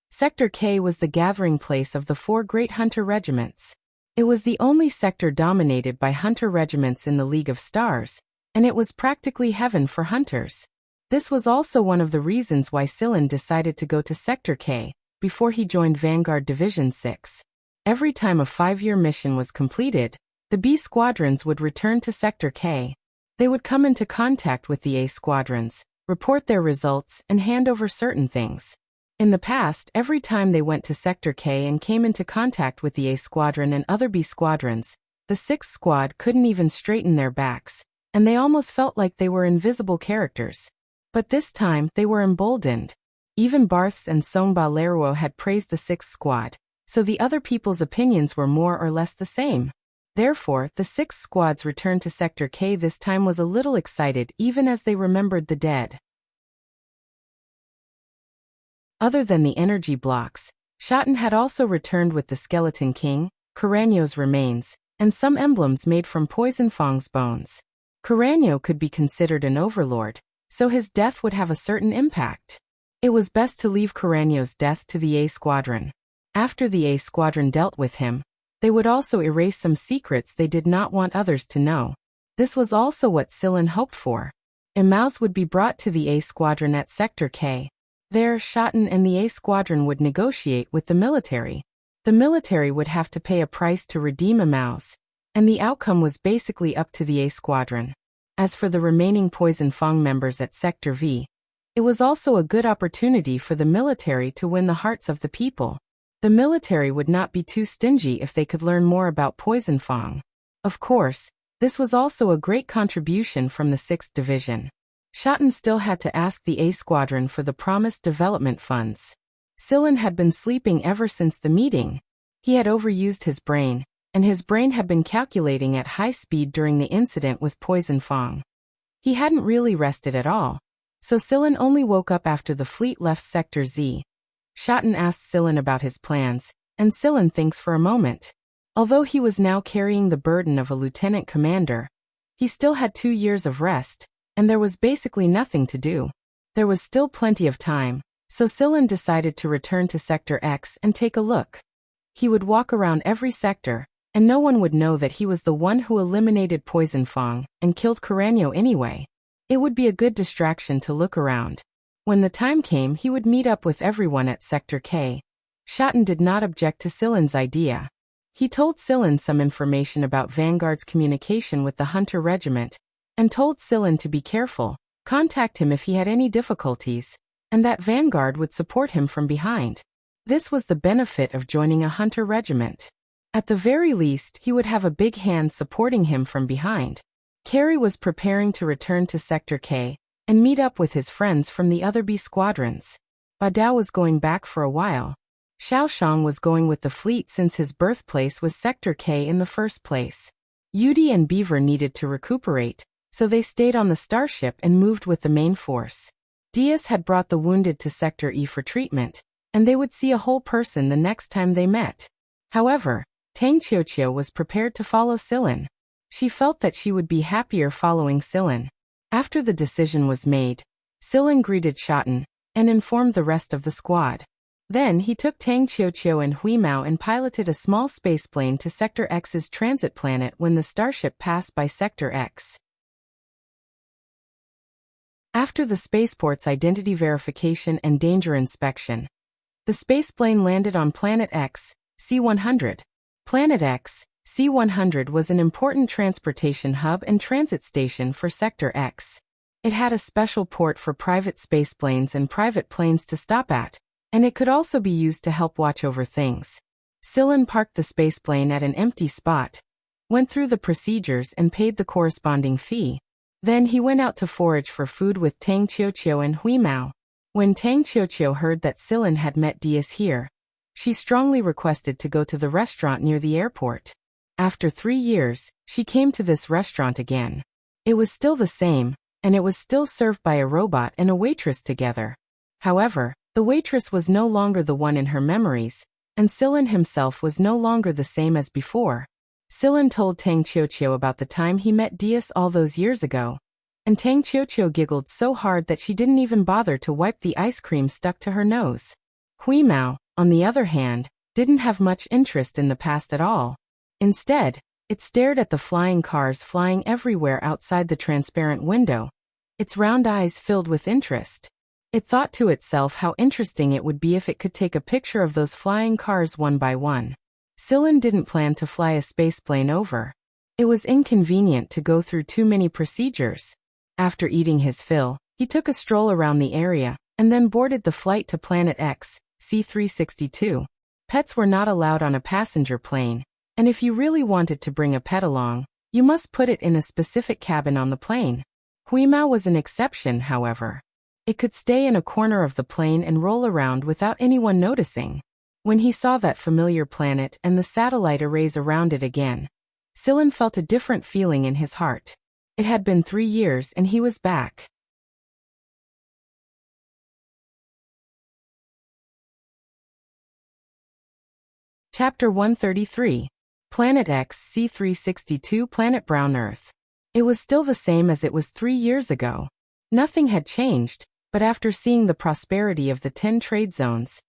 Sector K was the gathering place of the 4 great hunter regiments. It was the only sector dominated by hunter regiments in the League of Stars, and it was practically heaven for hunters. This was also one of the reasons why Sillin decided to go to Sector K before he joined Vanguard Division 6. Every time a 5-year mission was completed, the B squadrons would return to Sector K. They would come into contact with the A squadrons, report their results, and hand over certain things. In the past, every time they went to Sector K and came into contact with the A squadron and other B squadrons, the 6th squad couldn't even straighten their backs, and they almost felt like they were invisible characters. But this time, they were emboldened. Even Barths and Songba Leruo had praised the 6th squad, so the other people's opinions were more or less the same. Therefore, the 6th squad's return to Sector K this time was a little excited even as they remembered the dead. Other than the energy blocks, Shoten had also returned with the Skeleton King, Kuranyo's remains, and some emblems made from Poisonfang's bones. Kuranyo could be considered an overlord, so his death would have a certain impact. It was best to leave Kuranyo's death to the A squadron. After the A squadron dealt with him, they would also erase some secrets they did not want others to know. This was also what Sillin hoped for. Emaus would be brought to the A squadron at Sector K. There, Shoten and the A squadron would negotiate with the military. The military would have to pay a price to redeem Emaus, and the outcome was basically up to the A squadron. As for the remaining Poisonfang members at Sector V, it was also a good opportunity for the military to win the hearts of the people. The military would not be too stingy if they could learn more about Poisonfang. Of course, this was also a great contribution from the 6th Division. Shoten still had to ask the A squadron for the promised development funds. Sillin had been sleeping ever since the meeting. He had overused his brain, and his brain had been calculating at high speed during the incident with Poisonfang. He hadn't really rested at all, so Sillin only woke up after the fleet left Sector Z. Shoten asked Sillin about his plans, and Sillin thinks for a moment. Although he was now carrying the burden of a lieutenant commander, he still had 2 years of rest, and there was basically nothing to do. There was still plenty of time, so Sillin decided to return to Sector X and take a look. He would walk around every sector, and no one would know that he was the one who eliminated Poisonfang and killed Kuranyo anyway. It would be a good distraction to look around. When the time came, he would meet up with everyone at Sector K. Shoten did not object to Sillin's idea. He told Sillin some information about Vanguard's communication with the Hunter Regiment, and told Sillin to be careful, contact him if he had any difficulties, and that Vanguard would support him from behind. This was the benefit of joining a Hunter Regiment. At the very least, he would have a big hand supporting him from behind. Carey was preparing to return to Sector K and meet up with his friends from the other B squadrons. Badao was going back for a while. Xiaoshang was going with the fleet since his birthplace was Sector K in the first place. Yudi and Beaver needed to recuperate, so they stayed on the starship and moved with the main force. Diaz had brought the wounded to Sector E for treatment, and they would see a whole person the next time they met. However, Tang Qiuqiu was prepared to follow Sillin. She felt that she would be happier following Sillin. After the decision was made, Sillin greeted Shoten and informed the rest of the squad. Then he took Tang Qiuqiu and Hui Mao and piloted a small spaceplane to Sector X's transit planet when the starship passed by Sector X. After the spaceport's identity verification and danger inspection, the spaceplane landed on Planet X, C-100. Planet X, C-100 was an important transportation hub and transit station for Sector X. It had a special port for private spaceplanes and private planes to stop at, and it could also be used to help watch over things. Sillin parked the spaceplane at an empty spot, went through the procedures and paid the corresponding fee. Then he went out to forage for food with Tang Qiuqiu and Hui Mao. When Tang Qiuqiu heard that Sillin had met Diaz here, she strongly requested to go to the restaurant near the airport. After 3 years, she came to this restaurant again. It was still the same, and it was still served by a robot and a waitress together. However, the waitress was no longer the one in her memories, and Sillin himself was no longer the same as before. Sillin told Tang Qiuqiu about the time he met Diaz all those years ago, and Tang Qiuqiu giggled so hard that she didn't even bother to wipe the ice cream stuck to her nose. Hui Mao, on the other hand, didn't have much interest in the past at all. Instead, it stared at the flying cars flying everywhere outside the transparent window, its round eyes filled with interest. It thought to itself how interesting it would be if it could take a picture of those flying cars one by one. Sillin didn't plan to fly a spaceplane over. It was inconvenient to go through too many procedures. After eating his fill, he took a stroll around the area, and then boarded the flight to Planet X, C362. Pets were not allowed on a passenger plane, and if you really wanted to bring a pet along, you must put it in a specific cabin on the plane. Hui Mao was an exception, however. It could stay in a corner of the plane and roll around without anyone noticing. When he saw that familiar planet and the satellite arrays around it again, Sillin felt a different feeling in his heart. It had been 3 years and he was back. Chapter 133. Planet X, C362, Planet Brown Earth. It was still the same as it was 3 years ago. Nothing had changed, but after seeing the prosperity of the 10 trade zones,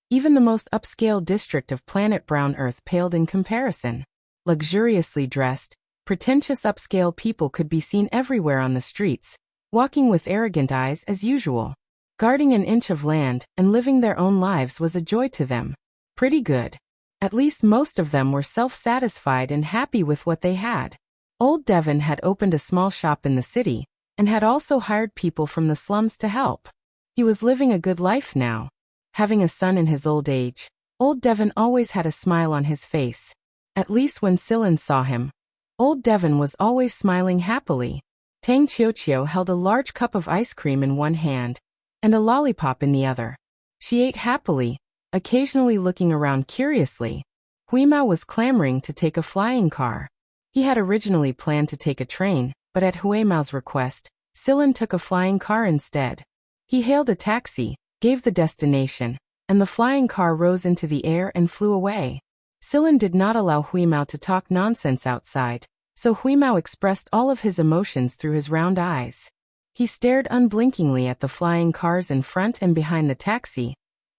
even the most upscale district of Planet Brown Earth paled in comparison. Luxuriously dressed, pretentious upscale people could be seen everywhere on the streets, walking with arrogant eyes as usual. Guarding an inch of land and living their own lives was a joy to them. Pretty good. At least most of them were self-satisfied and happy with what they had. Old Devon had opened a small shop in the city, and had also hired people from the slums to help. He was living a good life now. Having a son in his old age, Old Devon always had a smile on his face. At least when Sillin saw him, Old Devon was always smiling happily. Tang Qiuqiu held a large cup of ice cream in one hand, and a lollipop in the other. She ate happily, occasionally looking around curiously. Hui Mao was clamoring to take a flying car. He had originally planned to take a train, but at Hui Mao's request, Sillin took a flying car instead. He hailed a taxi, gave the destination, and the flying car rose into the air and flew away. Sillin did not allow Hui Mao to talk nonsense outside, so Hui Mao expressed all of his emotions through his round eyes. He stared unblinkingly at the flying cars in front and behind the taxi,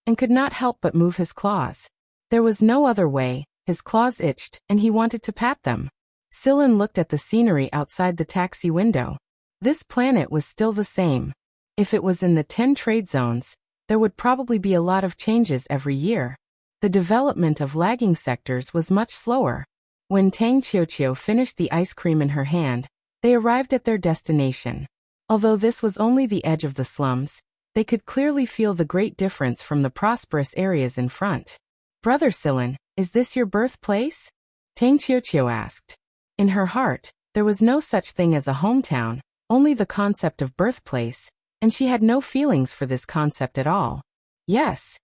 and could not help but move his claws. There was no other way, his claws itched, and he wanted to pat them. Sillin looked at the scenery outside the taxi window. This planet was still the same. If it was in the 10 trade zones, there would probably be a lot of changes every year. The development of lagging sectors was much slower. When Tang Qiuqiu finished the ice cream in her hand, they arrived at their destination. Although this was only the edge of the slums, they could clearly feel the great difference from the prosperous areas in front. "Brother Sillin, is this your birthplace?" Tang Qiuqiu asked. In her heart, there was no such thing as a hometown, only the concept of birthplace, and she had no feelings for this concept at all. "Yes."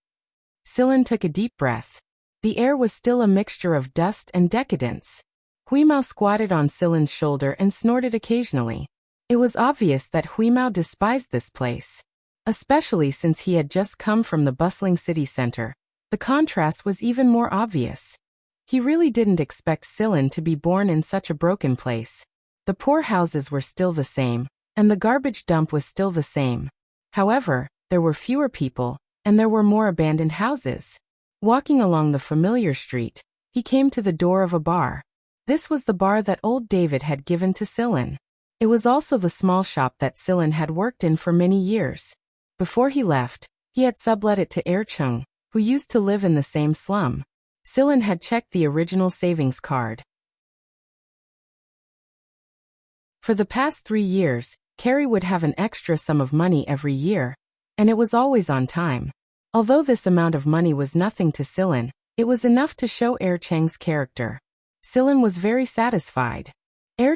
Sillin took a deep breath. The air was still a mixture of dust and decadence. Hui Mao squatted on Sillin's shoulder and snorted occasionally. It was obvious that Hui Mao despised this place. Especially since he had just come from the bustling city center, the contrast was even more obvious. He really didn't expect Sillin to be born in such a broken place. The poor houses were still the same, and the garbage dump was still the same. However, there were fewer people, and there were more abandoned houses. Walking along the familiar street, he came to the door of a bar. This was the bar that old David had given to Sillin. It was also the small shop that Sillin had worked in for many years. Before he left, he had sublet it to Chung, who used to live in the same slum. Sillin had checked the original savings card. For the past 3 years, Carrie would have an extra sum of money every year, and it was always on time. Although this amount of money was nothing to Silin, it was enough to show Cheng's character. Silin was very satisfied.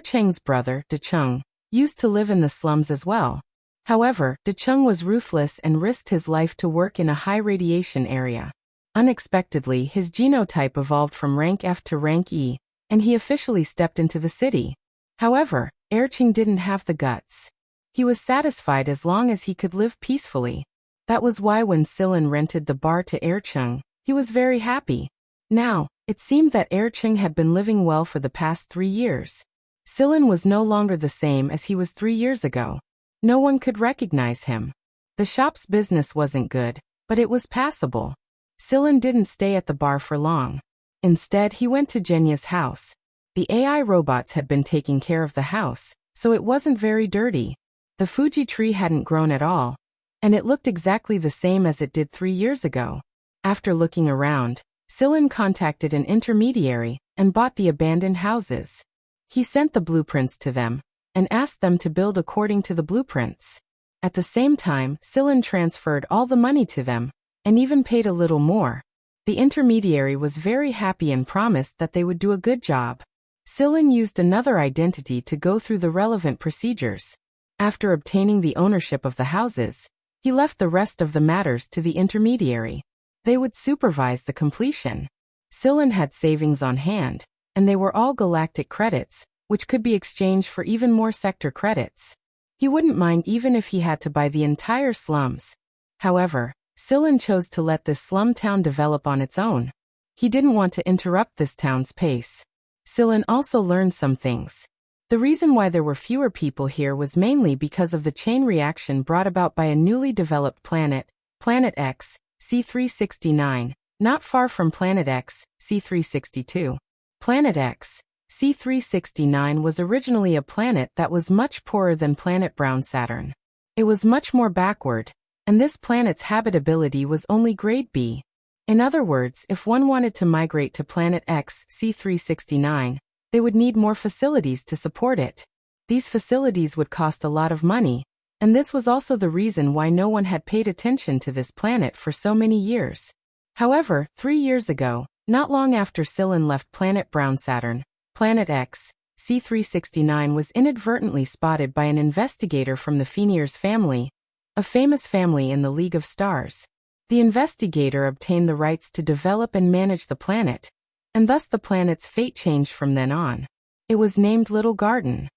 Cheng's brother, Cheng, used to live in the slums as well. However, Cheng was ruthless and risked his life to work in a high-radiation area. Unexpectedly, his genotype evolved from rank F to rank E, and he officially stepped into the city. However, Cheng didn't have the guts. He was satisfied as long as he could live peacefully. That was why when Silin rented the bar to Cheng, he was very happy. Now, it seemed that Cheng had been living well for the past 3 years. Silin was no longer the same as he was 3 years ago. No one could recognize him. The shop's business wasn't good, but it was passable. Silin didn't stay at the bar for long. Instead, he went to Jenya's house. The AI robots had been taking care of the house, so it wasn't very dirty. The Fuji tree hadn't grown at all, and it looked exactly the same as it did 3 years ago. After looking around, Silin contacted an intermediary and bought the abandoned houses. He sent the blueprints to them and asked them to build according to the blueprints. At the same time, Silin transferred all the money to them and even paid a little more. The intermediary was very happy and promised that they would do a good job. Silin used another identity to go through the relevant procedures. After obtaining the ownership of the houses, he left the rest of the matters to the intermediary. They would supervise the completion. Silin had savings on hand, and they were all galactic credits, which could be exchanged for even more sector credits. He wouldn't mind even if he had to buy the entire slums. However, Silin chose to let this slum town develop on its own. He didn't want to interrupt this town's pace. Silin also learned some things. The reason why there were fewer people here was mainly because of the chain reaction brought about by a newly developed planet, Planet X, C369, not far from Planet X, C362. Planet X, C369 was originally a planet that was much poorer than Planet Brown Saturn. It was much more backward, and this planet's habitability was only grade B. In other words, if one wanted to migrate to Planet X, C369, they would need more facilities to support it. These facilities would cost a lot of money, and this was also the reason why no one had paid attention to this planet for so many years. However, 3 years ago, not long after Silin left Planet Brown Saturn, Planet X, C369 was inadvertently spotted by an investigator from the Phoenix family, a famous family in the League of Stars. The investigator obtained the rights to develop and manage the planet, and thus the planet's fate changed from then on. It was named Little Garden.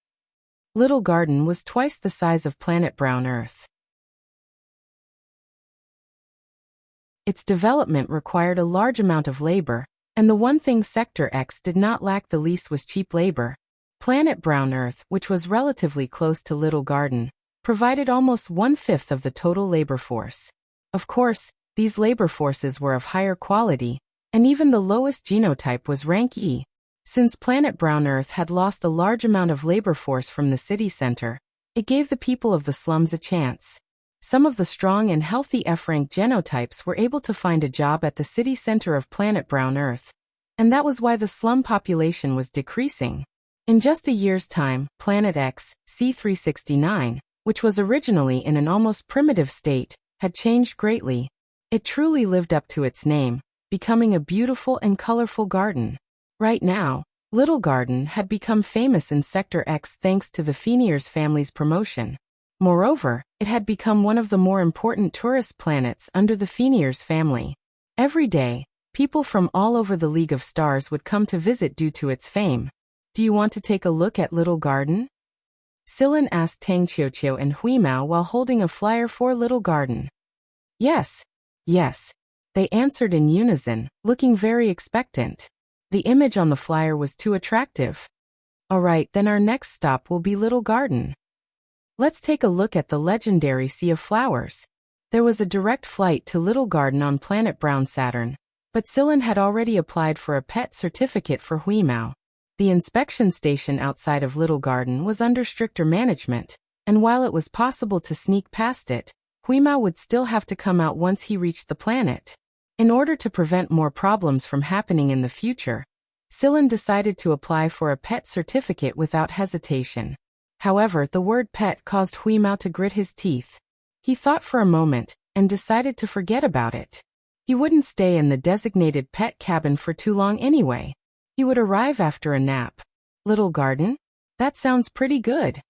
Little Garden was twice the size of Planet Brown Earth. Its development required a large amount of labor, and the one thing Sector X did not lack the least was cheap labor. Planet Brown Earth, which was relatively close to Little Garden, provided almost 1/5 of the total labor force. Of course, these labor forces were of higher quality, and even the lowest genotype was rank E. Since Planet Brown Earth had lost a large amount of labor force from the city center, it gave the people of the slums a chance. Some of the strong and healthy F-rank genotypes were able to find a job at the city center of Planet Brown Earth, and that was why the slum population was decreasing. In just a year's time, Planet X, C369, which was originally in an almost primitive state, had changed greatly. It truly lived up to its name, becoming a beautiful and colorful garden. Right now, Little Garden had become famous in Sector X thanks to the Phoenix family's promotion. Moreover, it had become one of the more important tourist planets under the Phoenix family. Every day, people from all over the League of Stars would come to visit due to its fame. Do you want to take a look at Little Garden? Silin asked Tang Qiuqiu and Huimao while holding a flyer for Little Garden. Yes. Yes. They answered in unison, looking very expectant. The image on the flyer was too attractive. Alright, then our next stop will be Little Garden. Let's take a look at the legendary Sea of Flowers. There was a direct flight to Little Garden on Planet Brown Saturn, but Silin had already applied for a pet certificate for Huimao. The inspection station outside of Little Garden was under stricter management, and while it was possible to sneak past it, Huimao would still have to come out once he reached the planet. In order to prevent more problems from happening in the future, Silin decided to apply for a pet certificate without hesitation. However, the word pet caused Huimao to grit his teeth. He thought for a moment, and decided to forget about it. He wouldn't stay in the designated pet cabin for too long anyway. He would arrive after a nap. Little garden? That sounds pretty good.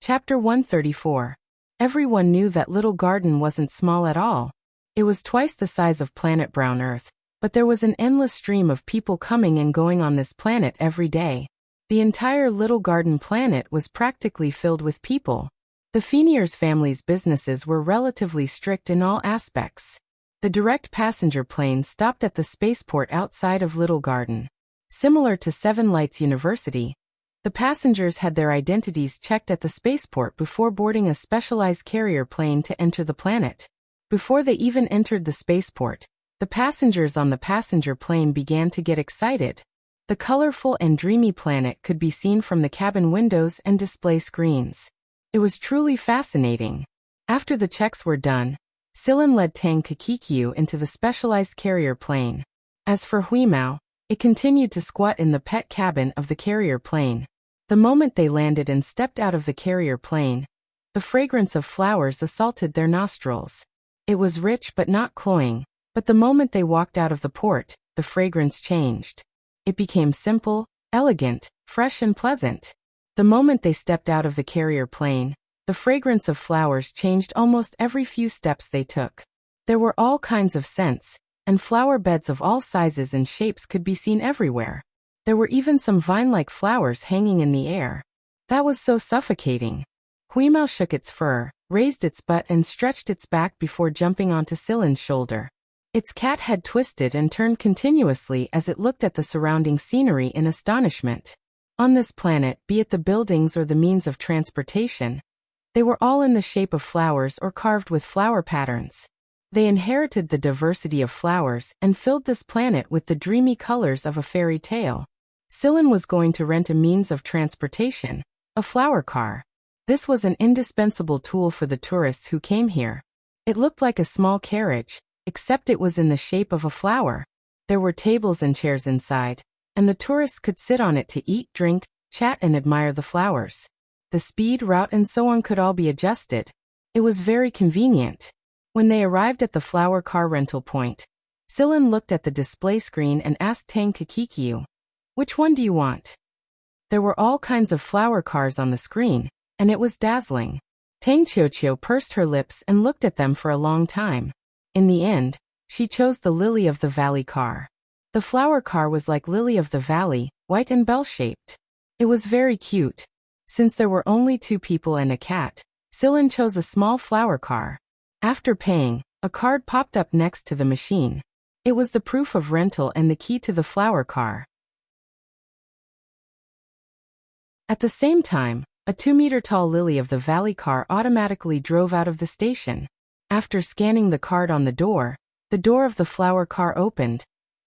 Chapter 134. Everyone knew that Little Garden wasn't small at all. It was twice the size of planet Brown Earth, but there was an endless stream of people coming and going on this planet every day. The entire Little Garden planet was practically filled with people. The Feniers family's businesses were relatively strict in all aspects. The direct passenger plane stopped at the spaceport outside of Little Garden. Similar to Seven Lights University, the passengers had their identities checked at the spaceport before boarding a specialized carrier plane to enter the planet. Before they even entered the spaceport, the passengers on the passenger plane began to get excited. The colorful and dreamy planet could be seen from the cabin windows and display screens. It was truly fascinating. After the checks were done, Silin led Tang Kakikyu into the specialized carrier plane. As for Huimao, it continued to squat in the pet cabin of the carrier plane. The moment they landed and stepped out of the carrier plane, the fragrance of flowers assaulted their nostrils. It was rich but not cloying, but the moment they walked out of the port, the fragrance changed. It became simple, elegant, fresh and pleasant. The moment they stepped out of the carrier plane, the fragrance of flowers changed almost every few steps they took. There were all kinds of scents, and flower beds of all sizes and shapes could be seen everywhere. There were even some vine-like flowers hanging in the air. That was so suffocating. Huimao shook its fur, raised its butt and stretched its back before jumping onto Silin's shoulder. Its cat head twisted and turned continuously as it looked at the surrounding scenery in astonishment. On this planet, be it the buildings or the means of transportation, they were all in the shape of flowers or carved with flower patterns. They inherited the diversity of flowers and filled this planet with the dreamy colors of a fairy tale. Silin was going to rent a means of transportation, a flower car. This was an indispensable tool for the tourists who came here. It looked like a small carriage, except it was in the shape of a flower. There were tables and chairs inside, and the tourists could sit on it to eat, drink, chat and admire the flowers. The speed, route and so on could all be adjusted. It was very convenient. When they arrived at the flower car rental point, Silin looked at the display screen and asked Tang Kakikyu, "Which one do you want?" There were all kinds of flower cars on the screen, and it was dazzling. Tang Qiuqiu pursed her lips and looked at them for a long time. In the end, she chose the Lily of the Valley car. The flower car was like Lily of the Valley, white and bell-shaped. It was very cute. Since there were only 2 people and a cat, Silin chose a small flower car. After paying, a card popped up next to the machine. It was the proof of rental and the key to the flower car. At the same time, a 2-meter-tall Lily of the Valley car automatically drove out of the station. After scanning the card on the door of the flower car opened,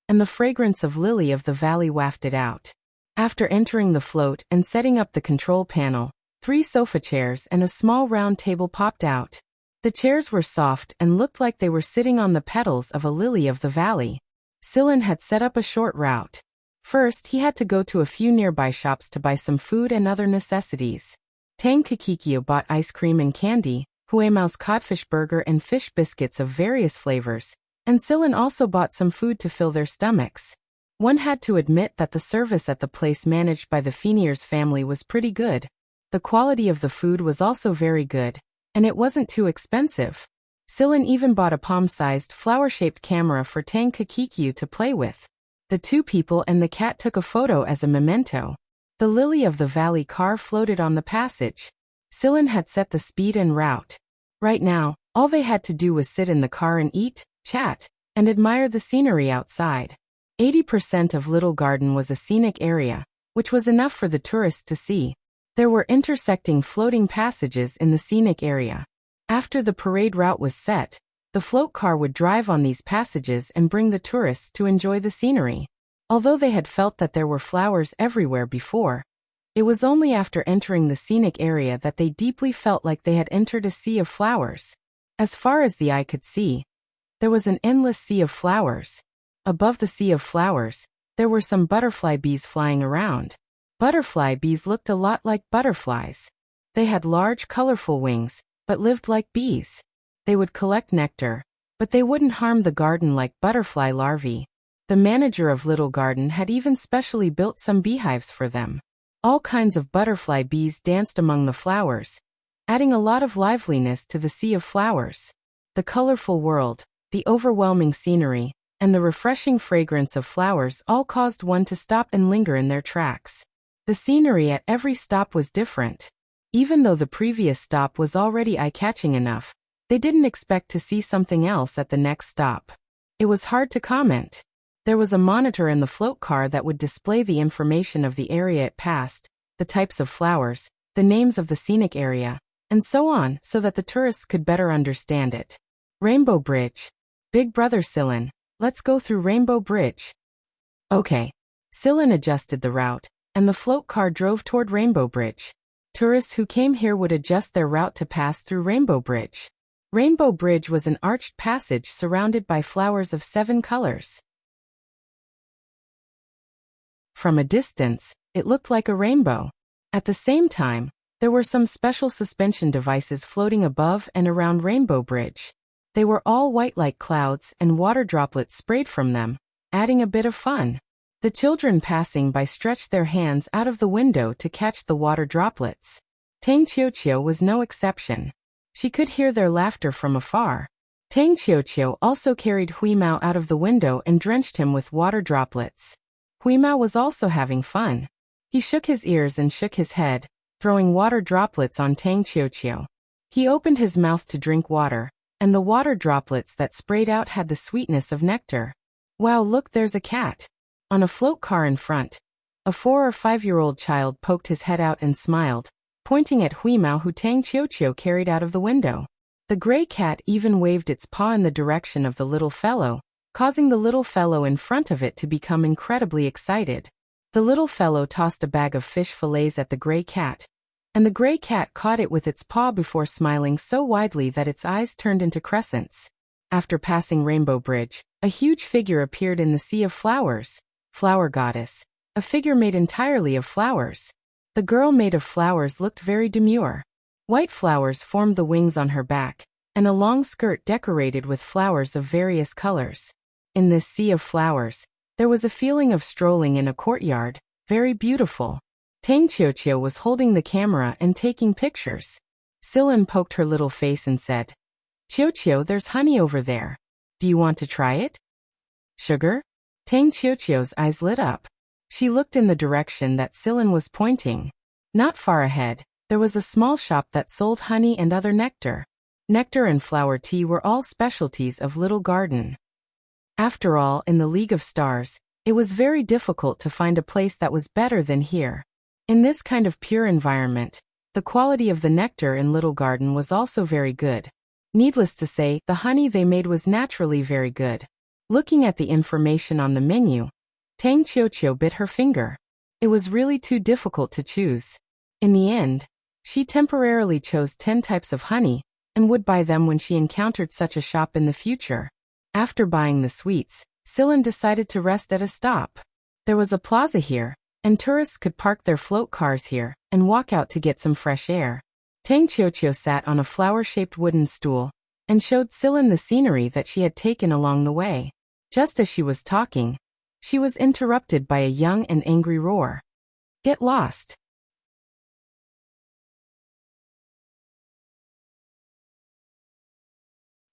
and the fragrance of Lily of the Valley wafted out. After entering the float and setting up the control panel, 3 sofa chairs and a small round table popped out. The chairs were soft and looked like they were sitting on the petals of a lily of the valley. Silin had set up a short route. First, he had to go to a few nearby shops to buy some food and other necessities. Tang Kakikyu bought ice cream and candy, Huimao's codfish burger and fish biscuits of various flavors, and Silin also bought some food to fill their stomachs. One had to admit that the service at the place managed by the Feniers family was pretty good. The quality of the food was also very good, and it wasn't too expensive. Silin even bought a palm-sized flower-shaped camera for Tang Kakikyu to play with. The 2 people and the cat took a photo as a memento. The Lily of the Valley car floated on the passage. Silin had set the speed and route. Right now, all they had to do was sit in the car and eat, chat, and admire the scenery outside. 80% of Little Garden was a scenic area, which was enough for the tourists to see. There were intersecting floating passages in the scenic area. After the parade route was set, the float car would drive on these passages and bring the tourists to enjoy the scenery. Although they had felt that there were flowers everywhere before, it was only after entering the scenic area that they deeply felt like they had entered a sea of flowers. As far as the eye could see, there was an endless sea of flowers. Above the sea of flowers, there were some butterfly bees flying around. Butterfly bees looked a lot like butterflies. They had large, colorful wings, but lived like bees. They would collect nectar, but they wouldn't harm the garden like butterfly larvae. The manager of Little Garden had even specially built some beehives for them. All kinds of butterfly bees danced among the flowers, adding a lot of liveliness to the sea of flowers. The colorful world, the overwhelming scenery, and the refreshing fragrance of flowers all caused one to stop and linger in their tracks. The scenery at every stop was different. Even though the previous stop was already eye-catching enough, they didn't expect to see something else at the next stop. It was hard to comment. There was a monitor in the float car that would display the information of the area it passed, the types of flowers, the names of the scenic area, and so on, so that the tourists could better understand it. Rainbow Bridge. Big Brother Sillin, let's go through Rainbow Bridge. Okay. Sillin adjusted the route, and the float car drove toward Rainbow Bridge. Tourists who came here would adjust their route to pass through Rainbow Bridge. Rainbow Bridge was an arched passage surrounded by flowers of 7 colors. From a distance, it looked like a rainbow. At the same time, there were some special suspension devices floating above and around Rainbow Bridge. They were all white like clouds, and water droplets sprayed from them, adding a bit of fun. The children passing by stretched their hands out of the window to catch the water droplets. Tang Qiuqiu was no exception. She could hear their laughter from afar. Tang Qiuqiu also carried Huimao out of the window and drenched him with water droplets. Huimao was also having fun. He shook his ears and shook his head, throwing water droplets on Tang Qiuqiu. He opened his mouth to drink water, and the water droplets that sprayed out had the sweetness of nectar. Wow, look, there's a cat. On a float car in front, a 4 or 5-year-old child poked his head out and smiled, pointing at Huimao, who Tang Qiuqiu carried out of the window. The gray cat even waved its paw in the direction of the little fellow, causing the little fellow in front of it to become incredibly excited. The little fellow tossed a bag of fish fillets at the gray cat, and the gray cat caught it with its paw before smiling so widely that its eyes turned into crescents. After passing Rainbow Bridge, a huge figure appeared in the sea of flowers. Flower Goddess, a figure made entirely of flowers. The girl made of flowers looked very demure. White flowers formed the wings on her back, and a long skirt decorated with flowers of various colors. In this sea of flowers, there was a feeling of strolling in a courtyard, very beautiful. Tang Qiuqiu was holding the camera and taking pictures. Sillin poked her little face and said, "Qiuqiu, there's honey over there. Do you want to try it?" "Sugar?" Tang Qiuqiu's eyes lit up. She looked in the direction that Sillin was pointing. Not far ahead, there was a small shop that sold honey and other nectar. Nectar and flower tea were all specialties of Little Garden. After all, in the League of Stars, it was very difficult to find a place that was better than here. In this kind of pure environment, the quality of the nectar in Little Garden was also very good. Needless to say, the honey they made was naturally very good. Looking at the information on the menu, Tang Qiuqiu bit her finger. It was really too difficult to choose. In the end, she temporarily chose 10 types of honey, and would buy them when she encountered such a shop in the future. After buying the sweets, Sillin decided to rest at a stop. There was a plaza here, and tourists could park their float cars here and walk out to get some fresh air. Tang Qiuqiu sat on a flower-shaped wooden stool and showed Sillin the scenery that she had taken along the way. Just as she was talking, she was interrupted by a young and angry roar. "Get lost!"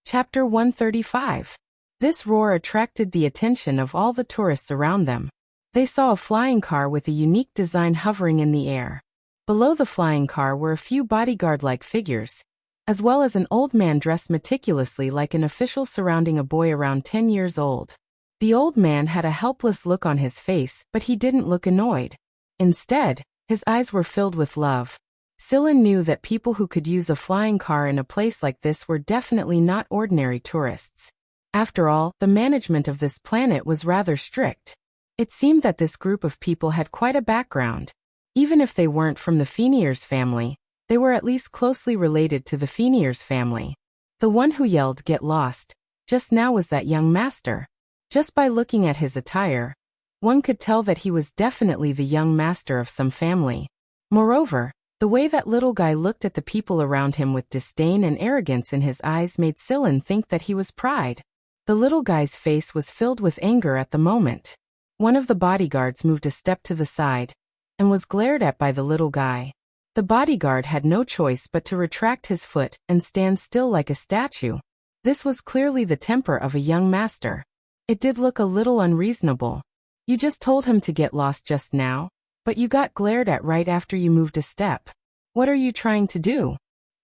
Chapter 135. This roar attracted the attention of all the tourists around them. They saw a flying car with a unique design hovering in the air. Below the flying car were a few bodyguard-like figures, as well as an old man dressed meticulously like an official surrounding a boy around 10 years old. The old man had a helpless look on his face, but he didn't look annoyed. Instead, his eyes were filled with love. Sillin knew that people who could use a flying car in a place like this were definitely not ordinary tourists. After all, the management of this planet was rather strict. It seemed that this group of people had quite a background. Even if they weren't from the Feniers family, they were at least closely related to the Feniers family. The one who yelled "Get lost!" just now was that young master. Just by looking at his attire, one could tell that he was definitely the young master of some family. Moreover, the way that little guy looked at the people around him with disdain and arrogance in his eyes made Sillin think that he was pride. The little guy's face was filled with anger at the moment. One of the bodyguards moved a step to the side and was glared at by the little guy. The bodyguard had no choice but to retract his foot and stand still like a statue. This was clearly the temper of a young master. It did look a little unreasonable. You just told him to get lost just now, but you got glared at right after you moved a step. What are you trying to do?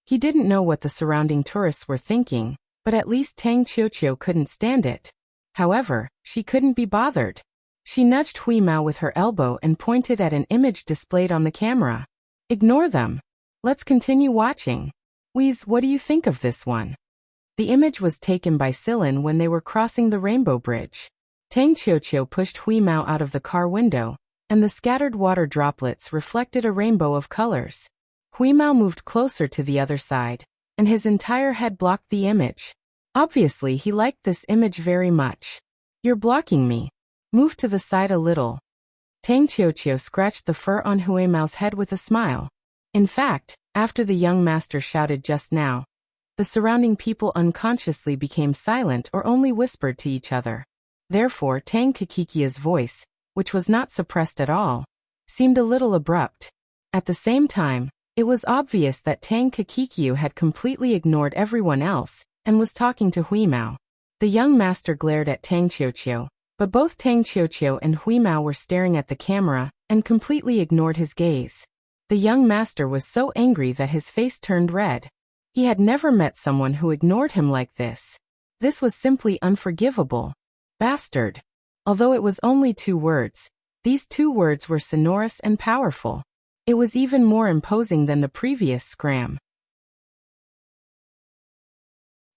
He didn't know what the surrounding tourists were thinking, but at least Tang Qiuqiu couldn't stand it. However, she couldn't be bothered. She nudged Hui Mao with her elbow and pointed at an image displayed on the camera. Ignore them. Let's continue watching. Wheeze, what do you think of this one? The image was taken by Sillin when they were crossing the Rainbow Bridge. Tang Qiuqiu pushed Hui Mao out of the car window, and the scattered water droplets reflected a rainbow of colors. Hui Mao moved closer to the other side, and his entire head blocked the image. Obviously, he liked this image very much. You're blocking me. Move to the side a little. Tang Qiuqiu scratched the fur on Hui Mao's head with a smile. In fact, after the young master shouted just now, the surrounding people unconsciously became silent or only whispered to each other. Therefore, Tang Qiuqiu's voice, which was not suppressed at all, seemed a little abrupt. At the same time, it was obvious that Tang Qiuqiu had completely ignored everyone else and was talking to Hui Mao. The young master glared at Tang Qiuqiu, but both Tang Qiuqiu and Hui Mao were staring at the camera and completely ignored his gaze. The young master was so angry that his face turned red. He had never met someone who ignored him like this. This was simply unforgivable. Bastard. Although it was only 2 words, these 2 words were sonorous and powerful. It was even more imposing than the previous scram.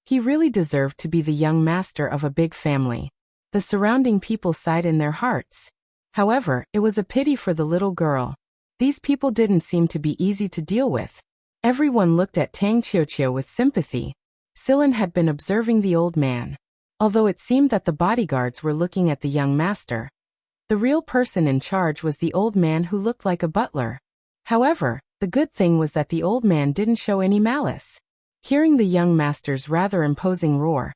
He really deserved to be the young master of a big family. The surrounding people sighed in their hearts. However, it was a pity for the little girl. These people didn't seem to be easy to deal with. Everyone looked at Tang Qiuqiu with sympathy. Sillin had been observing the old man. Although it seemed that the bodyguards were looking at the young master, the real person in charge was the old man who looked like a butler. However, the good thing was that the old man didn't show any malice. Hearing the young master's rather imposing roar,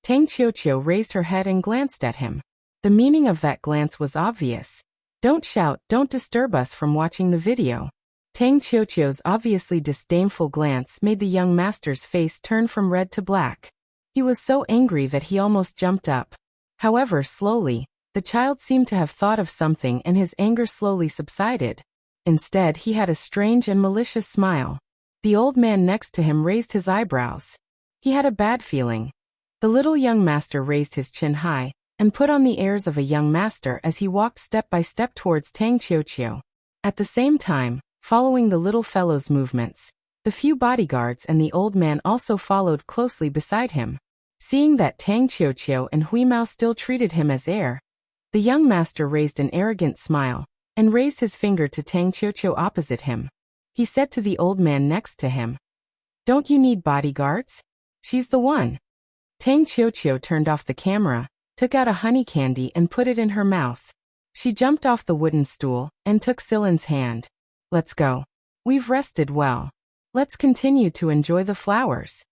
Tang Qiuqiu raised her head and glanced at him. The meaning of that glance was obvious. Don't shout, don't disturb us from watching the video. Tang Qiuqiu's obviously disdainful glance made the young master's face turn from red to black. He was so angry that he almost jumped up. However, slowly, the child seemed to have thought of something and his anger slowly subsided. Instead, he had a strange and malicious smile. The old man next to him raised his eyebrows. He had a bad feeling. The little young master raised his chin high and put on the airs of a young master as he walked step by step towards Tang Qiuqiu. At the same time, following the little fellow's movements, the few bodyguards and the old man also followed closely beside him. Seeing that Tang Qiuqiu and Hui Mao still treated him as heir, the young master raised an arrogant smile and raised his finger to Tang Qiuqiu opposite him. He said to the old man next to him, "Don't you need bodyguards? She's the one." Tang Qiuqiu turned off the camera, took out a honey candy and put it in her mouth. She jumped off the wooden stool and took Sillin's hand. "Let's go. We've rested well. Let's continue to enjoy the flowers."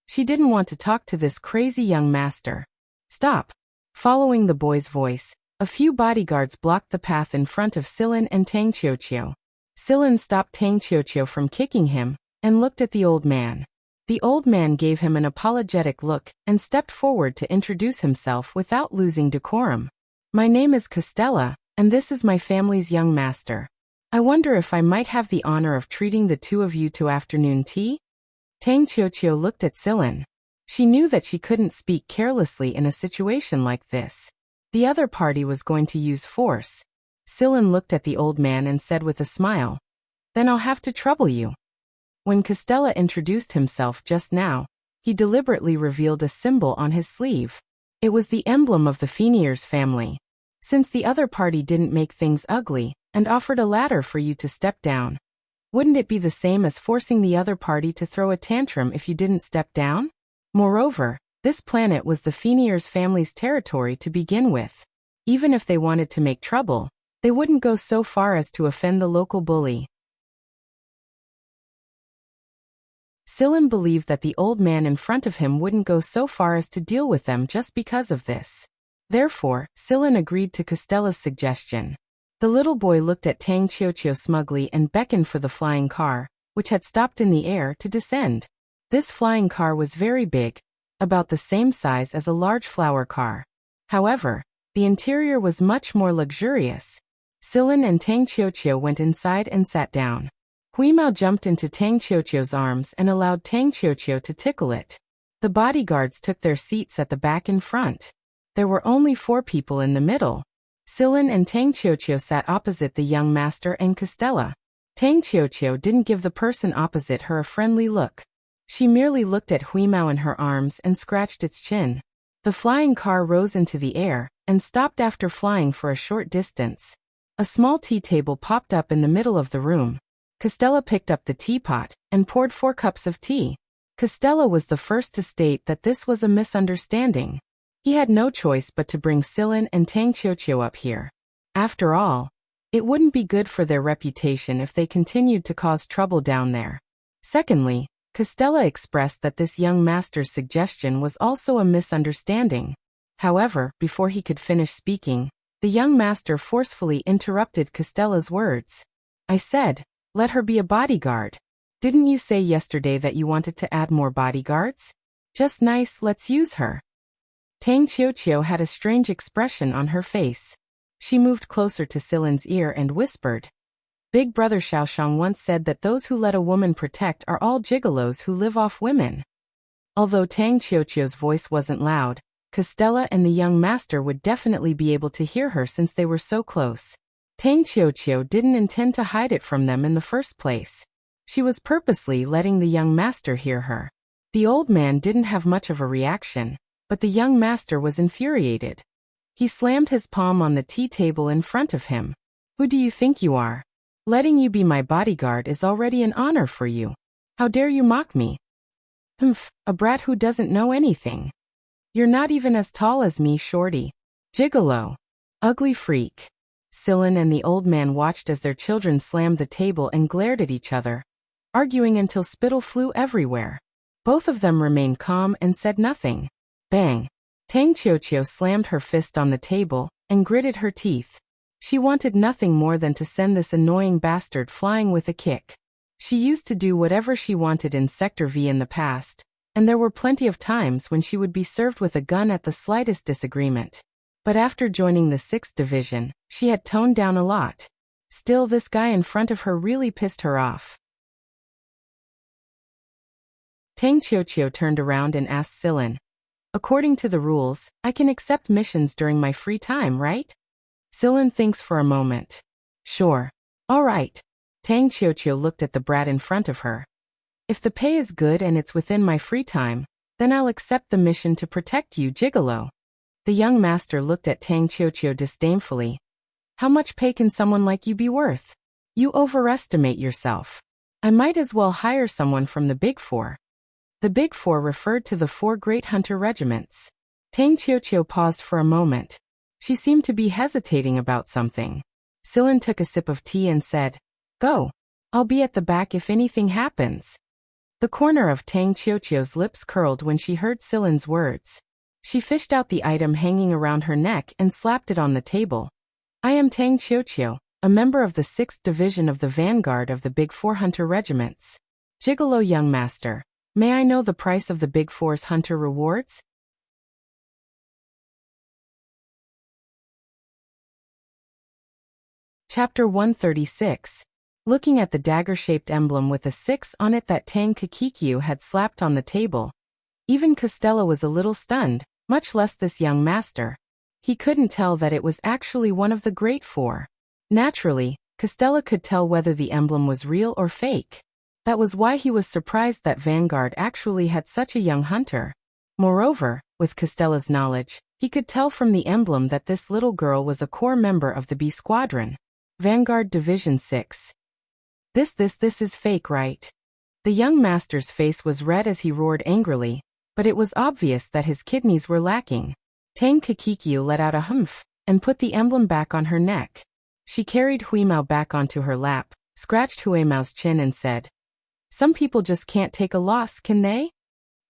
She didn't want to talk to this crazy young master. "Stop." Following the boy's voice, a few bodyguards blocked the path in front of Sillin and Tang Qiuqiu. Sillin stopped Tang Qiuqiu from kicking him and looked at the old man. The old man gave him an apologetic look and stepped forward to introduce himself without losing decorum. "My name is Costella, and this is my family's young master. I wonder if I might have the honor of treating the 2 of you to afternoon tea?" Tang Qiuqiu looked at Sillin. She knew that she couldn't speak carelessly in a situation like this. The other party was going to use force. Sillin looked at the old man and said with a smile, "Then I'll have to trouble you." When Costella introduced himself just now, he deliberately revealed a symbol on his sleeve. It was the emblem of the Feniers family. Since the other party didn't make things ugly and offered a ladder for you to step down, wouldn't it be the same as forcing the other party to throw a tantrum if you didn't step down? Moreover, This planet was the Fenier's family's territory to begin with. Even if they wanted to make trouble, they wouldn't go so far as to offend the local bully. Sillin believed that the old man in front of him wouldn't go so far as to deal with them just because of this. Therefore, Sillin agreed to Costella's suggestion. The little boy looked at Tang Qiuqiu smugly and beckoned for the flying car, which had stopped in the air, to descend. This flying car was very big, about the same size as a large flower car. However, the interior was much more luxurious. Sillin and Tang Qiuqiu went inside and sat down. Huimao jumped into Tang Qiuqiu's arms and allowed Tang Qiuqiu to tickle it. The bodyguards took their seats at the back and front. There were only 4 people in the middle. Sillin and Tang Qiuqiu sat opposite the young master and Costella. Tang Qiuqiu didn't give the person opposite her a friendly look. She merely looked at Huimao in her arms and scratched its chin. The flying car rose into the air and stopped after flying for a short distance. A small tea table popped up in the middle of the room. Costella picked up the teapot and poured 4 cups of tea. Costella was the first to state that this was a misunderstanding. He had no choice but to bring Sillin and Tang Qiuqiu up here. After all, it wouldn't be good for their reputation if they continued to cause trouble down there. Secondly, Costella expressed that this young master's suggestion was also a misunderstanding. However, before he could finish speaking, the young master forcefully interrupted Costella's words. "I said, let her be a bodyguard. Didn't you say yesterday that you wanted to add more bodyguards? Just nice, let's use her." Tang Qiuqiu had a strange expression on her face. She moved closer to Sillin's ear and whispered, "Big Brother Xiaoshang once said that those who let a woman protect are all gigolos who live off women." Although Tang Qiuqiu's voice wasn't loud, Costella and the young master would definitely be able to hear her since they were so close. Tang Qiuqiu didn't intend to hide it from them in the first place. She was purposely letting the young master hear her. The old man didn't have much of a reaction, but the young master was infuriated. He slammed his palm on the tea table in front of him. "Who do you think you are? Letting you be my bodyguard is already an honor for you. How dare you mock me? Humph, a brat who doesn't know anything. You're not even as tall as me, shorty. Gigolo. Ugly freak." Sillin and the old man watched as their children slammed the table and glared at each other, arguing until spittle flew everywhere. Both of them remained calm and said nothing. Bang! Tang Qiuqiu slammed her fist on the table and gritted her teeth. She wanted nothing more than to send this annoying bastard flying with a kick. She used to do whatever she wanted in Sector V in the past, and there were plenty of times when she would be served with a gun at the slightest disagreement. But after joining the 6th Division, she had toned down a lot. Still, this guy in front of her really pissed her off. Tang Qiuqiu turned around and asked Sillin, "According to the rules, I can accept missions during my free time, right?" Sillin thinks for a moment. "Sure. All right." Tang Qiuqiu looked at the brat in front of her. "If the pay is good and it's within my free time, then I'll accept the mission to protect you, gigolo." The young master looked at Tang Qiuqiu disdainfully. "How much pay can someone like you be worth? You overestimate yourself. I might as well hire someone from the Big Four." The Big Four referred to the 4 great hunter regiments. Tang Qiuqiu paused for a moment. She seemed to be hesitating about something. Sillin took a sip of tea and said, "Go. I'll be at the back if anything happens." The corner of Tang Qiuqiu's lips curled when she heard Sillin's words. She fished out the item hanging around her neck and slapped it on the table. "I am Tang Qiuqiu, a member of the 6th Division of the Vanguard of the Big Four Hunter Regiments. Gigolo young master, may I know the price of the Big Four's hunter rewards?" Chapter 136. Looking at the dagger-shaped emblem with a 6 on it that Tang Qiuqiu had slapped on the table, even Costella was a little stunned, much less this young master. He couldn't tell that it was actually one of the Great Four. Naturally, Costella could tell whether the emblem was real or fake. That was why he was surprised that Vanguard actually had such a young hunter. Moreover, with Costella's knowledge, he could tell from the emblem that this little girl was a core member of the B Squadron. Vanguard Division 6. This is fake, right? The young master's face was red as he roared angrily, but it was obvious that his kidneys were lacking. Tang Kikikyu let out a humph and put the emblem back on her neck. She carried Huimao back onto her lap, scratched Huimao's chin and said, "Some people just can't take a loss, can they?"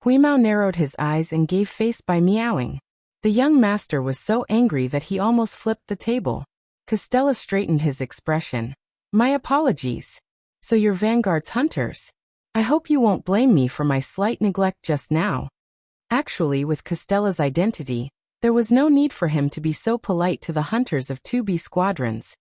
Huimao narrowed his eyes and gave face by meowing. The young master was so angry that he almost flipped the table. Costella straightened his expression. "My apologies. So you're Vanguard's hunters? I hope you won't blame me for my slight neglect just now." Actually, with Costella's identity, there was no need for him to be so polite to the hunters of 2B squadrons,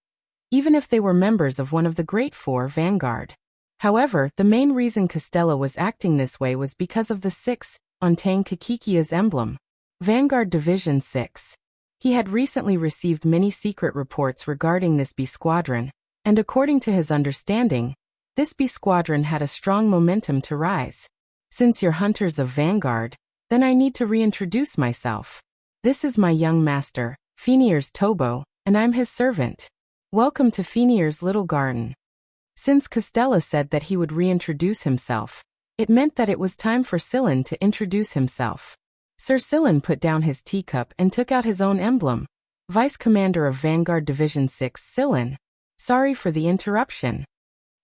even if they were members of one of the Great Four Vanguard. However, the main reason Costella was acting this way was because of the 6 on Tang Kikikia's emblem. Vanguard Division 6. He had recently received many secret reports regarding this B squadron, and according to his understanding, this B squadron had a strong momentum to rise. "Since you're hunters of Vanguard, then I need to reintroduce myself. This is my young master, Fenrir's Tobo, and I'm his servant. Welcome to Fenrir's little garden." Since Costella said that he would reintroduce himself, it meant that it was time for Sillin to introduce himself. Sir Sillin put down his teacup and took out his own emblem. "Vice Commander of Vanguard Division 6, Sillin. Sorry for the interruption."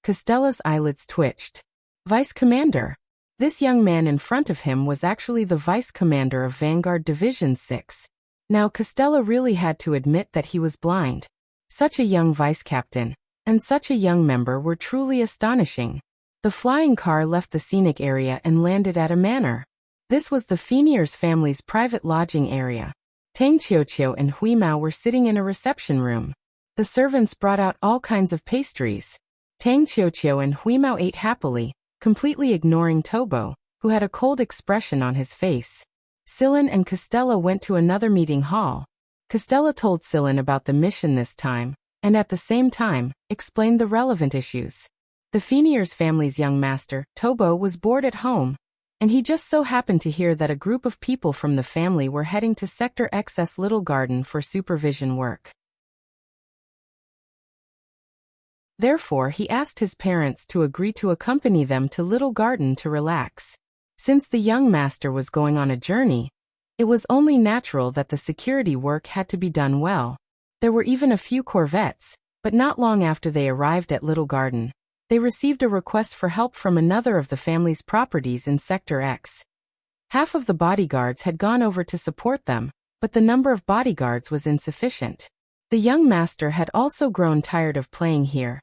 Costella's eyelids twitched. "Vice Commander?" This young man in front of him was actually the Vice Commander of Vanguard Division 6. Now Costella really had to admit that he was blind. Such a young vice captain, and such a young member were truly astonishing. The flying car left the scenic area and landed at a manor. This was the Fenrir's family's private lodging area. Tang Qiuqiu and Huimao were sitting in a reception room. The servants brought out all kinds of pastries. Tang Qiuqiu and Huimao ate happily, completely ignoring Tobo, who had a cold expression on his face. Sillin and Costella went to another meeting hall. Costella told Sillin about the mission this time, and at the same time, explained the relevant issues. The Fenrir's family's young master, Tobo, was bored at home, and he just so happened to hear that a group of people from the family were heading to Sector X's Little Garden for supervision work. Therefore, he asked his parents to agree to accompany them to Little Garden to relax. Since the young master was going on a journey, it was only natural that the security work had to be done well. There were even a few corvettes, but not long after they arrived at Little Garden, they received a request for help from another of the family's properties in Sector X. Half of the bodyguards had gone over to support them, but the number of bodyguards was insufficient. The young master had also grown tired of playing here,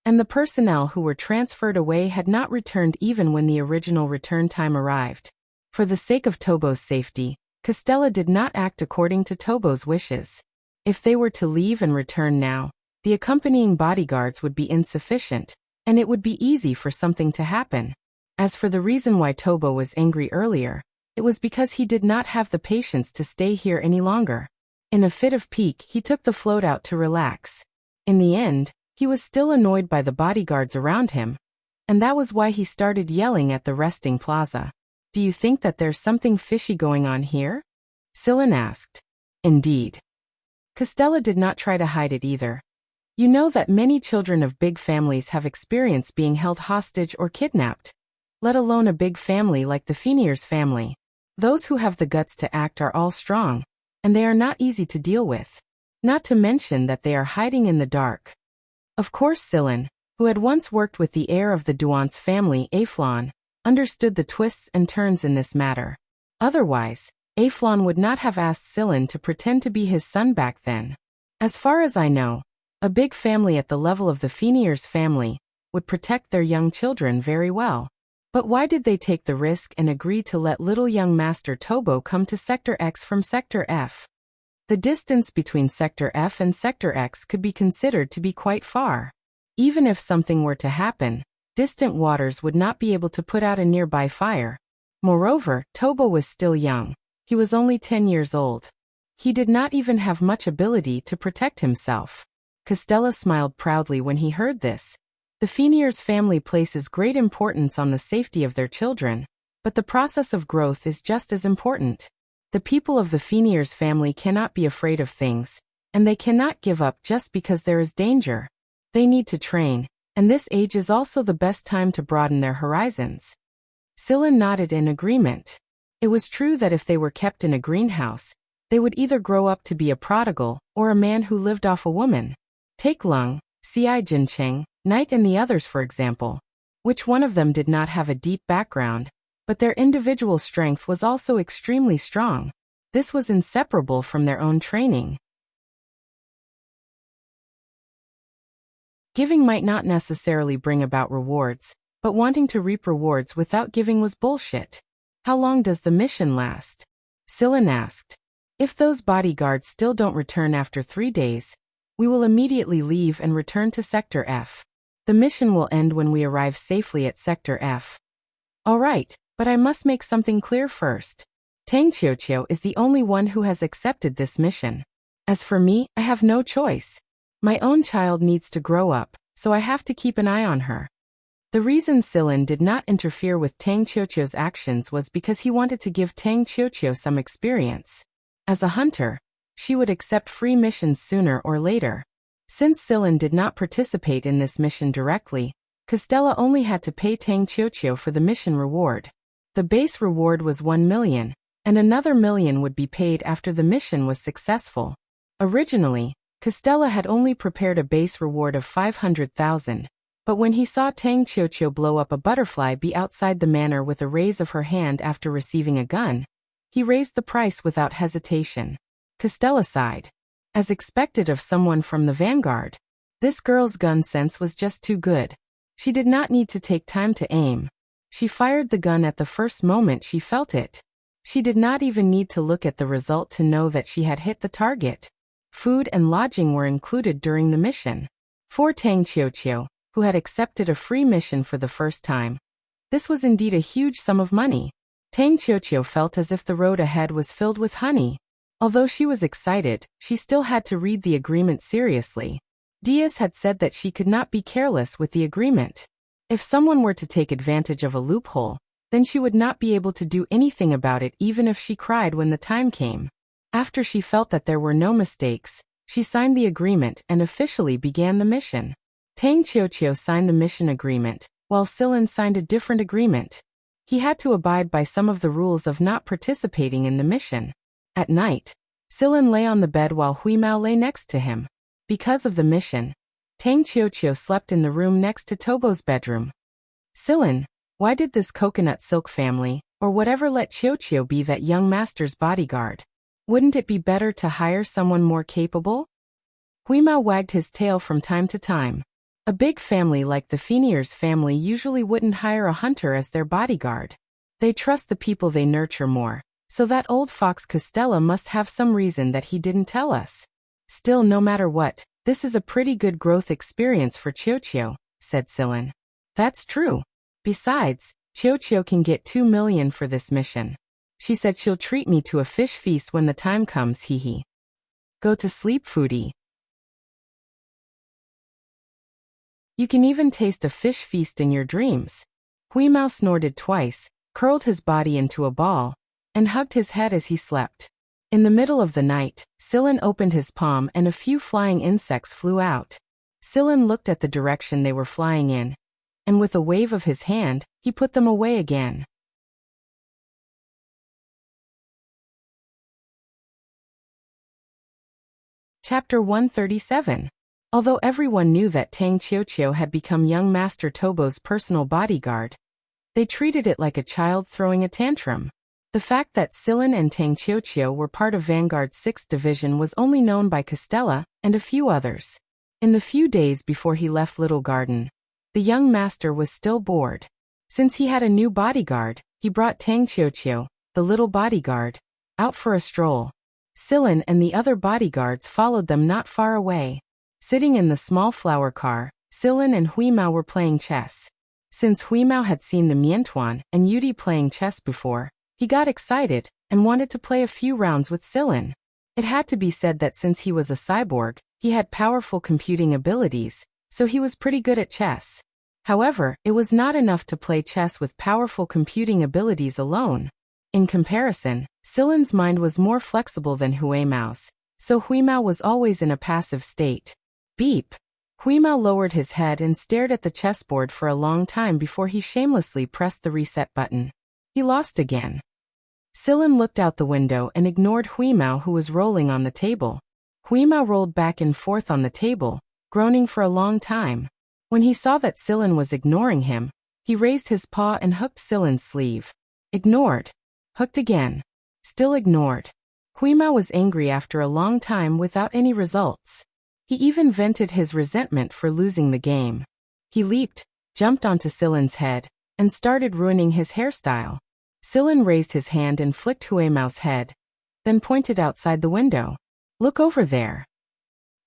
and the personnel who were transferred away had not returned even when the original return time arrived. For the sake of Tobo's safety, Costella did not act according to Tobo's wishes. If they were to leave and return now, the accompanying bodyguards would be insufficient, and it would be easy for something to happen. As for the reason why Tobo was angry earlier, it was because he did not have the patience to stay here any longer. In a fit of pique, he took the float out to relax. In the end, he was still annoyed by the bodyguards around him, and that was why he started yelling at the resting plaza. "Do you think that there's something fishy going on here?" Sillin asked. "Indeed." Costella did not try to hide it either. "You know that many children of big families have experienced being held hostage or kidnapped, let alone a big family like the Fenrir's family. Those who have the guts to act are all strong, and they are not easy to deal with. Not to mention that they are hiding in the dark." Of course Sillin, who had once worked with the heir of the Duance family, Aflon, understood the twists and turns in this matter. Otherwise, Aflon would not have asked Sillin to pretend to be his son back then. As far as I know, a big family at the level of the Fenrir's family would protect their young children very well. But why did they take the risk and agree to let little young Master Tobo come to Sector X from Sector F? The distance between Sector F and Sector X could be considered to be quite far. Even if something were to happen, distant waters would not be able to put out a nearby fire. Moreover, Tobo was still young. He was only 10 years old. He did not even have much ability to protect himself. Costella smiled proudly when he heard this. The Fenrir's family places great importance on the safety of their children, but the process of growth is just as important. The people of the Fenrir's family cannot be afraid of things, and they cannot give up just because there is danger. They need to train, and this age is also the best time to broaden their horizons. Sillin nodded in agreement. It was true that if they were kept in a greenhouse, they would either grow up to be a prodigal or a man who lived off a woman. Take Lung, Ci Jincheng, Knight and the others for example. Which one of them did not have a deep background, but their individual strength was also extremely strong. This was inseparable from their own training. Giving might not necessarily bring about rewards, but wanting to reap rewards without giving was bullshit. How long does the mission last? Sillin asked. If those bodyguards still don't return after 3 days, we will immediately leave and return to Sector F. The mission will end when we arrive safely at Sector F. All right, but I must make something clear first. Tang Qiuqiu is the only one who has accepted this mission. As for me, I have no choice. My own child needs to grow up, so I have to keep an eye on her. The reason Sillin did not interfere with Tang Qiuqiu's actions was because he wanted to give Tang Qiuqiu some experience. As a hunter, she would accept free missions sooner or later. Since Sillin did not participate in this mission directly, Costella only had to pay Tang Qiuqiu for the mission reward. The base reward was 1 million, and another 1 million would be paid after the mission was successful. Originally, Costella had only prepared a base reward of 500,000, but when he saw Tang Qiuqiu blow up a butterfly bee outside the manor with a raise of her hand after receiving a gun, he raised the price without hesitation. Costella sighed. As expected of someone from the vanguard, this girl's gun sense was just too good. She did not need to take time to aim. She fired the gun at the first moment she felt it. She did not even need to look at the result to know that she had hit the target. Food and lodging were included during the mission. For Tang Qiuqiu, who had accepted a free mission for the first time, this was indeed a huge sum of money. Tang Qiuqiu felt as if the road ahead was filled with honey. Although she was excited, she still had to read the agreement seriously. Diaz had said that she could not be careless with the agreement. If someone were to take advantage of a loophole, then she would not be able to do anything about it even if she cried when the time came. After she felt that there were no mistakes, she signed the agreement and officially began the mission. Tang Qiuqiu signed the mission agreement, while Sillin signed a different agreement. He had to abide by some of the rules of not participating in the mission. At night, Sillin lay on the bed while Huimao lay next to him. Because of the mission, Tang Qiuqiu slept in the room next to Tobo's bedroom. Sillin, why did this coconut silk family, or whatever let Qiuqiu be that young master's bodyguard? Wouldn't it be better to hire someone more capable? Huimao wagged his tail from time to time. A big family like the Fenier's family usually wouldn't hire a hunter as their bodyguard. They trust the people they nurture more, so that old fox Costella must have some reason that he didn't tell us. Still, no matter what, this is a pretty good growth experience for Qiuqiu, said Sillin. That's true. Besides, Qiuqiu can get 2 million for this mission. She said she'll treat me to a fish feast when the time comes, hee. Go to sleep, foodie. You can even taste a fish feast in your dreams. Huimao snorted twice, curled his body into a ball, and hugged his head as he slept. In the middle of the night, Sillin opened his palm and a few flying insects flew out. Sillin looked at the direction they were flying in, and with a wave of his hand, he put them away again. Chapter 137. Although everyone knew that Tang Qiuqiu had become young Master Tobo's personal bodyguard, they treated it like a child throwing a tantrum. The fact that Sillin and Tang Qiuqiu were part of Vanguard's 6th Division was only known by Costella and a few others. In the few days before he left Little Garden, the young master was still bored. Since he had a new bodyguard, he brought Tang Qiuqiu, the little bodyguard, out for a stroll. Sillin and the other bodyguards followed them not far away. Sitting in the small flower car, Sillin and Huimao were playing chess. Since Huimao had seen the Miantuan and Yudi playing chess before, he got excited and wanted to play a few rounds with Sillin. It had to be said that since he was a cyborg, he had powerful computing abilities, so he was pretty good at chess. However, it was not enough to play chess with powerful computing abilities alone. In comparison, Sillin's mind was more flexible than Huimao's, so Huimao was always in a passive state. Beep! Huimao lowered his head and stared at the chessboard for a long time before he shamelessly pressed the reset button. He lost again. Sillin looked out the window and ignored Huimao, who was rolling on the table. Huimao rolled back and forth on the table, groaning for a long time. When he saw that Sillin was ignoring him, he raised his paw and hooked Sillin's sleeve. Ignored. Hooked again. Still ignored. Huimao was angry after a long time without any results. He even vented his resentment for losing the game. He leaped, jumped onto Sillin's head, and started ruining his hairstyle. Sillin raised his hand and flicked Huimao's head, then pointed outside the window. Look over there.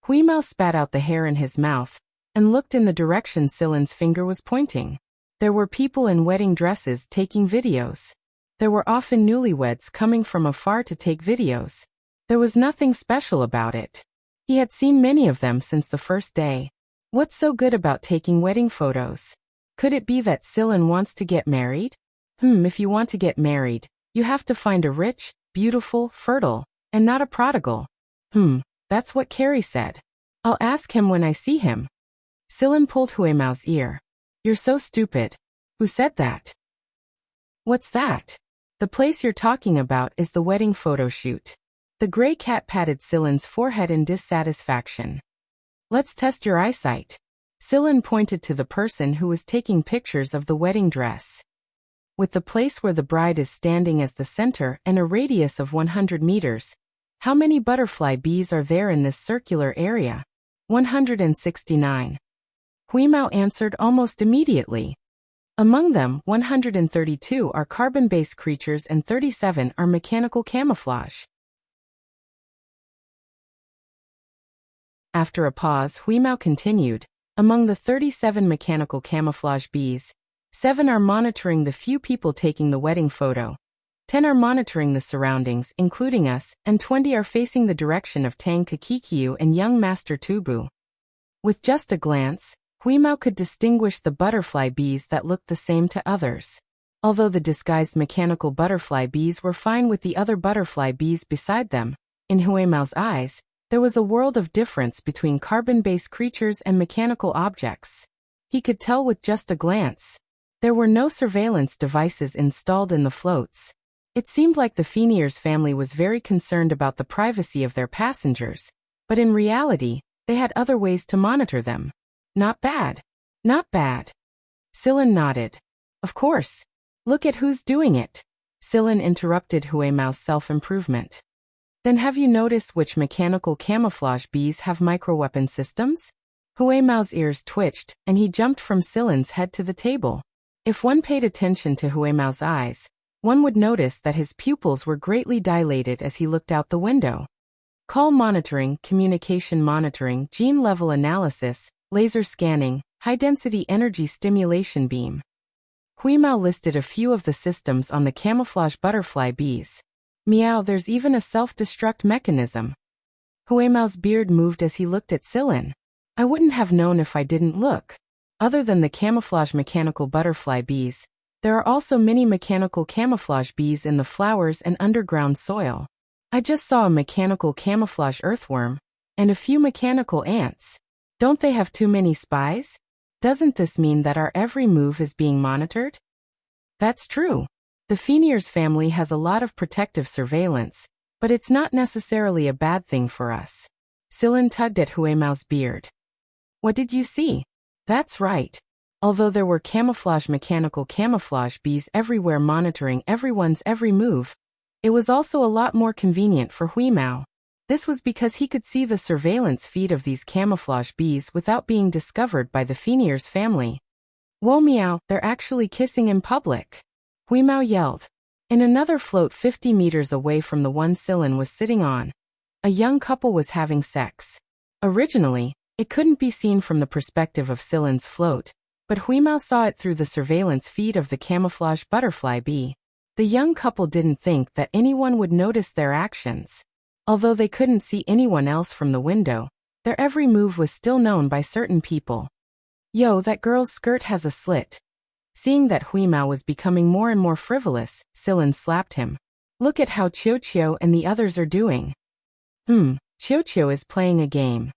Huimao spat out the hair in his mouth, and looked in the direction Sillin's finger was pointing. There were people in wedding dresses taking videos. There were often newlyweds coming from afar to take videos. There was nothing special about it. He had seen many of them since the first day. What's so good about taking wedding photos? Could it be that Sillin wants to get married? If you want to get married, you have to find a rich, beautiful, fertile, and not a prodigal. That's what Carrie said. I'll ask him when I see him. Sillin pulled Huimao's ear. You're so stupid. Who said that? What's that? The place you're talking about is the wedding photo shoot. The gray cat patted Sillin's forehead in dissatisfaction. Let's test your eyesight. Sillin pointed to the person who was taking pictures of the wedding dress. With the place where the bride is standing as the center and a radius of 100 meters, how many butterfly bees are there in this circular area? 169. Huimao answered almost immediately. Among them, 132 are carbon-based creatures and 37 are mechanical camouflage. After a pause, Huimao continued, among the 37 mechanical camouflage bees, 7 are monitoring the few people taking the wedding photo, 10 are monitoring the surroundings, including us, and 20 are facing the direction of Tang Kakikiu and young Master Tubu. With just a glance, Huimao could distinguish the butterfly bees that looked the same to others. Although the disguised mechanical butterfly bees were fine with the other butterfly bees beside them, in Huimao's eyes, there was a world of difference between carbon-based creatures and mechanical objects. He could tell with just a glance. There were no surveillance devices installed in the floats. It seemed like the Fenier's family was very concerned about the privacy of their passengers, but in reality, they had other ways to monitor them. Not bad. Not bad. Sillin nodded. Of course. Look at who's doing it. Sillin interrupted Huimao's self-improvement. Then have you noticed which mechanical camouflage bees have microweapon systems? Huimao's ears twitched, and he jumped from Sillin's head to the table. If one paid attention to Huimao's eyes, one would notice that his pupils were greatly dilated as he looked out the window. Call monitoring, communication monitoring, gene level analysis, laser scanning, high-density energy stimulation beam. Huimao listed a few of the systems on the camouflage butterfly bees. Meow, there's even a self-destruct mechanism. Huimao's beard moved as he looked at Sillin. I wouldn't have known if I didn't look. Other than the camouflage mechanical butterfly bees, there are also many mechanical camouflage bees in the flowers and underground soil. I just saw a mechanical camouflage earthworm, and a few mechanical ants. Don't they have too many spies? Doesn't this mean that our every move is being monitored? That's true. The Fenier's family has a lot of protective surveillance, but it's not necessarily a bad thing for us. Sillin tugged at Huimao's beard. What did you see? That's right. Although there were mechanical camouflage bees everywhere monitoring everyone's every move, it was also a lot more convenient for Huimao. This was because he could see the surveillance feed of these camouflage bees without being discovered by the Fenier's family. Whoa meow, they're actually kissing in public. Huimao yelled. In another float 50 meters away from the one Sillin was sitting on, a young couple was having sex. Originally, it couldn't be seen from the perspective of Sillin's float, but Huimao saw it through the surveillance feed of the camouflage butterfly bee. The young couple didn't think that anyone would notice their actions. Although they couldn't see anyone else from the window, their every move was still known by certain people. Yo, that girl's skirt has a slit. Seeing that Huimao was becoming more and more frivolous, Sillin slapped him. Look at how Qiuqiu and the others are doing. Qiuqiu is playing a game.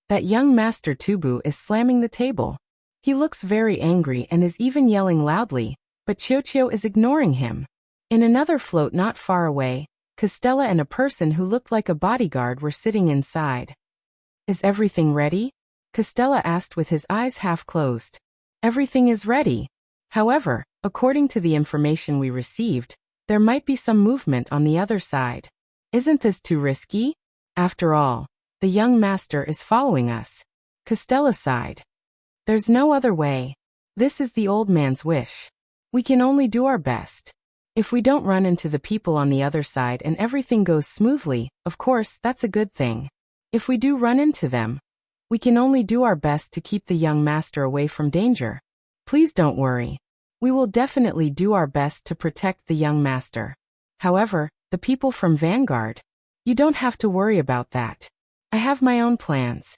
That young Master Tubu is slamming the table. He looks very angry and is even yelling loudly, but Qiuqiu is ignoring him. In another float not far away, Costella and a person who looked like a bodyguard were sitting inside. Is everything ready? Costella asked with his eyes half closed. Everything is ready. However, according to the information we received, there might be some movement on the other side. Isn't this too risky? After all, the young master is following us. Costella sighed. There's no other way. This is the old man's wish. We can only do our best. If we don't run into the people on the other side and everything goes smoothly, of course, that's a good thing. If we do run into them, we can only do our best to keep the young master away from danger. Please don't worry. We will definitely do our best to protect the young master. However, the people from Vanguard, you don't have to worry about that. I have my own plans.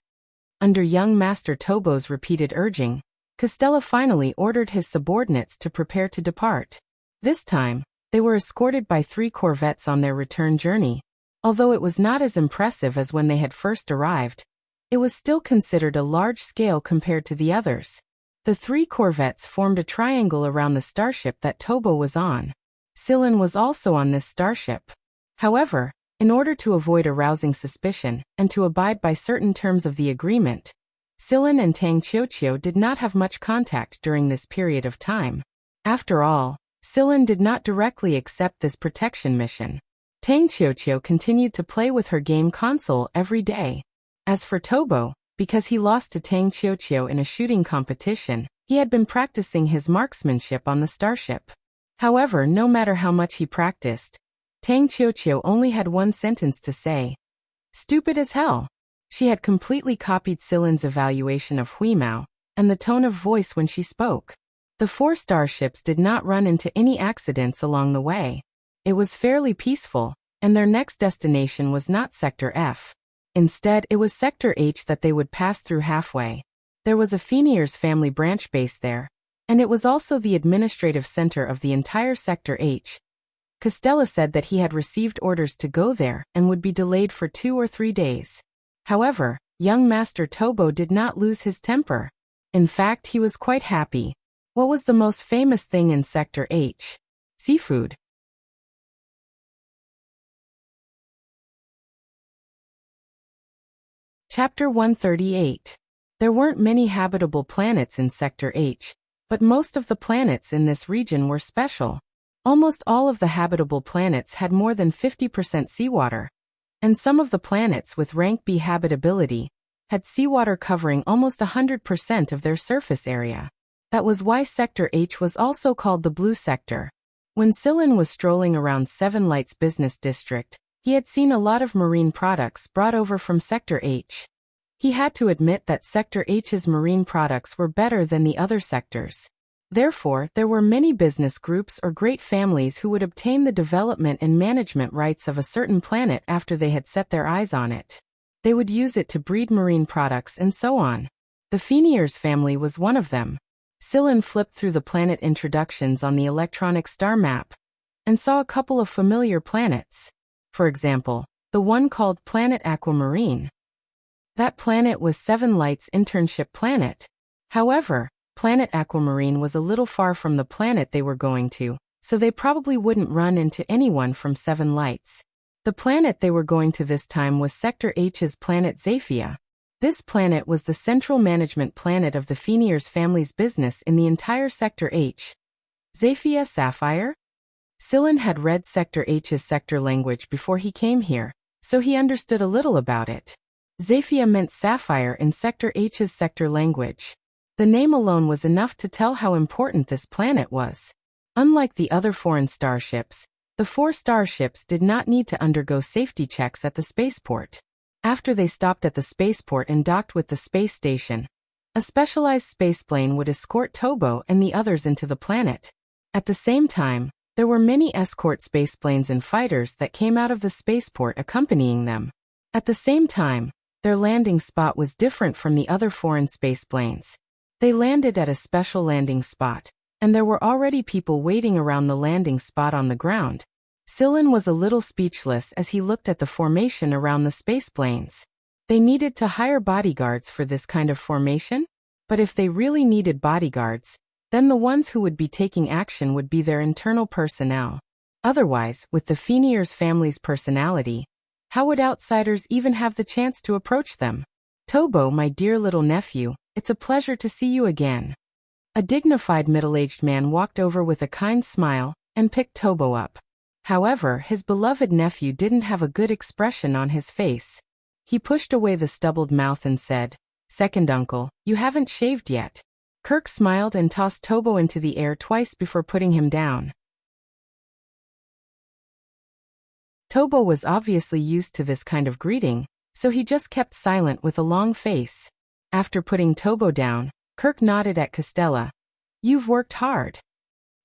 Under young Master Tobo's repeated urging, Costella finally ordered his subordinates to prepare to depart. This time, they were escorted by 3 corvettes on their return journey. Although it was not as impressive as when they had first arrived, it was still considered a large scale compared to the others. The 3 corvettes formed a triangle around the starship that Tobo was on. Sillin was also on this starship. However, in order to avoid arousing suspicion and to abide by certain terms of the agreement, Sillin and Tang Qiuqiu did not have much contact during this period of time. After all, Sillin did not directly accept this protection mission. Tang Qiuqiu continued to play with her game console every day. As for Tobo, because he lost to Tang Qiuqiu in a shooting competition, he had been practicing his marksmanship on the starship. However, no matter how much he practiced, Tang Qiuqiu only had one sentence to say. Stupid as hell. She had completely copied Sillin's evaluation of Huimao and the tone of voice when she spoke. The 4 starships did not run into any accidents along the way. It was fairly peaceful, and their next destination was not Sector F. Instead, it was Sector H that they would pass through halfway. There was a Phoenier's family branch base there, and it was also the administrative center of the entire Sector H. Costella said that he had received orders to go there and would be delayed for 2 or 3 days. However, young Master Tobo did not lose his temper. In fact, he was quite happy. What was the most famous thing in Sector H? Seafood. Chapter 138. There weren't many habitable planets in Sector H, but most of the planets in this region were special. Almost all of the habitable planets had more than 50% seawater, and some of the planets with rank B habitability had seawater covering almost 100% of their surface area. That was why Sector H was also called the Blue Sector. When Sillin was strolling around Seven Lights Business District, he had seen a lot of marine products brought over from Sector H. He had to admit that Sector H's marine products were better than the other sectors. Therefore, there were many business groups or great families who would obtain the development and management rights of a certain planet after they had set their eyes on it. They would use it to breed marine products and so on. The Phoenier's family was one of them. Sillin flipped through the planet introductions on the electronic star map and saw a couple of familiar planets. For example, the one called Planet Aquamarine. That planet was Seven Lights' internship planet. However, Planet Aquamarine was a little far from the planet they were going to, so they probably wouldn't run into anyone from Seven Lights. The planet they were going to this time was Sector H's planet Zafia. This planet was the central management planet of the Phoenier's family's business in the entire Sector H. Zafia Sapphire? Sillin had read Sector H's sector language before he came here, so he understood a little about it. Zafia meant sapphire in Sector H's sector language. The name alone was enough to tell how important this planet was. Unlike the other foreign starships, the 4 starships did not need to undergo safety checks at the spaceport. After they stopped at the spaceport and docked with the space station, a specialized spaceplane would escort Tobo and the others into the planet. At the same time, there were many escort spaceplanes and fighters that came out of the spaceport accompanying them. At the same time, their landing spot was different from the other foreign spaceplanes. They landed at a special landing spot, and there were already people waiting around the landing spot on the ground. Sillin was a little speechless as he looked at the formation around the spaceplanes. They needed to hire bodyguards for this kind of formation? But if they really needed bodyguards, Then the ones who would be taking action would be their internal personnel. Otherwise, with the Fenier's family's personality, how would outsiders even have the chance to approach them? Tobo, my dear little nephew, it's a pleasure to see you again. A dignified middle-aged man walked over with a kind smile and picked Tobo up. However, his beloved nephew didn't have a good expression on his face. He pushed away the stubbled mouth and said, "Second uncle, you haven't shaved yet." Kirk smiled and tossed Tobo into the air twice before putting him down. Tobo was obviously used to this kind of greeting, so he just kept silent with a long face. After putting Tobo down, Kirk nodded at Costella. "You've worked hard."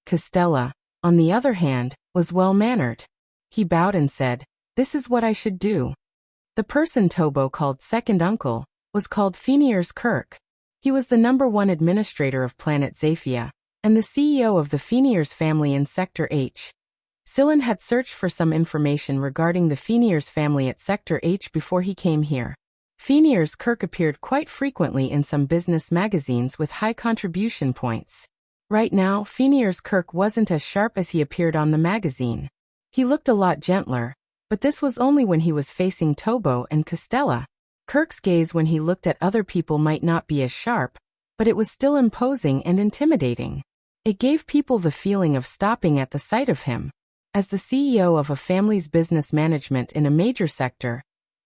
Costella, on the other hand, was well-mannered. He bowed and said, "This is what I should do." The person Tobo called second uncle was called Fenier's Kirk. He was the #1 administrator of planet Zafia, and the CEO of the Fenier's family in Sector H. Sillin had searched for some information regarding the Fenier's family at Sector H before he came here. Fenier's Kirk appeared quite frequently in some business magazines with high contribution points. Right now, Fenier's Kirk wasn't as sharp as he appeared on the magazine. He looked a lot gentler, but this was only when he was facing Tobo and Costella. Kirk's gaze when he looked at other people might not be as sharp, but it was still imposing and intimidating. It gave people the feeling of stopping at the sight of him. As the CEO of a family's business management in a major sector,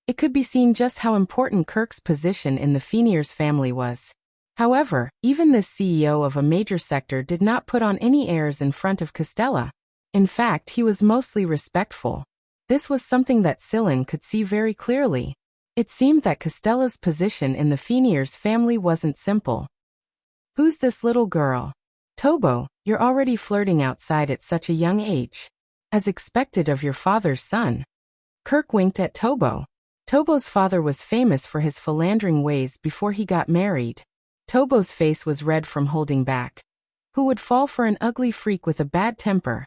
it could be seen just how important Kirk's position in the Fenier's family was. However, even this CEO of a major sector did not put on any airs in front of Costella. In fact, he was mostly respectful. This was something that Sillin could see very clearly. It seemed that Costella's position in the Fenier's family wasn't simple. "Who's this little girl?" "Tobo, you're already flirting outside at such a young age. As expected of your father's son." Kirk winked at Tobo. Tobo's father was famous for his philandering ways before he got married. Tobo's face was red from holding back. Who would fall for an ugly freak with a bad temper?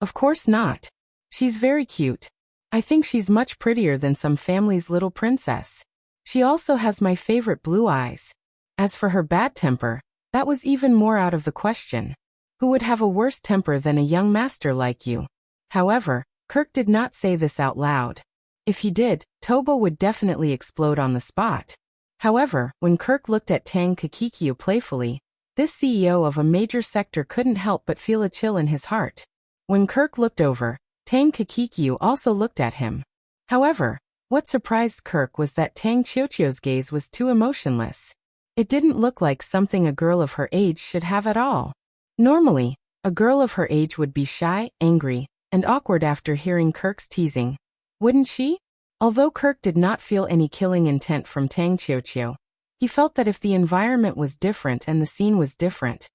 Of course not. She's very cute. I think she's much prettier than some family's little princess. She also has my favorite blue eyes. As for her bad temper, that was even more out of the question. Who would have a worse temper than a young master like you? However, Kirk did not say this out loud. If he did, Tobo would definitely explode on the spot. However, when Kirk looked at Tang Kakikyu playfully, this CEO of a major sector couldn't help but feel a chill in his heart. When Kirk looked over, Tang Kakikyu also looked at him. However, what surprised Kirk was that Tang Chiuchiu's gaze was too emotionless. It didn't look like something a girl of her age should have at all. Normally, a girl of her age would be shy, angry, and awkward after hearing Kirk's teasing. Wouldn't she? Although Kirk did not feel any killing intent from Tang Chiuchiu, he felt that if the environment was different and the scene was different,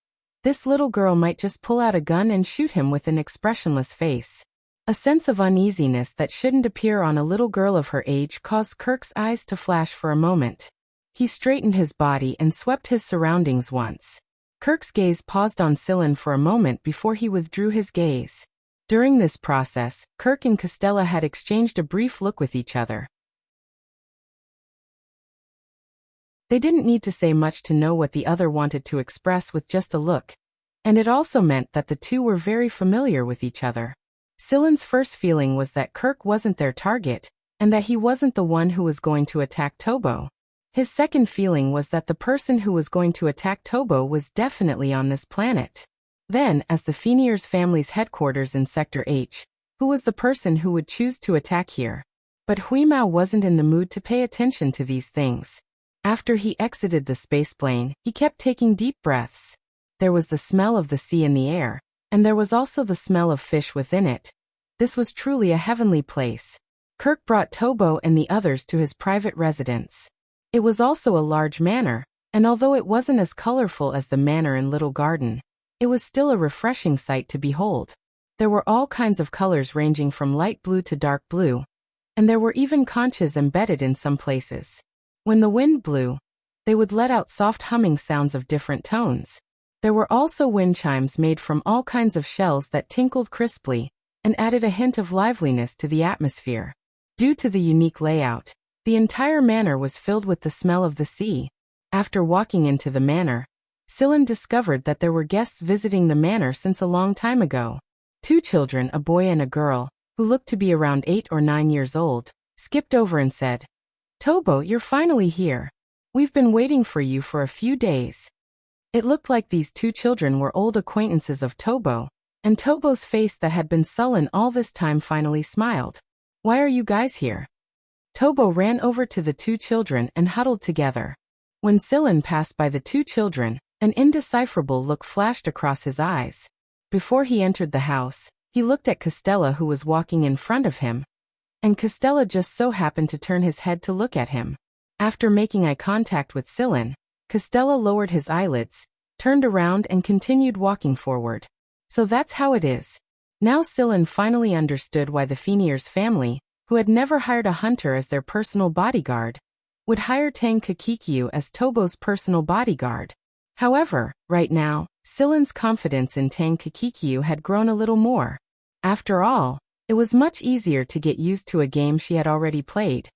this little girl might just pull out a gun and shoot him with an expressionless face. A sense of uneasiness that shouldn't appear on a little girl of her age caused Kirk's eyes to flash for a moment. He straightened his body and swept his surroundings once. Kirk's gaze paused on Sillin for a moment before he withdrew his gaze. During this process, Kirk and Costella had exchanged a brief look with each other. They didn't need to say much to know what the other wanted to express with just a look, and it also meant that the two were very familiar with each other. Sillin's first feeling was that Kirk wasn't their target, and that he wasn't the one who was going to attack Tobo. His second feeling was that the person who was going to attack Tobo was definitely on this planet. Then, as the Fenier's family's headquarters in Sector H, who was the person who would choose to attack here? But Huimao wasn't in the mood to pay attention to these things. After he exited the spaceplane, he kept taking deep breaths. There was the smell of the sea in the air, and there was also the smell of fish within it. This was truly a heavenly place. Kirk brought Tobo and the others to his private residence. It was also a large manor, and although it wasn't as colorful as the manor in Little Garden, it was still a refreshing sight to behold. There were all kinds of colors ranging from light blue to dark blue, and there were even conches embedded in some places. When the wind blew, they would let out soft humming sounds of different tones. There were also wind chimes made from all kinds of shells that tinkled crisply and added a hint of liveliness to the atmosphere. Due to the unique layout, the entire manor was filled with the smell of the sea. After walking into the manor, Sillin discovered that there were guests visiting the manor since a long time ago. 2 children, a boy and a girl, who looked to be around 8 or 9 years old, skipped over and said, "Tobo, you're finally here. We've been waiting for you for a few days." It looked like these 2 children were old acquaintances of Tobo, and Tobo's face that had been sullen all this time finally smiled. "Why are you guys here?" Tobo ran over to the 2 children and huddled together. When Sillin passed by the 2 children, an indecipherable look flashed across his eyes. Before he entered the house, he looked at Costella, who was walking in front of him, and Costella just so happened to turn his head to look at him. After making eye contact with Sillin, Costella lowered his eyelids, turned around and continued walking forward. So that's how it is. Now Sillin finally understood why the Fenier's family, who had never hired a hunter as their personal bodyguard, would hire Tang Kakikyu as Tobo's personal bodyguard. However, right now, Sillin's confidence in Tang Kakikyu had grown a little more. After all, it was much easier to get used to a game she had already played.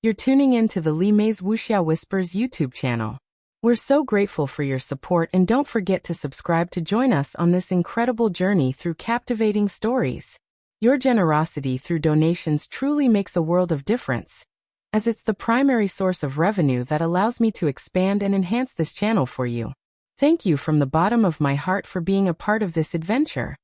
You're tuning in to the Li Mei's Wuxia Whispers YouTube channel. We're so grateful for your support, and don't forget to subscribe to join us on this incredible journey through captivating stories. Your generosity through donations truly makes a world of difference, as it's the primary source of revenue that allows me to expand and enhance this channel for you. Thank you from the bottom of my heart for being a part of this adventure.